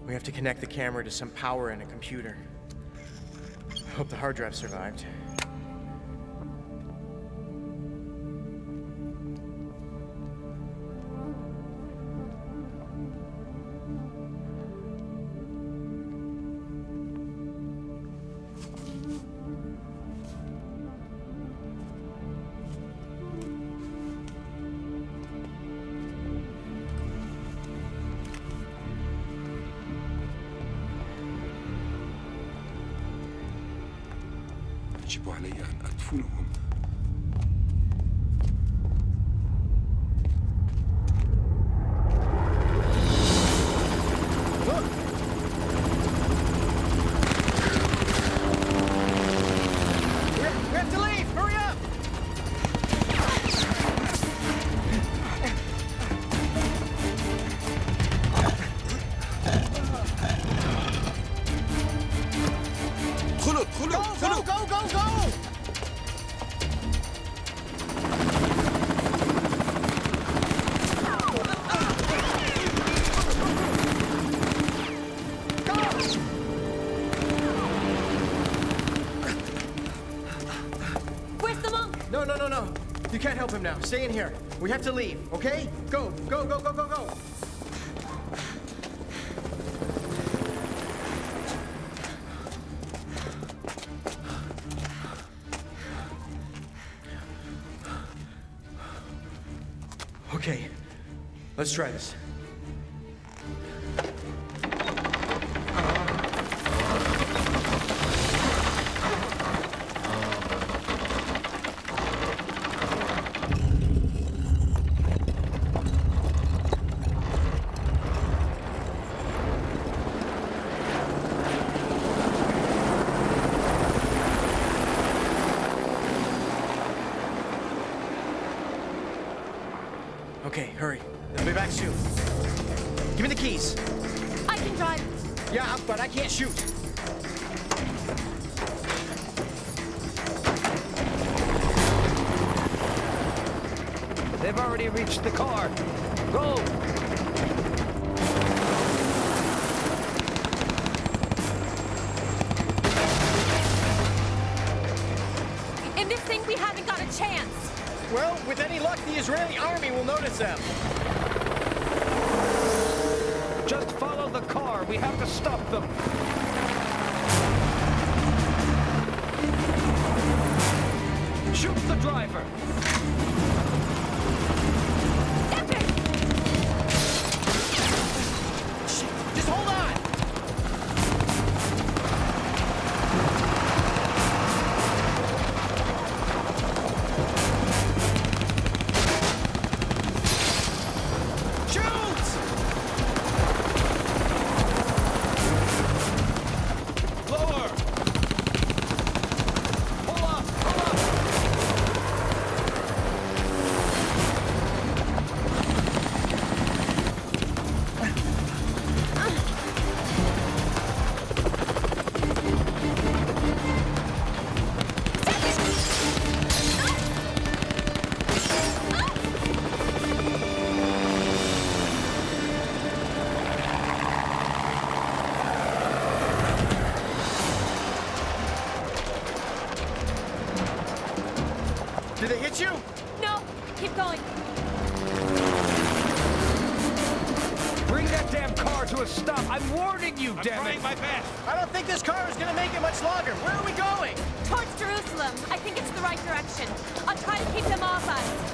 S2: We have to connect the camera to some power in a computer. I hope the hard drive survived.
S11: يجب علي أن أدفنهم.
S14: We have to leave! Hurry up!
S2: help him now. Stay in here. We have to leave, okay? Go, go, go, go, go, go. Okay, let's try this. Okay, hurry. They'll be back soon. Give me the keys.
S1: I can drive.
S2: Yeah, but I can't shoot.
S10: They've already reached the car. Go!
S1: In this thing, we haven't got a chance.
S2: Well, with any luck, the Israeli army will notice them.
S10: Just follow the car. We have to stop them. Shoot the driver.
S2: Just hold on. Did they hit you?
S1: No, keep going.
S10: Bring that damn car to a stop. I'm warning you, damn it.
S2: my best. I don't think this car is gonna make it much longer. Where are we going?
S1: Towards Jerusalem. I think it's the right direction. I'll try to keep them off us.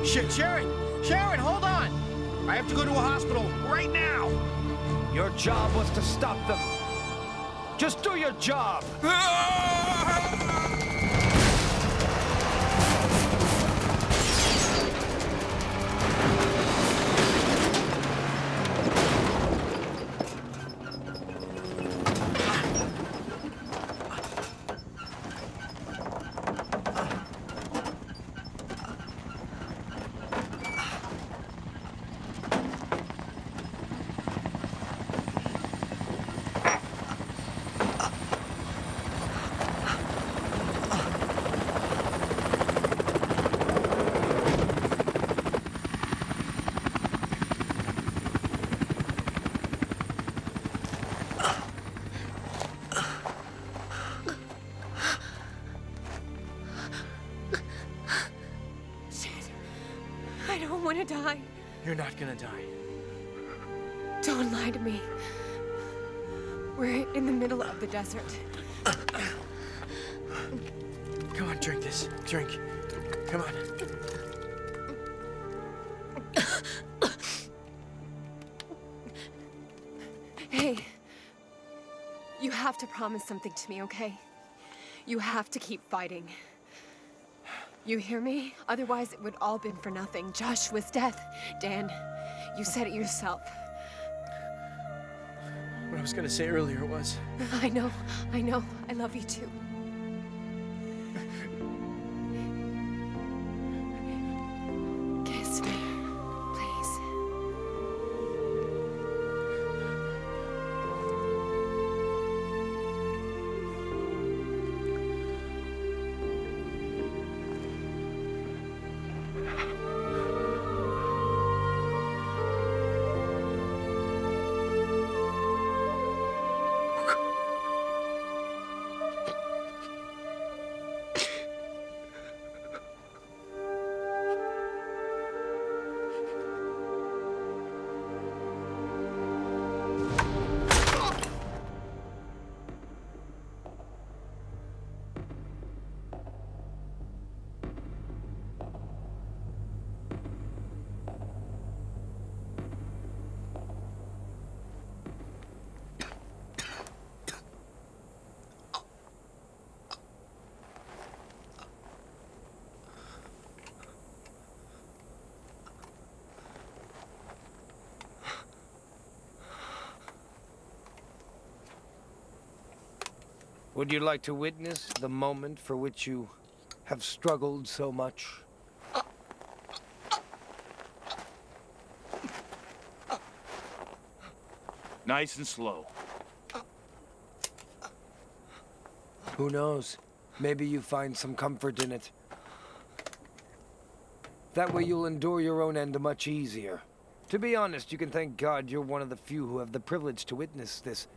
S2: Shit, Sharon! Sharon, hold on! I have to go to a hospital right now!
S10: Your job was to stop them. Just do your job.
S1: I don't want to die.
S2: You're not gonna die.
S1: Don't lie to me. We're in the middle of the desert.
S2: Come on, drink this. Drink. Come on.
S1: Hey, you have to promise something to me, okay? You have to keep fighting. You hear me? Otherwise, it would all been for nothing. Joshua's death. Dan, you said it yourself.
S2: What I was gonna say earlier was...
S1: I know. I love you too.
S10: Would you like to witness the moment for which you have struggled so much?
S9: Nice and slow.
S10: Who knows? Maybe you find some comfort in it. That way you'll endure your own end much easier. To be honest, you can thank God you're one of the few who have the privilege to witness this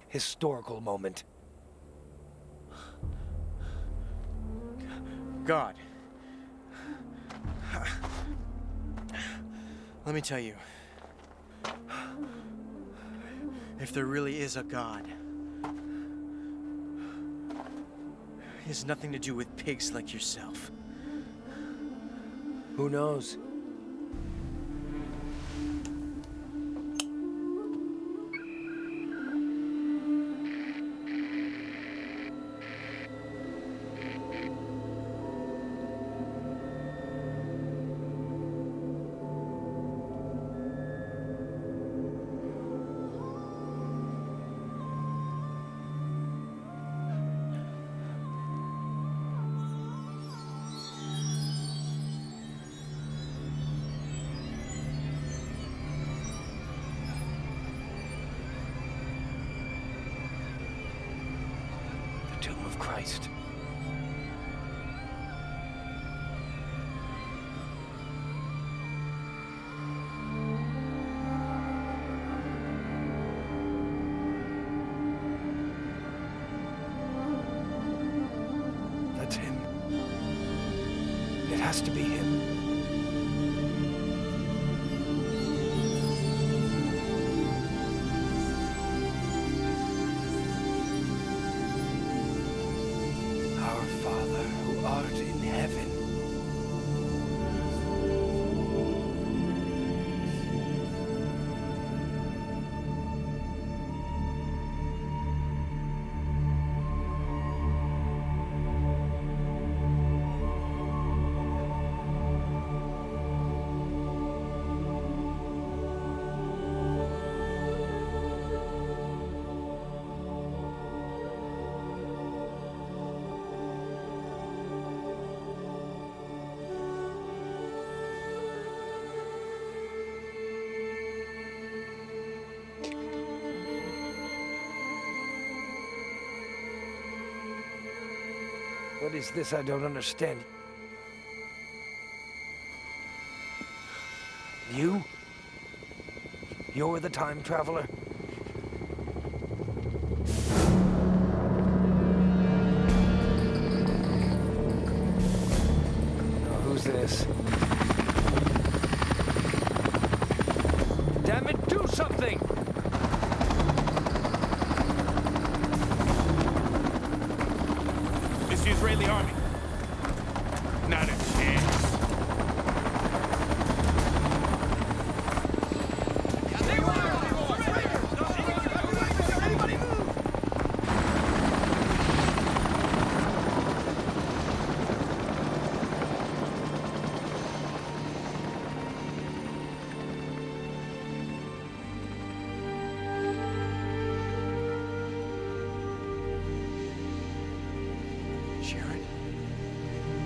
S10: historical moment.
S2: God. Let me tell you. If there really is a God, it has nothing to do with pigs like yourself.
S10: Who knows? Tomb of Christ. That's him. It has to be him. What is this? I don't understand. You? You're the time traveler? Now, who's this? Damn it, do something!
S9: It's the Israeli army. Not a chance.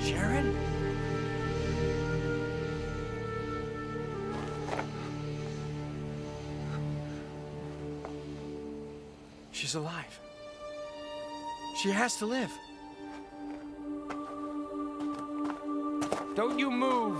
S2: Sharon? She's alive. She has to live.
S10: Don't you move!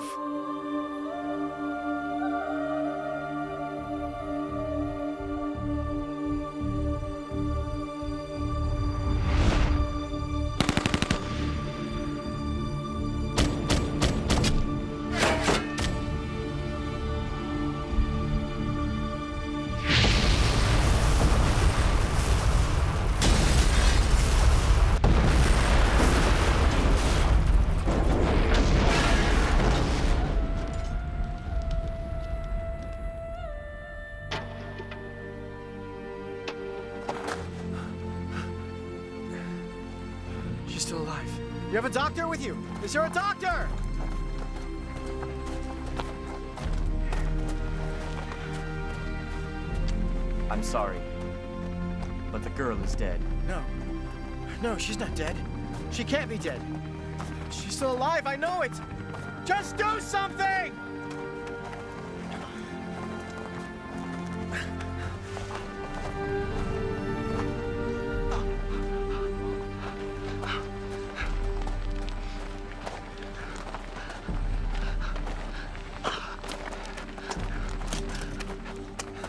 S2: She's still alive. You have a doctor with you? Is there a doctor?
S17: I'm sorry, but the girl is dead.
S2: No. No, she's not dead. She can't be dead. She's still alive, I know it! Just do something!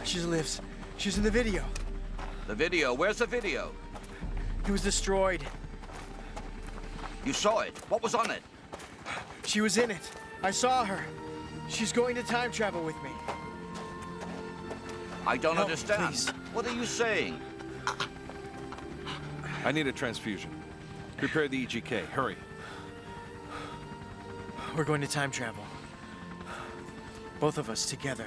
S2: She lives. She's in the video.
S8: The video? Where's the video?
S2: It was destroyed.
S8: You saw it? What was on it?
S2: She was in it. I saw her. She's going to time travel with me.
S8: I don't
S2: Help me,
S8: understand.
S2: please.
S8: What are you saying?
S13: I need a transfusion. Prepare the EGK. Hurry.
S2: We're going to time travel. Both of us together.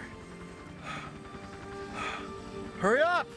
S2: Hurry up!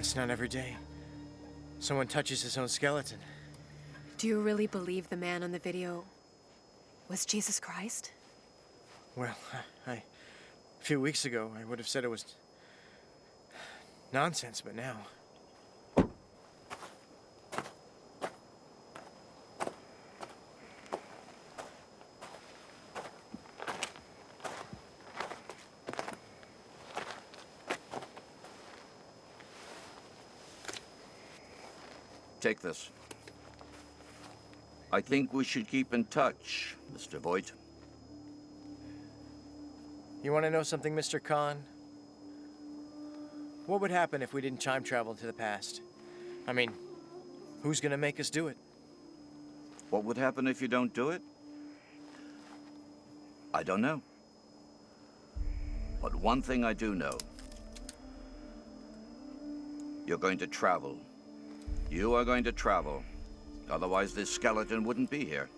S2: It's not every day someone touches his own skeleton.
S1: Do you really believe the man on the video was Jesus Christ?
S2: Well, a few weeks ago, I would have said it was nonsense, but now...
S8: Take this. I think we should keep in touch, Mr. Vogt.
S2: You want to know something, Mr. Kaun? What would happen if we didn't time travel to the past? I mean, who's gonna make us do it?
S8: What would happen if you don't do it? I don't know. But one thing I do know. You're going to travel. You are going to travel. Otherwise, this skeleton wouldn't be here.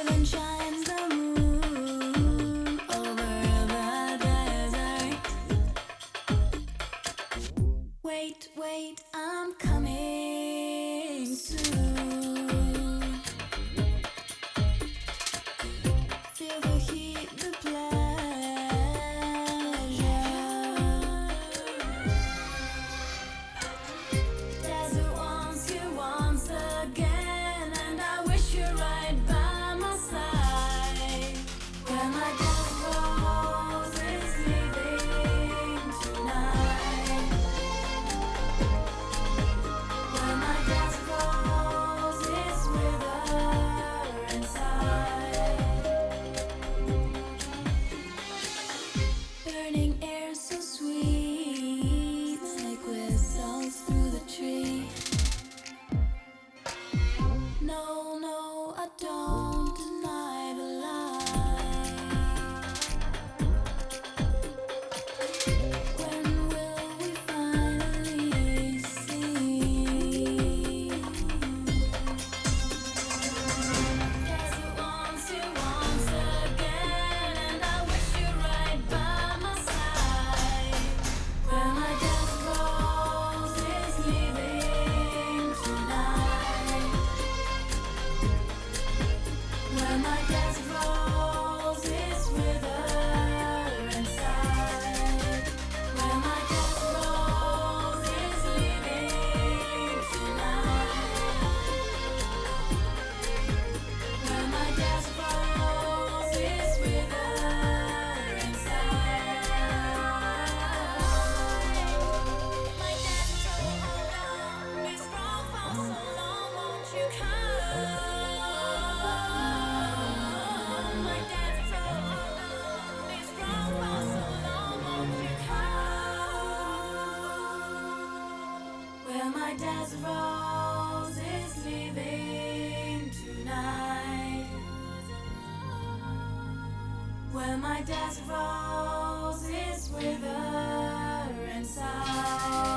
S17: Heaven shines the moon over the desert. Wait, wait, I'm coming soon. Feel the heat, the pleasure. Desert wants you once again, and I wish you're right by my side. Where my death rose is leaving tonight. Where my death rose is wither inside. Burning air so sweet, like whistles through the tree. No, no, I don't deny the light. When will we finally see? Desert wants you once again, and I wish you right by my side. Where my death rose is leaving tonight. Where my death rose is wither inside. Where my death rose is leaving tonight. Where my death rose is wither inside. My death toll, hold on, be strong for so long, won't you come? My death toll, hold on, be strong for so long, won't you come? Where my death rose is leaving tonight. Where my death rose is wither inside.